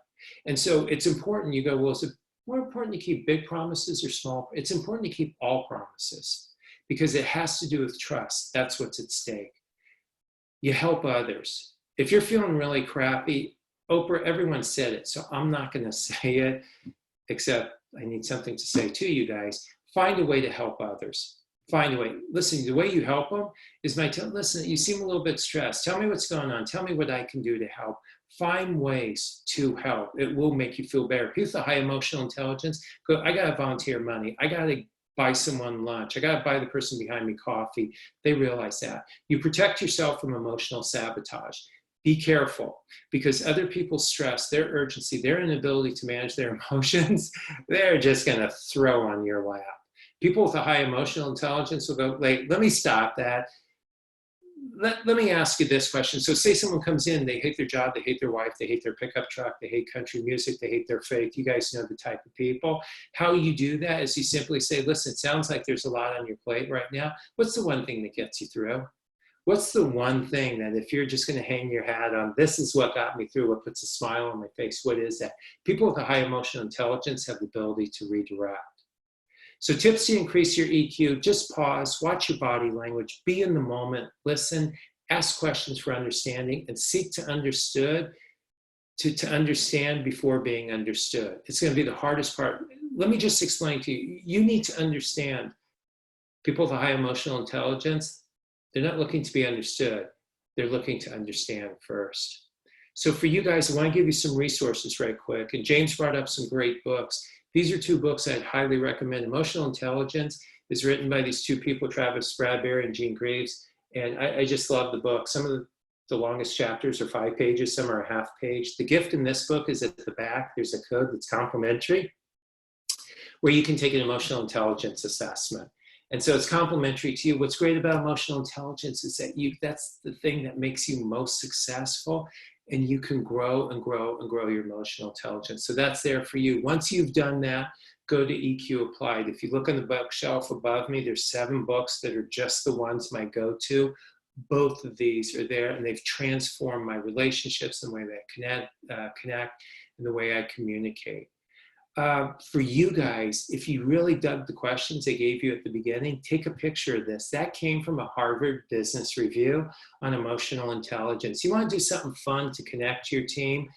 And so it's important. You go, well, is it more important to keep big promises or small? It's important to keep all promises because it has to do with trust. That's what's at stake. You help others. If you're feeling really crappy, Oprah, everyone said it, so I'm not going to say it, except I need something to say to you guys. Find a way to help others. Find a way. Listen, the way you help them is by listen, you seem a little bit stressed. Tell me what's going on. Tell me what I can do to help. Find ways to help. It will make you feel better. People with a high emotional intelligence go, I got to volunteer money. I got to buy someone lunch. I got to buy the person behind me coffee. They realize that. You protect yourself from emotional sabotage. Be careful, because other people's stress, their urgency, their inability to manage their emotions, they're just going to throw on your lap. People with a high emotional intelligence will go, like, let me stop that. Let me ask you this question. So say someone comes in, they hate their job, they hate their wife, they hate their pickup truck, they hate country music, they hate their faith. You guys know the type of people. How you do that is you simply say, listen, it sounds like there's a lot on your plate right now. What's the one thing that gets you through? What's the one thing that if you're just going to hang your hat on, this is what got me through, what puts a smile on my face, what is that? People with a high emotional intelligence have the ability to redirect. So tips to increase your EQ, just pause, watch your body language, be in the moment, listen, ask questions for understanding, and seek to understand before being understood. It's going to be the hardest part. Let me just explain to you. You need to understand. People with a high emotional intelligence, they're not looking to be understood. They're looking to understand first. So for you guys, I want to give you some resources right quick. And James brought up some great books. These are 2 books I'd highly recommend. Emotional Intelligence is written by these 2 people, Travis Bradberry and Gene Greaves. And I just love the book. Some of the longest chapters are 5 pages. Some are a half page. The gift in this book is at the back. There's a code that's complimentary. where you can take an emotional intelligence assessment. And so it's complementary to you. What's great about emotional intelligence is that that's the thing that makes you most successful, and you can grow and grow and grow your emotional intelligence. So that's there for you. Once you've done that, go to EQ Applied. If you look on the bookshelf above me, there's 7 books that are just the ones my go-to. Both of these are there, and they've transformed my relationships and the way that I connect and the way I communicate. For you guys, if you really dug the questions they gave you at the beginning, take a picture of this. That came from a Harvard Business Review on emotional intelligence. You want to do something fun to connect to your team?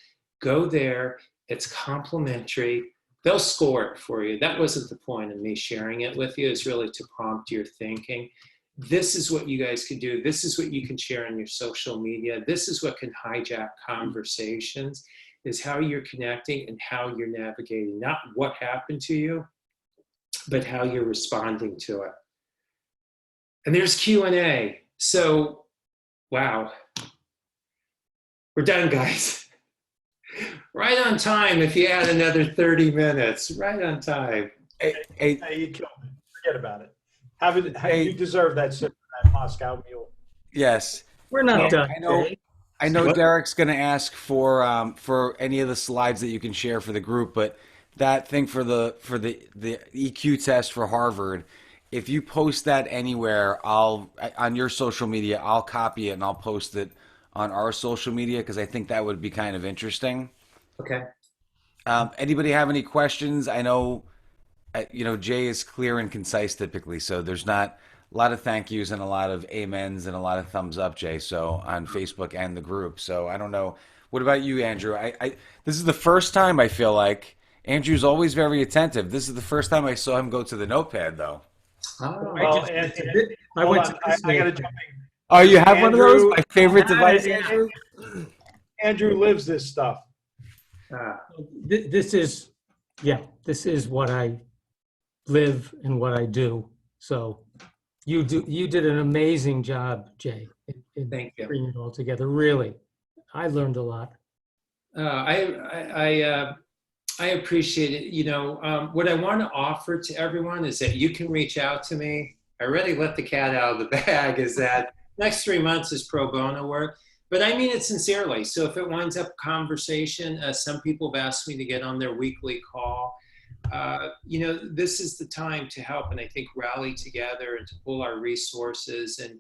Go there. It's complimentary. They'll score it for you. That wasn't the point of me sharing it with you. It's really to prompt your thinking. This is what you guys can do. This is what you can share on your social media. This is what can hijack conversations, is how you're connecting and how you're navigating, not what happened to you, but how you're responding to it. And there's Q&A. So, wow. We're done, guys. Right on time if you add another 30 minutes. Right on time. Hey, Hey, you killed me. Forget about it. You deserve that sip of that Moscow Mule. yes. We're not Well, done. I Jay. know What? Derek's going to ask for any of the slides that you can share for the group, but that thing for the EQ test for Harvard, if you post that anywhere, on your social media, I'll copy it and I'll post it on our social media because I think that would be kind of interesting. Okay. Anybody have any questions? I know, Jay is clear and concise typically, so there's not a lot of thank yous and a lot of amens and a lot of thumbs up, Jay. So on Facebook and the group. So I don't know. What about you, Andrew? This is the first time I feel like Andrew's always very attentive. This is the first time I saw him go to the notepad, though. Oh, Well, I went to I got to jump in. Oh, you have one of those? Andrew- My favorite device, Yeah. Andrew. Andrew lives this stuff. This is what I live and what I do. So you did an amazing job, Jay, in thank you. bringing it all together. Really, I learned a lot. I appreciate it. What I want to offer to everyone is that you can reach out to me. I already let the cat out of the bag, is that next 3 months is pro bono work, but I mean it sincerely. So if it winds up conversation, some people have asked me to get on their weekly call. This is the time to help and I think rally together and to pull our resources, and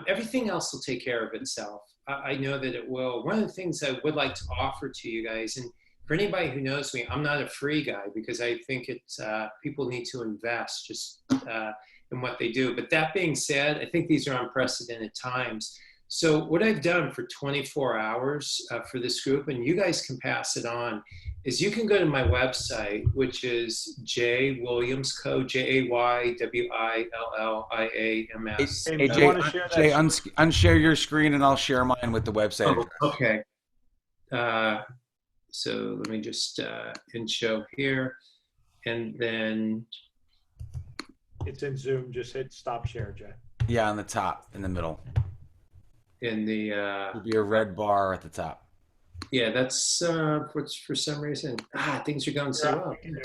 everything else will take care of itself. I know that it will. One of the things I would like to offer to you guys, and for anybody who knows me, I'm not a free guy because I think people need to invest just in what they do. But that being said, I think these are unprecedented times. So what I've done for 24 hours for this group, and you guys can pass it on, is you can go to my website, which is Jay Williams Co, JayWilliams. Hey, Hey, you wanna share that Jay, screen? unshare your screen and I'll share mine with the website. Oh, okay. So let me just show here, and then It's in Zoom. Just hit stop share, Jay. Yeah, on the top, in the middle. in the There'll be a red bar at the top. yeah, that's for some reason things are going so well. You can do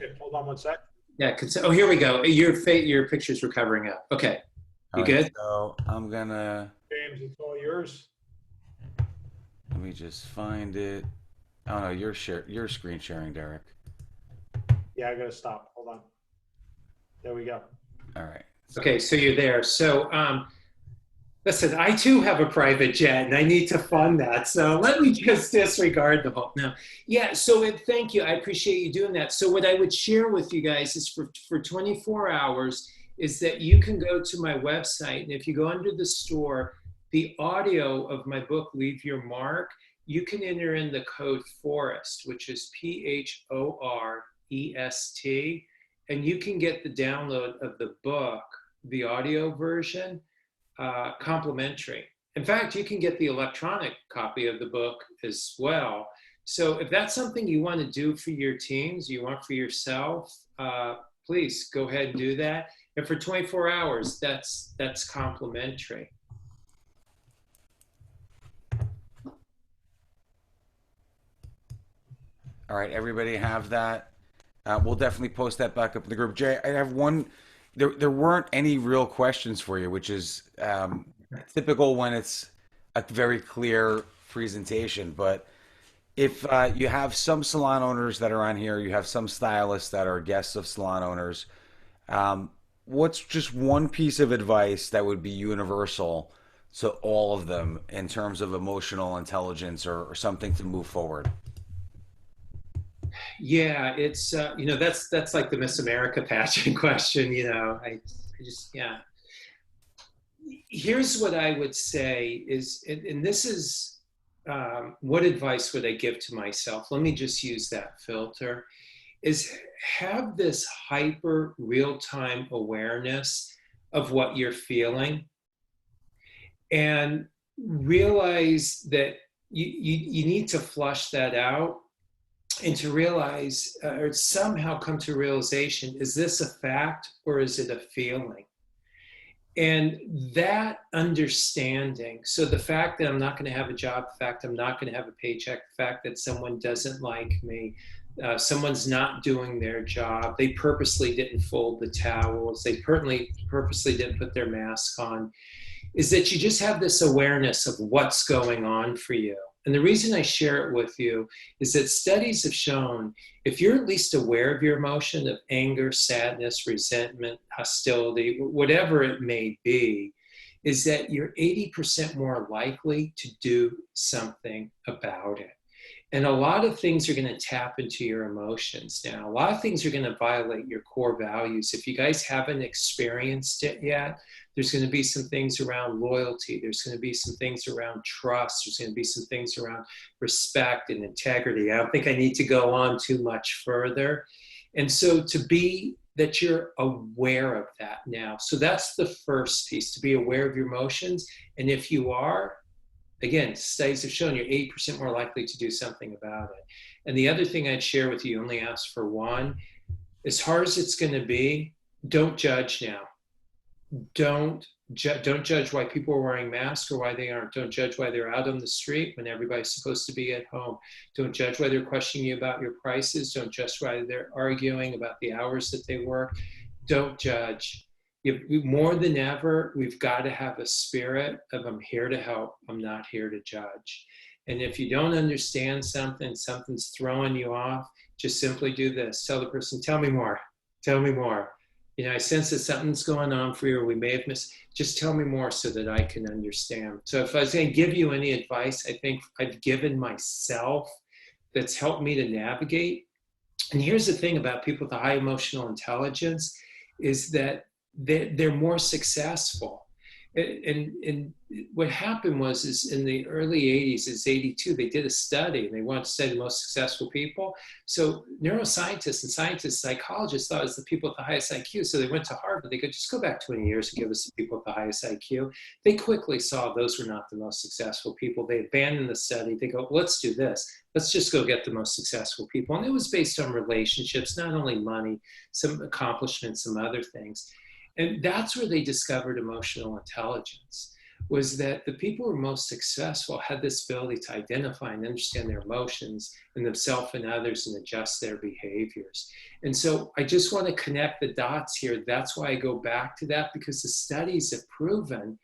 it. Hold on one sec. Yeah, oh, here we go. Your pictures were covering up. Okay, you All right, good? So I'm gonna, James, it's all yours. let me just find it. Oh no, you're screen sharing, Derek. Yeah, I gotta stop. Hold on. There we go. All right. Okay, so you're there. So listen, I too have a private jet and I need to fund that. So let me just disregard the whole. No. Yeah, so thank you. I appreciate you doing that. So what I would share with you guys is for 24 hours is that you can go to my website, and if you go under the store, the audio of my book, Leave Your Mark, you can enter in the code FOREST, which is PHOREST, and you can get the download of the book, the audio version, complimentary. In fact, you can get the electronic copy of the book as well. So if that's something you want to do for your teams, you want for yourself, please go ahead and do that. And for 24 hours, that's complimentary. All right, everybody have that. We'll definitely post that back up in the group. Jay, I have one. There weren't any real questions for you, which is typical when it's a very clear presentation. But if you have some salon owners that are on here, you have some stylists that are guests of salon owners, what's just one piece of advice that would be universal to all of them in terms of emotional intelligence or something to move forward? Yeah, it's that's like the Miss America pageant question. I just yeah. Here's what I would say is, and this is what advice would I give to myself? Let me just use that filter. Is have this hyper real time awareness of what you're feeling, and realize that you need to flush that out, and to realize or somehow come to realization, is this a fact or is it a feeling? And that understanding, so the fact that I'm not going to have a job, the fact I'm not going to have a paycheck, the fact that someone doesn't like me, someone's not doing their job, they purposely didn't fold the towels, they purposely didn't put their mask on, is that you just have this awareness of what's going on for you. And the reason I share it with you is that studies have shown if you're at least aware of your emotion of anger, sadness, resentment, hostility, whatever it may be, is that you're 80% more likely to do something about it. And a lot of things are going to tap into your emotions now. A lot of things are going to violate your core values. If you guys haven't experienced it yet, there's going to be some things around loyalty. There's going to be some things around trust. There's going to be some things around respect and integrity. I don't think I need to go on too much further. And so to be that you're aware of that now. So that's the first piece, to be aware of your emotions. And if you are, again, studies have shown you're 8% more likely to do something about it. And the other thing I'd share with you, only ask for one, as hard as it's going to be, don't judge now. Don't judge why people are wearing masks or why they aren't. Don't judge why they're out on the street when everybody's supposed to be at home. Don't judge why they're questioning you about your prices. Don't judge why they're arguing about the hours that they work. Don't judge. More than ever, we've got to have a spirit of I'm here to help, I'm not here to judge. And if you don't understand something, something's throwing you off, just simply do this. Tell the person, tell me more, tell me more. I sense that something's going on for you, or we may have missed, just tell me more so that I can understand. So if I was going to give you any advice, I think I've given myself that's helped me to navigate. And here's the thing about people with a high emotional intelligence is that they're more successful. And what happened is in the early 80s, it's 82, they did a study and they wanted to study the most successful people. So neuroscientists and scientists, psychologists thought it was the people with the highest IQ. So they went to Harvard. They could just go back 20 years and give us the people with the highest IQ. They quickly saw those were not the most successful people. They abandoned the study. They go, let's do this. Let's just go get the most successful people. And it was based on relationships, not only money, some accomplishments, some other things. And that's where they discovered emotional intelligence, was that the people who were most successful had this ability to identify and understand their emotions and themselves and others and adjust their behaviors. And so I just want to connect the dots here. That's why I go back to that, because the studies have proven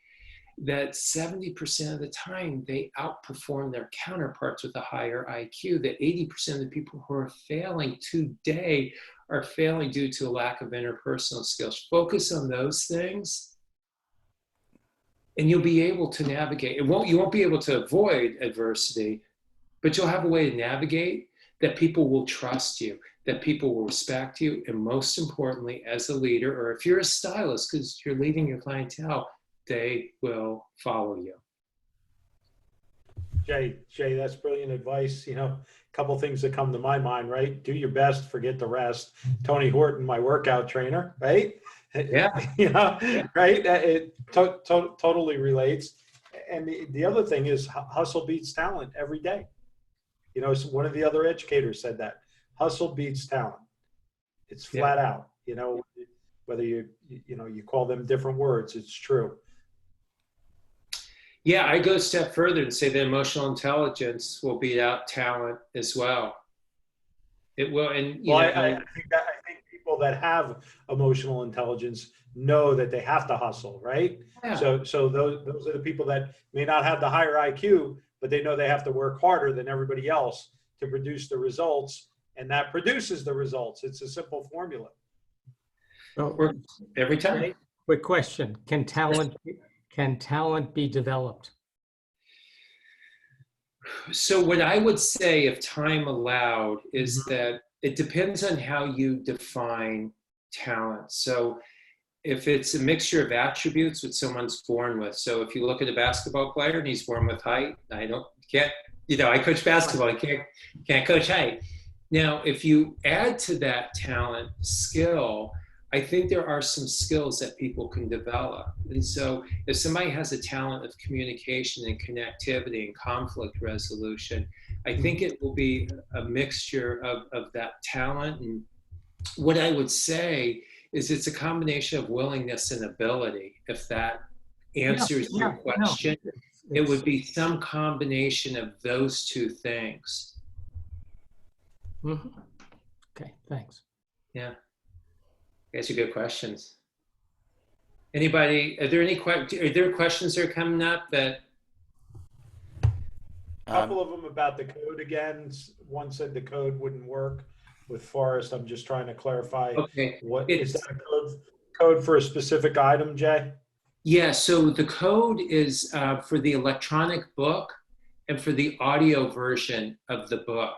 that 70% of the time they outperform their counterparts with a higher IQ, that 80% of the people who are failing today are failing due to a lack of interpersonal skills. Focus on those things and you'll be able to navigate. You won't be able to avoid adversity, but you'll have a way to navigate that people will trust you, that people will respect you, and most importantly, as a leader, or if you're a stylist, because you're leading your clientele, they will follow you. Jay, that's brilliant advice. A couple things that come to my mind, right? Do your best, forget the rest. Tony Horton, my workout trainer, right? Yeah. Right? It totally relates. And the other thing is hustle beats talent every day. One of the other educators said that. Hustle beats talent. It's flat out, whether you call them different words, it's true. Yeah, I go a step further and say that emotional intelligence will beat out talent as well. It will, and you Well, know, I think people that have emotional intelligence know that they have to hustle, right? yeah. So those are the people that may not have the higher IQ, but they know they have to work harder than everybody else to produce the results, and that produces the results. It's a simple formula. So, Work every time. Jay, quick question. Can talent be developed? So what I would say, if time allowed, is that it depends on how you define talent. So if it's a mixture of attributes which someone's born with. So if you look at a basketball player and he's born with height, I coach basketball, I can't coach height. Now, if you add to that talent skill, I think there are some skills that people can develop. And so if somebody has a talent of communication and connectivity and conflict resolution, I think it will be a mixture of that talent. And what I would say is it's a combination of willingness and ability. If that answers your question, it would be some combination of those two things. Okay, thanks. Yeah. Those are good questions. Anybody, are there questions that are coming up that? A couple of them about the code again. One said the code wouldn't work with Forrest. I'm just trying to clarify. Okay. What is that code for a specific item, Jay? Yeah, so the code is for the electronic book and for the audio version of the book.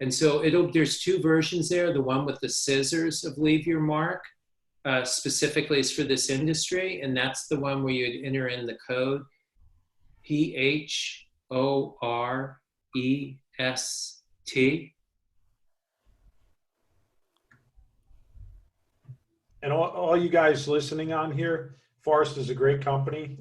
And so there's two versions there. The one with the scissors of Leave Your Mark specifically is for this industry. And that's the one where you'd enter in the code PHOREST. And all you guys listening on here, Forrest is a great company.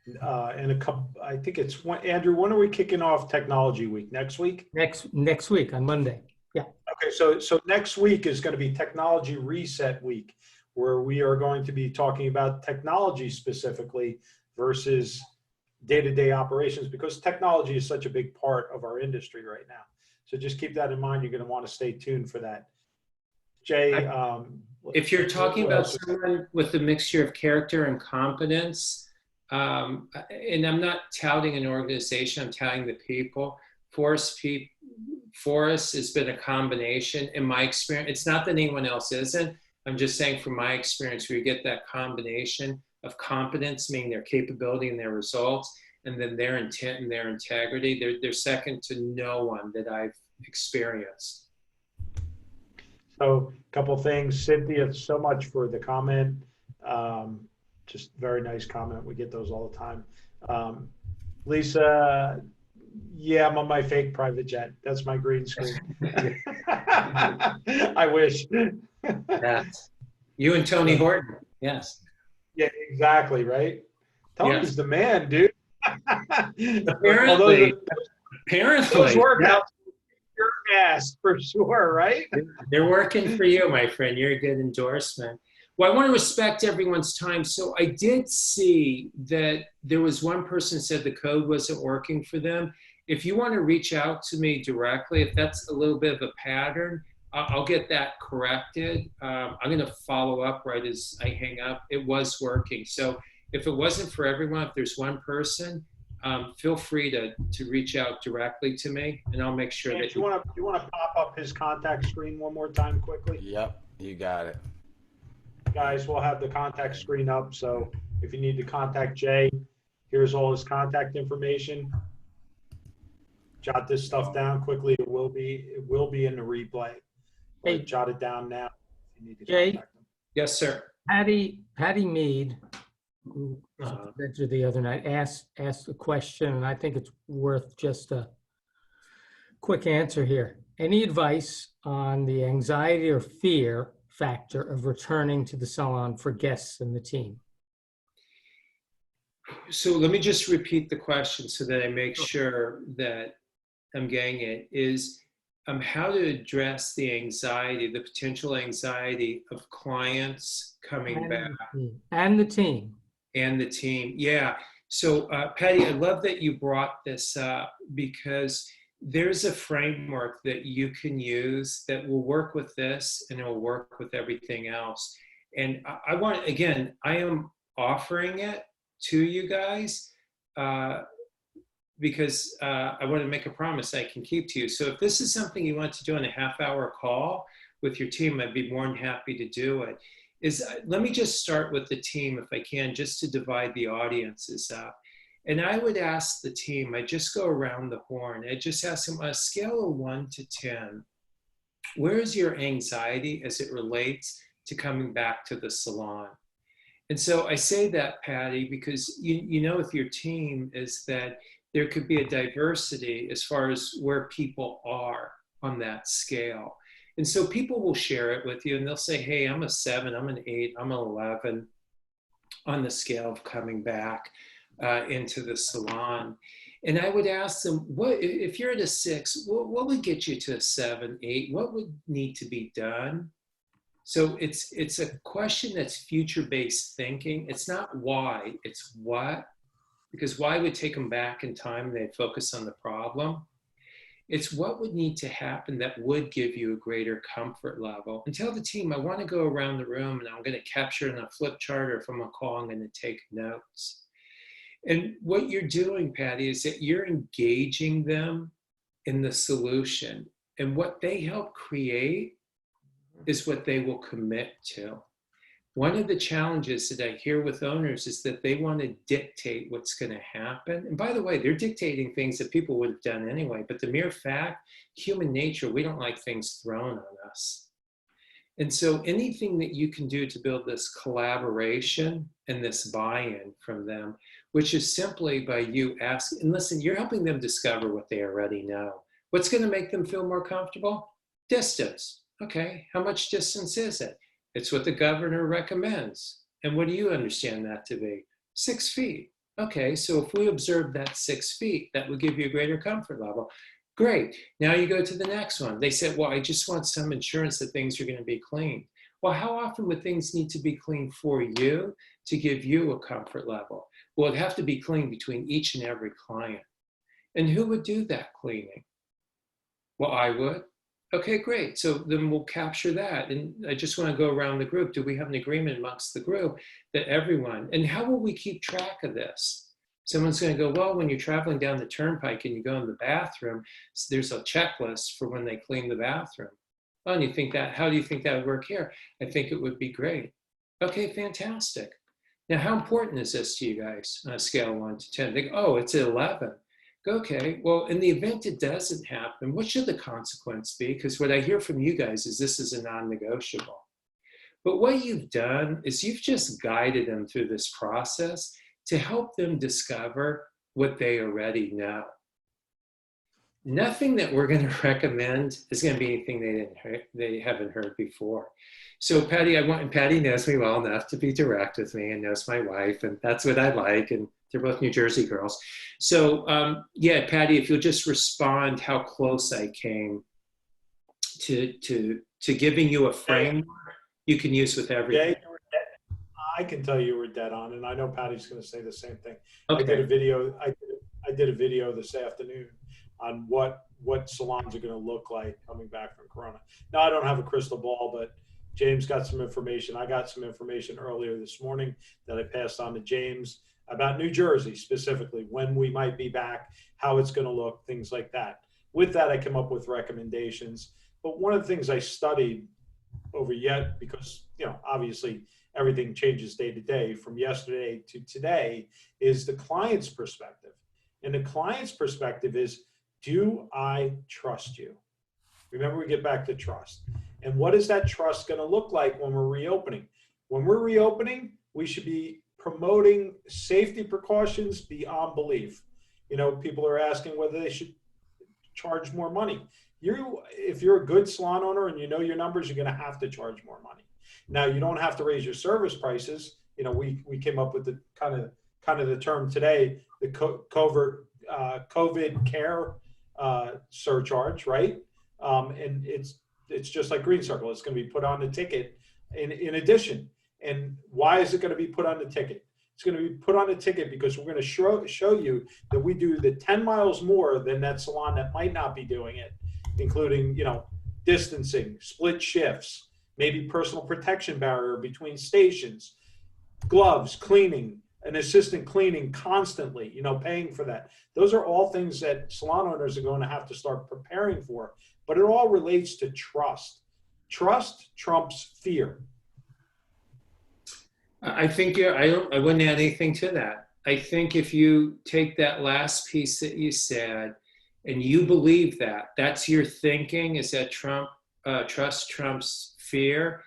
And I think it's Andrew, when are we kicking off Technology Week? Next week? Next week on Monday. Yeah. Okay, so next week is going to be Technology Reset Week, where we are going to be talking about technology specifically versus day-to-day operations, because technology is such a big part of our industry right now. So just keep that in mind. You're going to want to stay tuned for that. Jay, if you're talking about someone with a mixture of character and competence, and I'm not touting an organization, I'm touting the people. Forrest has been a combination in my experience. It's not that anyone else isn't. I'm just saying from my experience, where you get that combination of competence, meaning their capability and their results, and then their intent and their integrity, they're second to no one that I've experienced. So a couple of things. Cynthia, so much for the comment. Just very nice comment. We get those all the time. Lisa, yeah, I'm on my fake private jet. That's my green screen. I wish. Yes. You and Tony Horton. Yes. Yeah, exactly, right? Tony's the man, dude. Apparently. Those workouts your ass for sure, right? They're working for you, my friend. You're a good endorsement. Well, I want to respect everyone's time. So I did see that there was one person who said the code wasn't working for them. If you want to reach out to me directly, if that's a little bit of a pattern, I'll get that corrected. I'm going to follow up right as I hang up. It was working. So if it wasn't for everyone, if there's one person, feel free to reach out directly to me, and I'll make sure that you want to pop up his contact screen one more time quickly? Yep, you got it. Guys, we'll have the contact screen up. So if you need to contact Jay, here's all his contact information. Jot this stuff down quickly. It will be in the replay. Hey, jot it down now. If you need to Jay? contact them. Yes, sir. Patty Mead, who was at the venture the other night, asked a question, and I think it's worth just a quick answer here. Any advice on the anxiety or fear factor of returning to the salon for guests and the team? So let me just repeat the question so that I make sure that I'm getting it, is how to address the anxiety, the potential anxiety of clients coming back. And the team. And the team, yeah. So Patty, I love that you brought this up, because there's a framework that you can use that will work with this and it will work with everything else. And I want, again, I am offering it to you guys because I want to make a promise I can keep to you. So if this is something you want to do on a half-hour call with your team, I'd be more than happy to do it. Let me just start with the team if I can, just to divide the audiences up. And I would ask the team, I just go around the horn. I just ask them on a scale of 1 to 10, where is your anxiety as it relates to coming back to the salon? And so I say that, Patty, because you know with your team is that there could be a diversity as far as where people are on that scale. And so people will share it with you and they'll say, hey, I'm a 7, I'm an 8, I'm an 11 on the scale of coming back into the salon. And I would ask them, what if you're at a 6, what would get you to a 7, 8? What would need to be done? So it's a question that's future-based thinking. It's not why, it's what. Because why would take them back in time and they'd focus on the problem? It's what would need to happen that would give you a greater comfort level. And tell the team, I want to go around the room and I'm going to capture it on a flip chart, or if I'm on call, I'm going to take notes. And what you're doing, Patty, is that you're engaging them in the solution. And what they help create is what they will commit to. One of the challenges that I hear with owners is that they want to dictate what's going to happen. And by the way, they're dictating things that people would have done anyway. But the mere fact, human nature, we don't like things thrown on us. And so anything that you can do to build this collaboration and this buy-in from them, which is simply by you asking, and listen, you're helping them discover what they already know. What's going to make them feel more comfortable? Distance. Okay, how much distance is it? It's what the governor recommends. And what do you understand that to be? 6 feet. Okay, so if we observe that 6 feet, that would give you a greater comfort level. Great. Now you go to the next one. They said, well, I just want some assurance that things are going to be clean. Well, how often would things need to be cleaned for you to give you a comfort level? Well, it'd have to be clean between each and every client. And who would do that cleaning? Well, I would. Okay, great. So then we'll capture that. And I just want to go around the group. Do we have an agreement amongst the group that everyone, and how will we keep track of this? Someone's going to go, well, when you're traveling down the turnpike and you go in the bathroom, there's a checklist for when they clean the bathroom. Oh, and you think that, how do you think that would work here? I think it would be great. Okay, fantastic. Now, how important is this to you guys on a scale of 1 to 10? They go, oh, it's 11. Okay, well, in the event it doesn't happen, what should the consequence be? Because what I hear from you guys is this is a non-negotiable. But what you've done is you've just guided them through this process to help them discover what they already know. Nothing that we're going to recommend is going to be anything they haven't heard before. So Patty, and Patty knows me well enough to be direct with me and knows my wife, and that's what I like, and they're both New Jersey girls. So yeah, Patty, if you'll just respond how close I came to giving you a framework you can use with everything. Yeah, I can tell you were dead on, and I know Patty's going to say the same thing. Okay. I did a video this afternoon on what salons are going to look like coming back from Corona. Now, I don't have a crystal ball, but James got some information. I got some information earlier this morning that I passed on to James about New Jersey specifically, when we might be back, how it's going to look, things like that. With that, I came up with recommendations. But one of the things I studied over because, obviously everything changes day to day from yesterday to today, is the client's perspective. And the client's perspective is, do I trust you? Remember, we get back to trust. And what is that trust going to look like when we're reopening? When we're reopening, we should be promoting safety precautions beyond belief. People are asking whether they should charge more money. If you're a good salon owner and you know your numbers, you're going to have to charge more money. Now, you don't have to raise your service prices. We came up with the kind of the term today, the COVID care surcharge, right? And it's just like Green Circle. It's going to be put on the ticket in addition. And why is it going to be put on the ticket? It's going to be put on a ticket because we're going to show you that we do the 10 miles more than that salon that might not be doing it, including, you know, distancing, split shifts, maybe personal protection barrier between stations, gloves, cleaning, an assistant cleaning constantly, you know, paying for that. Those are all things that salon owners are going to have to start preparing for, but it all relates to trust. Trust trumps fear. I think I wouldn't add anything to that. I think if you take that last piece that you said and you believe that, that's your thinking, is that trust trumps fear,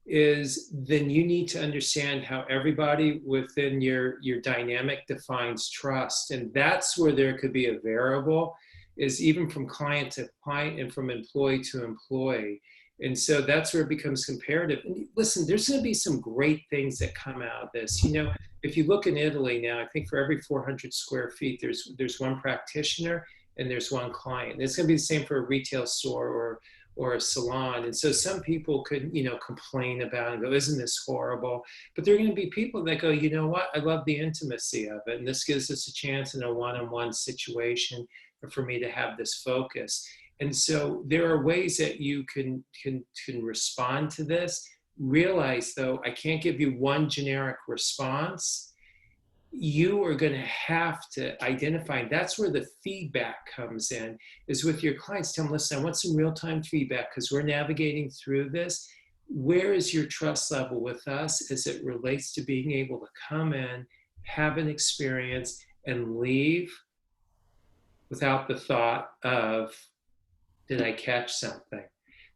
is then you need to understand how everybody within your dynamic defines trust. And that's where there could be a variable, is even from client to client and from employee to employee. And so that's where it becomes comparative. And listen, there's going to be some great things that come out of this. You know, if you look in Italy now, I think for every 400 square feet, there's one practitioner and there's one client. And it's going to be the same for a retail store or a salon. And so some people could, you know, complain about it and go, isn't this horrible? But there are going to be people that go, you know what, I love the intimacy of it. And this gives us a chance in a one-on-one situation for me to have this focus. And so there are ways that you can respond to this. Realize, though, I can't give you one generic response. You are going to have to identify, and that's where the feedback comes in, is with your clients. Tell them, listen, I want some real-time feedback because we're navigating through this. Where is your trust level with us as it relates to being able to come in, have an experience, and leave without the thought of, did I catch something?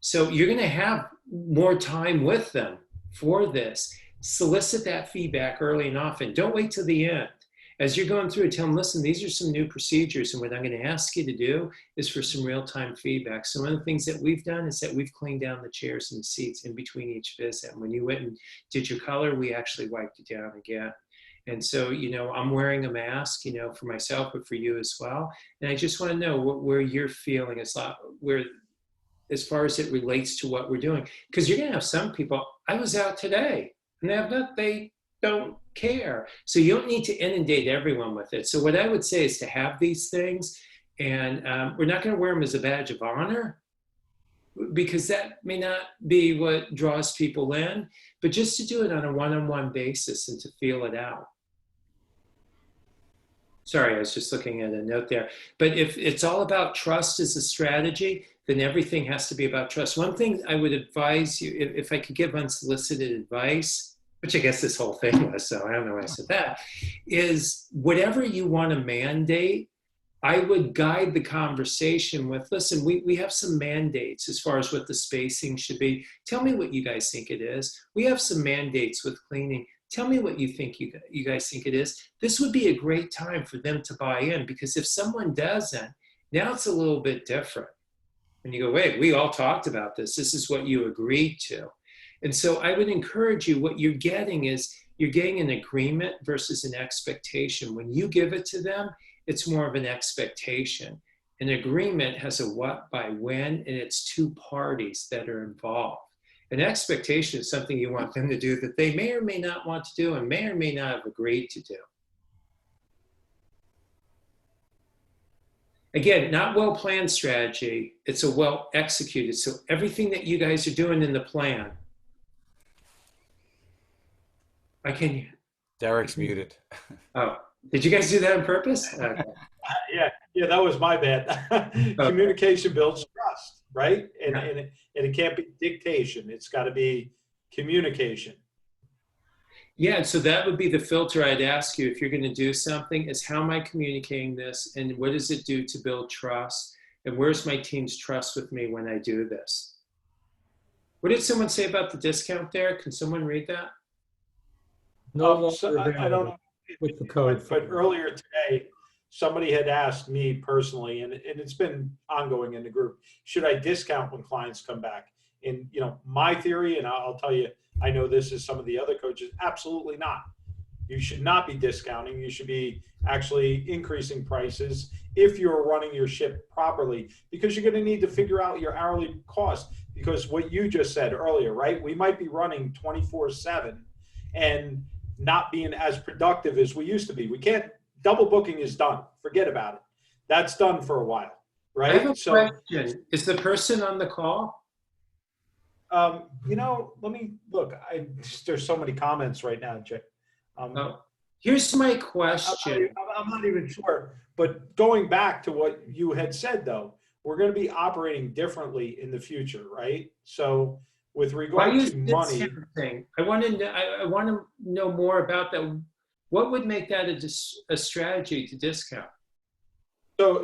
So you're going to have more time with them for this. Solicit that feedback early and often. Don't wait till the end. As you're going through it, tell them, listen, these are some new procedures, and what I'm going to ask you to do is for some real-time feedback. So one of the things that we've done is that we've cleaned down the chairs and the seats in between each visit. When you went and did your color, we actually wiped it down again. And so, you know, I'm wearing a mask, you know, for myself, but for you as well. And I just want to know where you're feeling as far as it relates to what we're doing. Because you're going to have some people, I was out today, and they don't care. So you don't need to inundate everyone with it. So what I would say is to have these things, and we're not going to wear them as a badge of honor, because that may not be what draws people in, but just to do it on a one-on-one basis and to feel it out. Sorry, I was just looking at a note there. But if it's all about trust as a strategy, then everything has to be about trust. One thing I would advise you, if I could give unsolicited advice, which I guess this whole thing was, so I don't know why I said that, is whatever you want to mandate, I would guide the conversation with, listen, we have some mandates as far as what the spacing should be. Tell me what you guys think it is. We have some mandates with cleaning. Tell me what you think you guys think it is. This would be a great time for them to buy in, because if someone doesn't, now it's a little bit different. And you go, wait, we all talked about this. This is what you agreed to. And so I would encourage you, what you're getting is you're getting an agreement versus an expectation. When you give it to them, it's more of an expectation. An agreement has a what by when, and it's two parties that are involved. An expectation is something you want them to do that they may or may not want to do and may or may not have agreed to do. Again, not well-planned strategy, it's a well-executed. So everything that you guys are doing in the plan, Derek's muted. Oh, did you guys do that on purpose? Okay. Yeah, that was my bad. Communication builds trust, right? And, Yeah. and it can't be dictation. It's got to be communication. Yeah, so that would be the filter I'd ask you if you're going to do something, is how am I communicating this, and what does it do to build trust, and where's my team's trust with me when I do this? What did someone say about the discount there? Can someone read that? No longer So I don't available know. with the code. But earlier today, somebody had asked me personally, and it's been ongoing in the group, should I discount when clients come back? And, you know, my theory, and I'll tell you, I know this is some of the other coaches, absolutely not. You should not be discounting. You should be actually increasing prices if you're running your ship properly, because you're going to need to figure out your hourly cost. Because what you just said earlier, right? We might be running 24/7, and not being as productive as we used to be. We can't, double booking is done. Forget about it. That's done for a while, I have a right? So, question. Is the person on the call? let me look. There's so many comments right now, Jay. Oh, here's my I'm question. I'm not even sure. But going back to what you had said, though, we're going to be operating differently in the future, right? So with Why regard is to money, discounting? I want to know, I want to know more about that. What would make that a strategy to discount?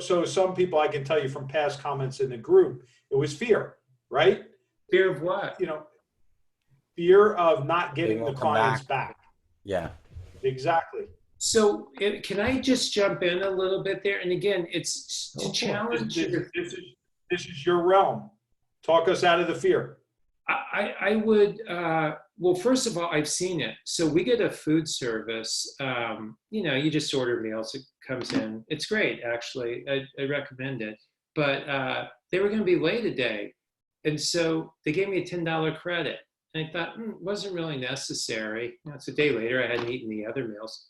so some people, I can tell you from past comments in the group, it was fear, right? Fear of what? Fear of not They getting the won't come clients back. Yeah. Exactly. So can I just jump in a little bit there? And again, it's to challenge your This is your realm. Talk us out of the fear. I would, well, first of all, I've seen it. So we get a food service, you just order meals, it comes in. It's great, actually. I recommend it. But they were going to be late a day. And so they gave me a $10 credit. And I thought, it wasn't really necessary. It's a day later. I hadn't eaten the other meals.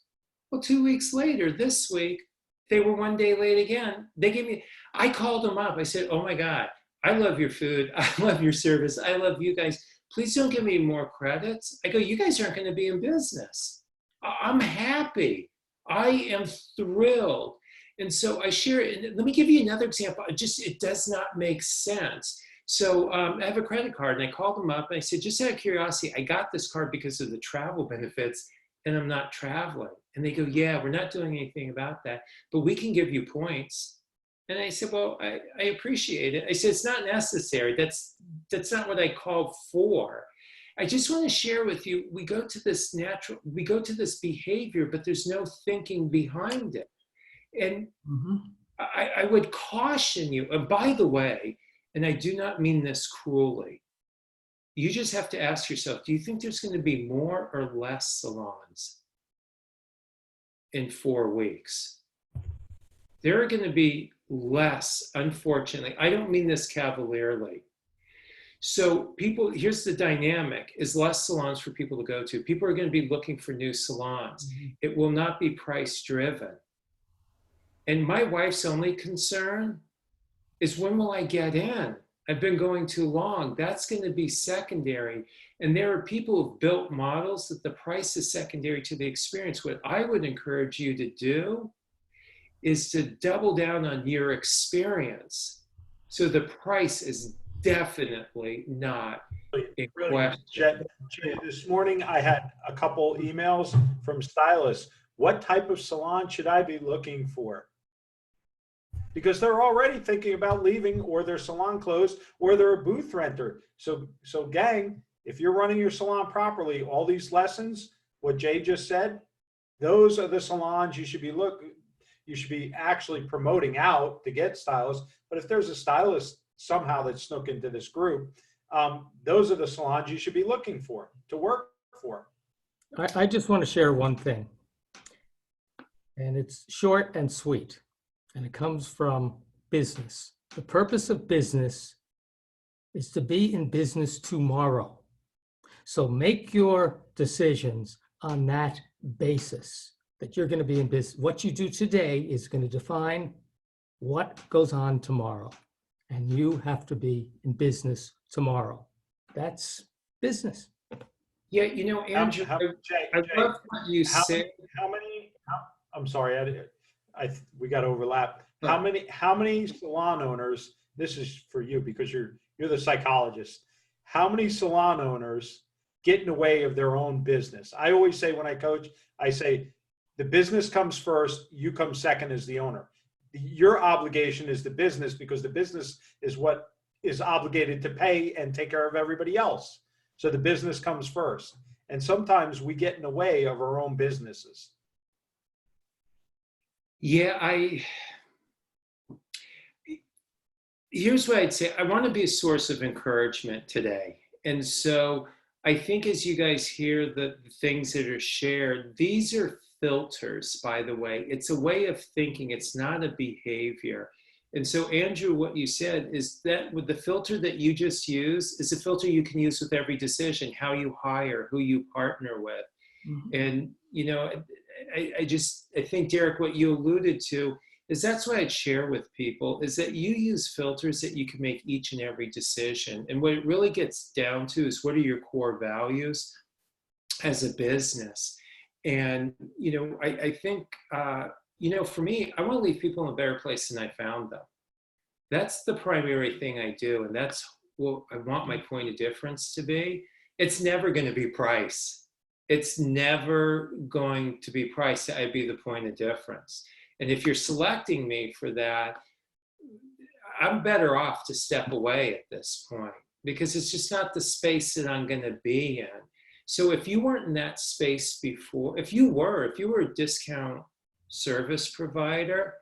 Well, 2 weeks later, this week, they were 1 day late again. I called them up. I said, oh my God, I love your food. I love your service. I love you guys. Please don't give me more credits. I go, you guys aren't going to be in business. I'm happy. I am thrilled. And so I share it. And let me give you another example. It does not make sense. So I have a credit card and I called them up and I said, just out of curiosity, I got this card because of the travel benefits and I'm not traveling. And they go, yeah, we're not doing anything about that, but we can give you points. And I said, well, I appreciate it. I said, it's not necessary. That's not what I called for. I just want to share with you, we go to this behavior, but there's no thinking behind it. And I would caution you, and by the way, and I do not mean this cruelly, you just have to ask yourself, do you think there's going to be more or less salons in 4 weeks? There are going to be less, unfortunately. I don't mean this cavalierly. So here's the dynamic, is less salons for people to go to. People are going to be looking for new salons. It will not be price driven. And my wife's only concern is, when will I get in? I've been going too long. That's going to be secondary. And there are people who've built models that the price is secondary to the experience. What I would encourage you to do is to double down on your experience. So the price is definitely not a question. Jay, this morning I had a couple emails from stylists. What type of salon should I be looking for? Because they're already thinking about leaving, or their salon closed, or they're a booth renter. So gang, if you're running your salon properly, all these lessons, what Jay just said, those are the salons you should be actually promoting out to get stylists. But if there's a stylist somehow that snuck into this group, those are the salons you should be looking for, to work for. I just want to share one thing, and it's short and sweet, and it comes from business. The purpose of business is to be in business tomorrow. So make your decisions on that basis, that you're going to be in business. What you do today is going to define what goes on tomorrow, and you have to be in business tomorrow. That's business. Yeah, Andrew, I love what you said. I'm sorry, we got to overlap. How many salon owners, this is for you because you're the psychologist, how many salon owners get in the way of their own business? I always say, when I coach, I say, the business comes first, you come second as the owner. Your obligation is the business, because the business is what is obligated to pay and take care of everybody else. So the business comes first. And sometimes we get in the way of our own businesses. Yeah, here's what I'd say. I want to be a source of encouragement today. And so I think as you guys hear the things that are shared, these are filters, by the way. It's a way of thinking. It's not a behavior. And so, Andrew, what you said is that with the filter that you just used is a filter you can use with every decision, how you hire, who you partner with. And you know, I think, Derek, what you alluded to is that's what I'd share with people is that you use filters that you can make each and every decision. And what it really gets down to is what are your core values as a business? And, you know, I think, you know, for me, I want to leave people in a better place than I found them. That's the primary thing I do. And that's what I want my point of difference to be. It's never going to be price. It's never going to be price. I'd be the point of difference. And if you're selecting me for that, I'm better off to step away at this point because it's just not the space that I'm going to be in. So if you weren't in that space before, if you were a discount service provider,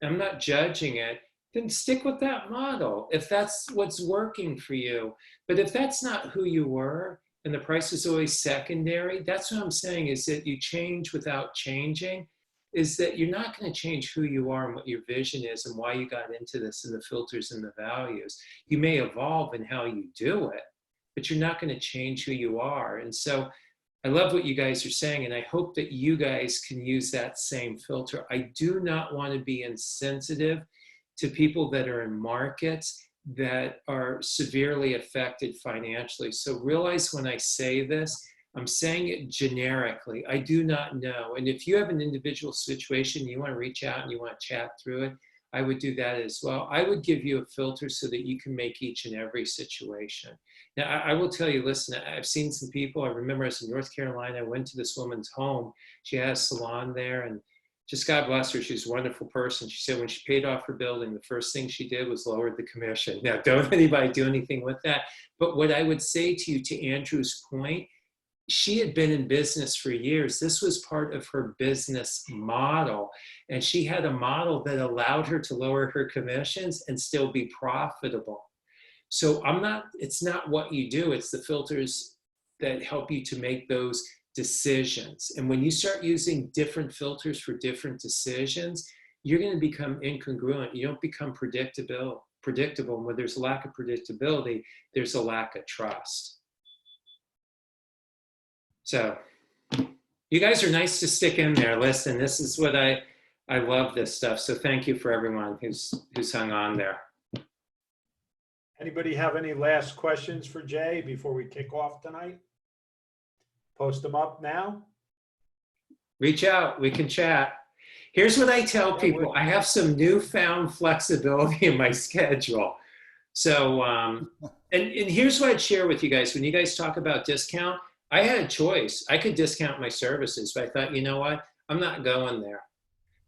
I'm not judging it, then stick with that model if that's what's working for you. But if that's not who you were and the price is always secondary, that's what I'm saying is that you change without changing, is that you're not going to change who you are and what your vision is and why you got into this and the filters and the values. You may evolve in how you do it, but you're not going to change who you are. And so I love what you guys are saying, and I hope that you guys can use that same filter. I do not want to be insensitive to people that are in markets that are severely affected financially. So realize when I say this, I'm saying it generically. I do not know. And if you have an individual situation, you want to reach out and you want to chat through it, I would do that as well. I would give you a filter so that you can make each and every situation. Now, I will tell you, listen, I've seen some people. I remember I was in North Carolina. I went to this woman's home. She had a salon there, and just God bless her. She's a wonderful person. She said when she paid off her building, the first thing she did was lower the commission. Now, don't anybody do anything with that. But what I would say to you, to Andrew's point, she had been in business for years. This was part of her business model. And she had a model that allowed her to lower her commissions and still be profitable. So it's not what you do, it's the filters that help you to make those decisions. And when you start using different filters for different decisions, you're going to become incongruent. You don't become predictable. And when there's a lack of predictability, there's a lack of trust. So you guys are nice to stick in there. Listen, this is what I love this stuff. So thank you for everyone who's hung on there. Anybody have any last questions for Jay before we kick off tonight? Post them up now. Reach out, we can chat. Here's what I tell people. I have some newfound flexibility in my schedule. So, and here's what I'd share with you guys. When you guys talk about discount, I had a choice. I could discount my services, but I thought, you know what? I'm not going there.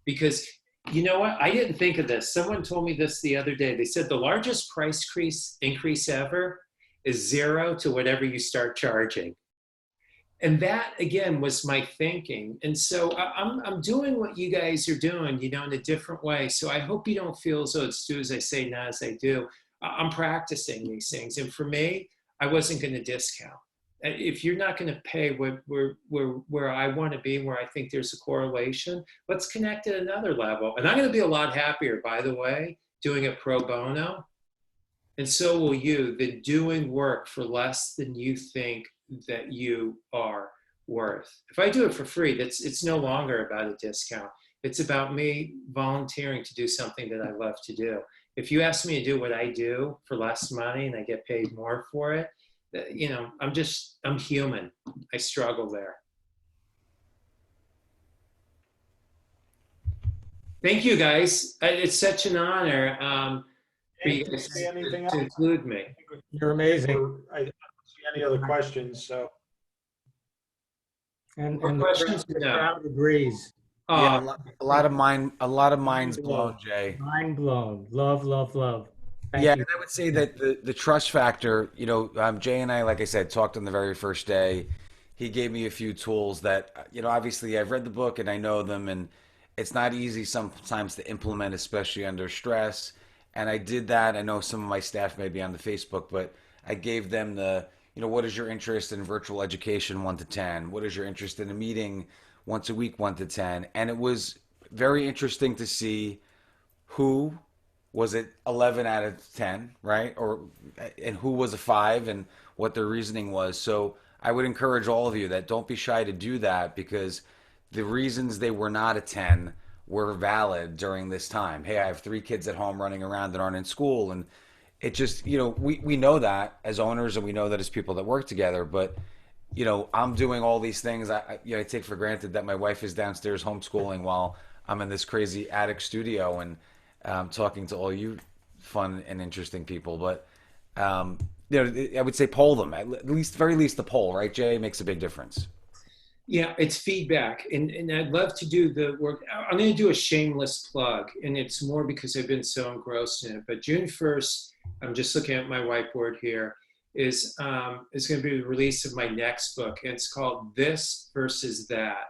Because you know what? I didn't think of this. Someone told me this the other day. They said the largest price increase ever is zero to whatever you start charging. And that, again, was my thinking. And so I'm doing what you guys are doing, you know, in a different way. So I hope you don't feel as though it's do as I say, not as I do. I'm practicing these things. And for me, I wasn't going to discount. If you're not going to pay where I want to be, where I think there's a correlation, let's connect at another level. And I'm going to be a lot happier, by the way, doing it pro bono. And so will you, than doing work for less than you think that you are worth. If I do it for free, it's no longer about a discount. It's about me volunteering to do something that I love to do. If you ask me to do what I do for less money and I get paid more for it, you know, I'm human. I struggle there. Thank you, guys. It's such an honor for you guys to include me. You're amazing. I don't see any other questions, so. And More the questions? the No. crowd agrees. Yeah, a lot of minds blown, Jay. Mind blown. Love, love, love. Thank Yeah, you. and I would say that the trust factor, you know, Jay and I, like I said, talked on the very first day. He gave me a few tools that, you know, obviously I've read the book and I know them, and it's not easy sometimes to implement, especially under stress. And I did that. I know some of my staff may be on the Facebook, but I gave them the, you know, what is your interest in virtual education, 1 to 10? What is your interest in a meeting once a week, 1 to 10? And it was very interesting to see who was it 11 out of 10, right? And who was a 5 and what their reasoning was. So I would encourage all of you that don't be shy to do that, because the reasons they were not a 10 were valid during this time. Hey, I have 3 kids at home running around that aren't in school. And it just, we know that as owners, and we know that as people that work together, but I'm doing all these things. I take for granted that my wife is downstairs homeschooling while I'm in this crazy attic studio and talking to all you fun and interesting people. But I would say poll them, at least, very least the poll, right, Jay, makes a big difference. Yeah, it's feedback. And I'd love to do the work. I'm going to do a shameless plug, and it's more because I've been so engrossed in it. But June 1st, I'm just looking at my whiteboard here, is going to be the release of my next book. And it's called This versus That.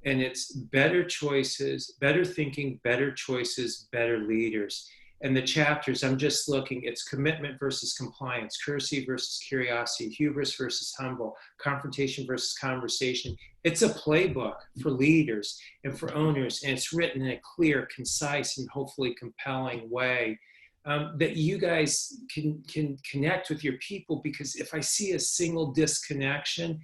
And it's better choices, better thinking, better choices, better leaders. And the chapters, I'm just looking, it's commitment versus compliance, courtesy versus curiosity, hubris versus humble, confrontation versus conversation. It's a playbook for leaders and for owners, and it's written in a clear, concise, and hopefully compelling way that you guys can connect with your people. Because if I see a single disconnection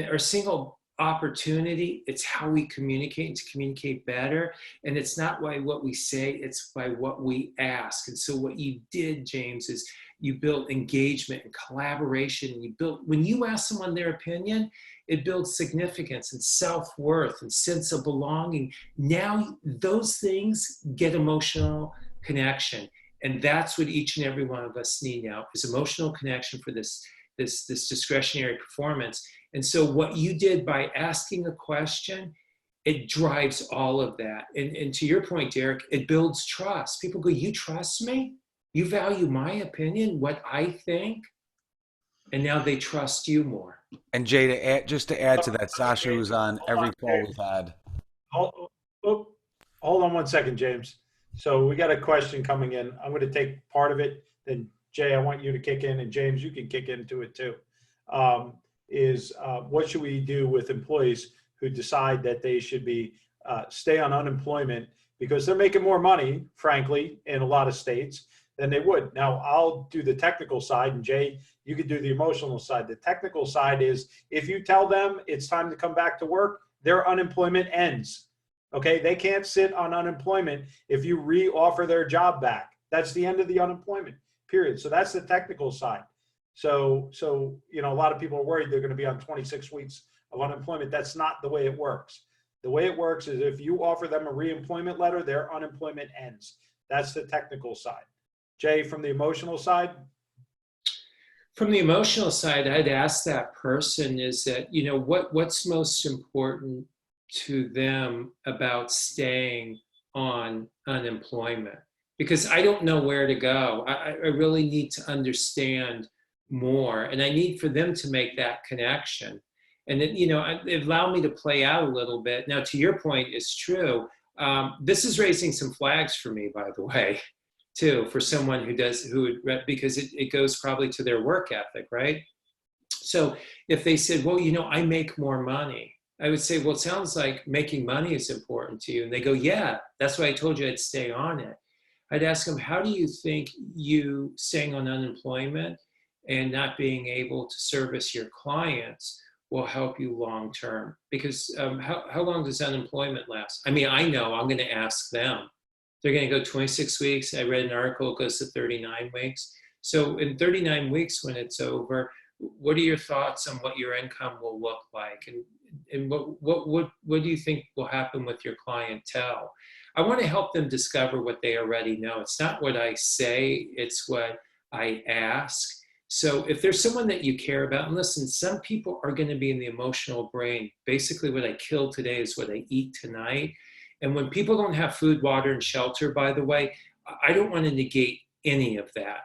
or single opportunity, it's how we communicate, and to communicate better. And it's not by what we say, it's by what we ask. And so what you did, James, is you built engagement and collaboration. You built, when you ask someone their opinion, it builds significance and self-worth and sense of belonging. Now those things get emotional connection. And that's what each and every one of us need now, is emotional connection for this discretionary performance. And so what you did by asking a question, it drives all of that. And to your point, Derek, it builds trust. People go, you trust me? You value my opinion, what I think? And now they trust you more. And Jay, to add to that, Sasha was on every call we've had. Hold on one second, James. So we got a question coming in. I'm going to take part of it. Then Jay, I want you to kick in, and James, you can kick into it too. What should we do with employees who decide that they should be stay on unemployment because they're making more money, frankly, in a lot of states than they would? Now, I'll do the technical side, and Jay, you could do the emotional side. The technical side is if you tell them it's time to come back to work, their unemployment ends. Okay, they can't sit on unemployment if you re-offer their job back. That's the end of the unemployment period. So that's the technical side. So a lot of people are worried they're going to be on 26 weeks of unemployment. That's not the way it works. The way it works is if you offer them a re-employment letter, their unemployment ends. That's the technical side. Jay, from the emotional side? From the emotional side, I'd ask that person is that, what's most important to them about staying on unemployment? Because I don't know where to go. I really need to understand more, and I need for them to make that connection. And it allowed me to play out a little bit. Now, to your point, it's true. This is raising some flags for me, by the way, too, for someone because it goes probably to their work ethic, right? So if they said, well, I make more money, I would say, well, it sounds like making money is important to you. And they go, yeah, that's why I told you I'd stay on it. I'd ask them, how do you think you staying on unemployment and not being able to service your clients will help you long term? Because how long does unemployment last? I mean, I know I'm going to ask them. They're going to go 26 weeks. I read an article, it goes to 39 weeks. So in 39 weeks, when it's over, what are your thoughts on what your income will look like? And what do you think will happen with your clientele? I want to help them discover what they already know. It's not what I say, it's what I ask. So if there's someone that you care about, and listen, some people are going to be in the emotional brain. Basically, what I kill today is what I eat tonight. And when people don't have food, water, and shelter, by the way, I don't want to negate any of that.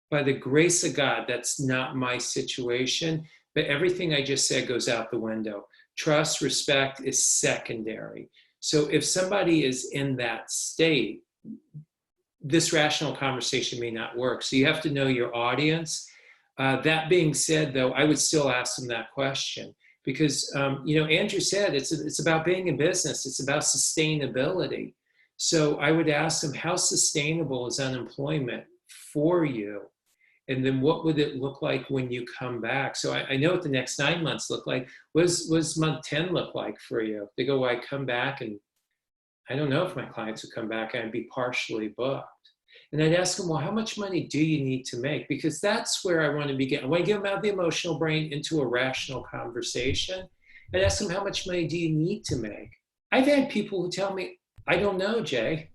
By the grace of God, that's not my situation. But everything I just said goes out the window. Trust, respect is secondary. So if somebody is in that state, this rational conversation may not work. So you have to know your audience. That being said, though, I would still ask them that question because, Andrew said it's about being in business. It's about sustainability. So I would ask them, how sustainable is unemployment for you? And then what would it look like when you come back? So I know what the next 9 months look like. What does month 10 look like for you? They go, well, I come back and I don't know if my clients would come back. I'd be partially booked. And I'd ask them, well, how much money do you need to make? Because that's where I want to begin. I want to get them out of the emotional brain into a rational conversation. I'd ask them, how much money do you need to make? I've had people who tell me, I don't know, Jay.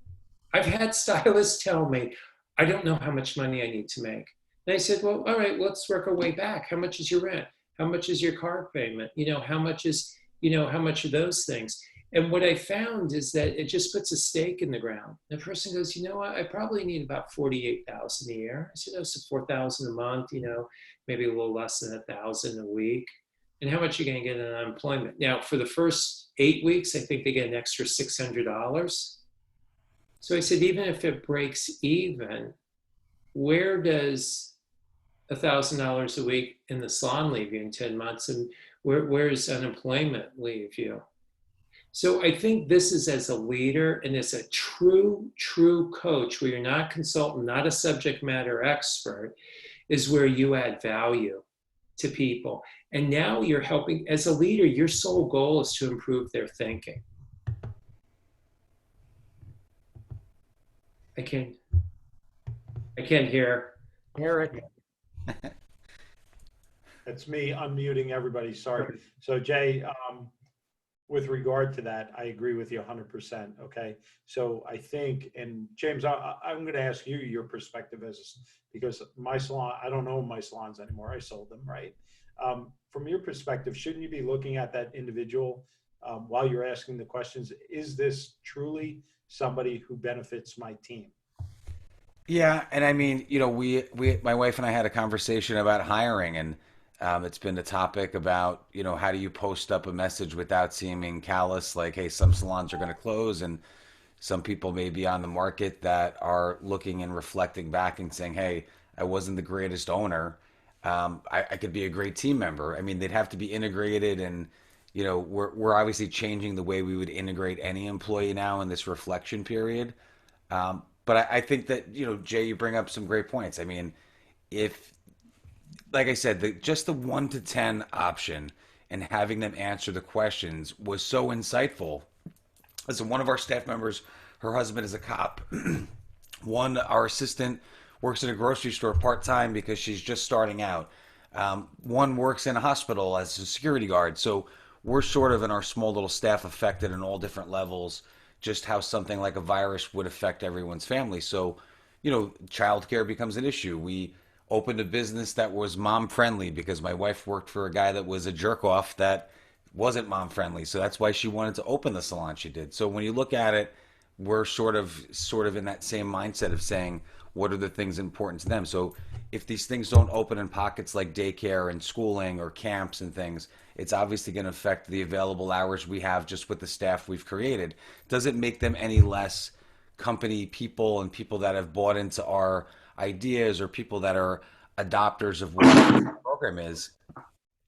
I've had stylists tell me, I don't know how much money I need to make. And I said, well, all right, let's work our way back. How much is your rent? How much is your car payment? How much are those things? And what I found is that it just puts a stake in the ground. The person goes, you know what? I probably need about $48,000 a year. I said, oh, so $4,000 a month, maybe a little less than $1,000 a week. And how much are you going to get in unemployment? Now, for the first 8 weeks, I think they get an extra $600. So I said, even if it breaks even, where does $1,000 a week in the salon leave you in 10 months? And where does unemployment leave you? So I think this is, as a leader and as a true coach, where you're not a consultant, not a subject matter expert, is where you add value to people. And now you're helping, as a leader, your sole goal is to improve their thinking. I can't hear. Eric, That's me unmuting everybody. Sorry. So Jay, with regard to that, I agree with you 100%. Okay. So I think, and James, I'm going to ask you your perspective because my salon, I don't own my salons anymore. I sold them, right? From your perspective, shouldn't you be looking at that individual while you're asking the questions? Is this truly somebody who benefits my team? Yeah, and I mean, my wife and I had a conversation about hiring, and it's been a topic about, how do you post up a message without seeming callous, like, hey, some salons are going to close, and some people may be on the market that are looking and reflecting back and saying, hey, I wasn't the greatest owner. I could be a great team member. I mean, they'd have to be integrated, and we're obviously changing the way we would integrate any employee now in this reflection period. But I think that, Jay, you bring up some great points. I mean, like I said, just the 1 to 10 option and having them answer the questions was so insightful. Listen, one of our staff members, her husband is a cop. Our assistant works in a grocery store part-time because she's just starting out. One works in a hospital as a security guard. So we're sort of, in our small little staff, affected in all different levels, just how something like a virus would affect everyone's family. So, childcare becomes an issue. We opened a business that was mom friendly because my wife worked for a guy that was a jerk off that wasn't mom friendly. So that's why she wanted to open the salon she did. So when you look at it, we're sort of in that same mindset of saying, what are the things important to them? So if these things don't open in pockets like daycare and schooling or camps and things, it's obviously going to affect the available hours we have just with the staff we've created. Doesn't make them any less company people and people that have bought into our ideas or people that are adopters of what the program is.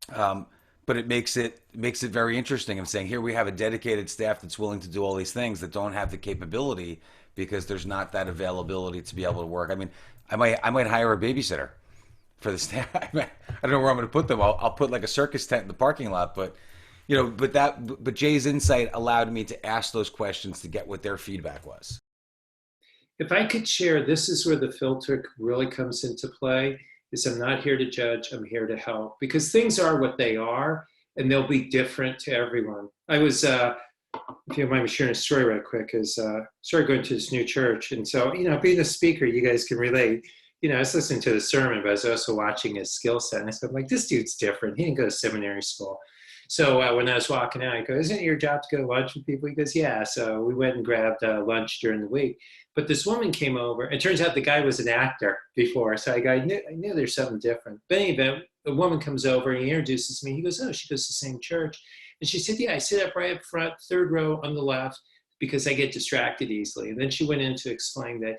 But it makes it very interesting of saying, here we have a dedicated staff that's willing to do all these things that don't have the capability because there's not that availability to be able to work. I mean, I might hire a babysitter for the staff. I don't know where I'm going to put them. I'll put like a circus tent in the parking lot, but Jay's insight allowed me to ask those questions to get what their feedback was. If I could share, this is where the filter really comes into play, is I'm not here to judge, I'm here to help. Because things are what they are, and they'll be different to everyone. I was, if you don't mind me sharing a story right quick, is started going to this new church. And so, being a speaker, you guys can relate. I was listening to the sermon, but I was also watching his skill set. And I said, like, this dude's different. He didn't go to seminary school. So when I was walking out, I go, isn't it your job to go to lunch with people? He goes, yeah. So we went and grabbed lunch during the week. But this woman came over. It turns out the guy was an actor before. So I knew there's something different. But anyway, a woman comes over and he introduces me. He goes, oh, she goes to the same church. And she said, yeah, I sit up right up front, third row on the left, because I get distracted easily. And then she went in to explain that,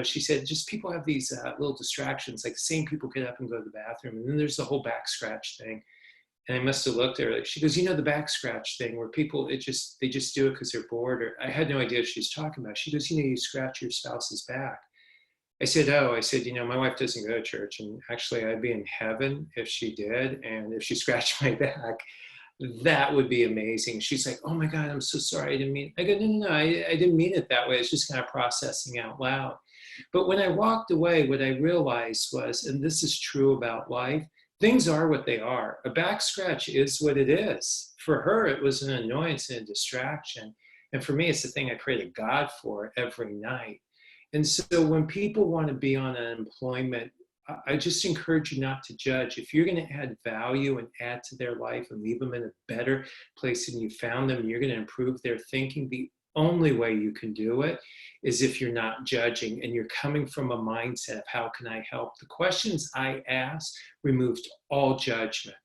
she said, just people have these little distractions, like the same people get up and go to the bathroom. And then there's the whole back scratch thing. And I must have looked at her like, she goes, the back scratch thing where people, they just do it because they're bored. Or I had no idea what she was talking about. She goes, you scratch your spouse's back. I said, oh, I said, my wife doesn't go to church. And actually, I'd be in heaven if she did. And if she scratched my back, that would be amazing. She's like, oh my God, I'm so sorry. I didn't mean, I go, no, I didn't mean it that way. It's just kind of processing out loud. But when I walked away, what I realized was, and this is true about life, things are what they are. A back scratch is what it is. For her, it was an annoyance and a distraction. And for me, it's the thing I pray to God for every night. And so when people want to be on unemployment, I just encourage you not to judge. If you're going to add value and add to their life and leave them in a better place than you found them, and you're going to improve their thinking, the only way you can do it is if you're not judging and you're coming from a mindset of how can I help? The questions I asked removed all judgment.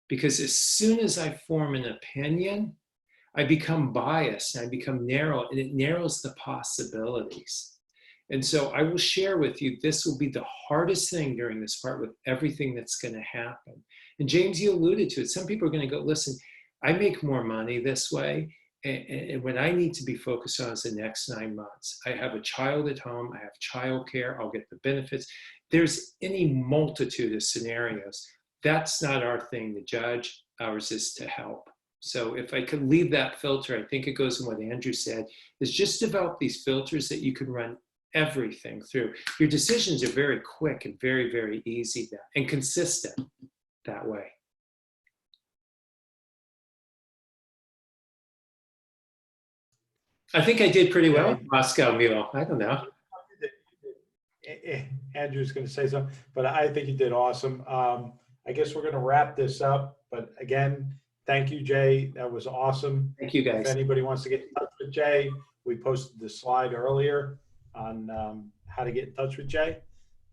Because as soon as I form an opinion, I become biased and I become narrow, and it narrows the possibilities. And so I will share with you, this will be the hardest thing during this part with everything that's going to happen. And James, you alluded to it. Some people are going to go, listen, I make more money this way. And what I need to be focused on is the next 9 months. I have a child at home. I have childcare. I'll get the benefits. There's any multitude of scenarios. That's not our thing to judge. Ours is to help. So if I could leave that filter, I think it goes in what Andrew said, is just develop these filters that you can run everything through. Your decisions are very quick and very, very easy and consistent that way. I think I did pretty well, Moscow Mule. I don't know. Andrew's going to say something, but I think you did awesome. I guess we're going to wrap this up. But again, thank you, Jay. That was awesome. Thank you, guys. If anybody wants to get in touch with Jay, we posted the slide earlier on how to get in touch with Jay.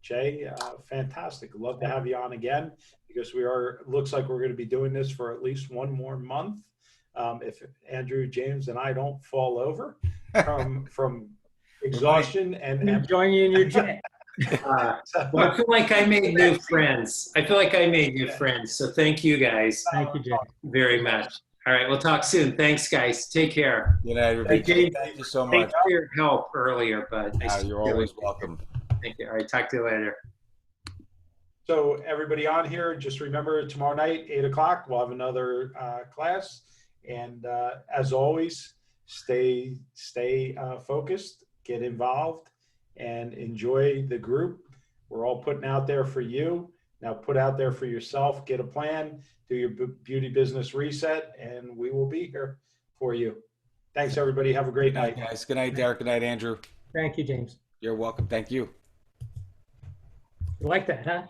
Jay, fantastic. Love to have you on again, because looks like we're going to be doing this for at least one more month. If Andrew, James, and I don't fall over from exhaustion and Join you in your jet. Well, I feel like I made new friends. So thank you guys. Thank you, Jay. Very much. All right, we'll talk soon. Thanks, guys. Take care. Good night, everybody. Jay, Thank you so Thanks much. for your help earlier, but You're always welcome. Thank you. All right, talk to you later. So everybody on here, just remember tomorrow night, 8 o'clock, we'll have another class. And as always, stay focused, get involved, and enjoy the group. We're all putting out there for you. Now put out there for yourself, get a plan, do your beauty business reset, and we will be here for you. Thanks, everybody. Have a great Good night, night. guys. Good night, Derek. Good night, Andrew. Thank you, James. You're welcome. Thank you. You like that, huh?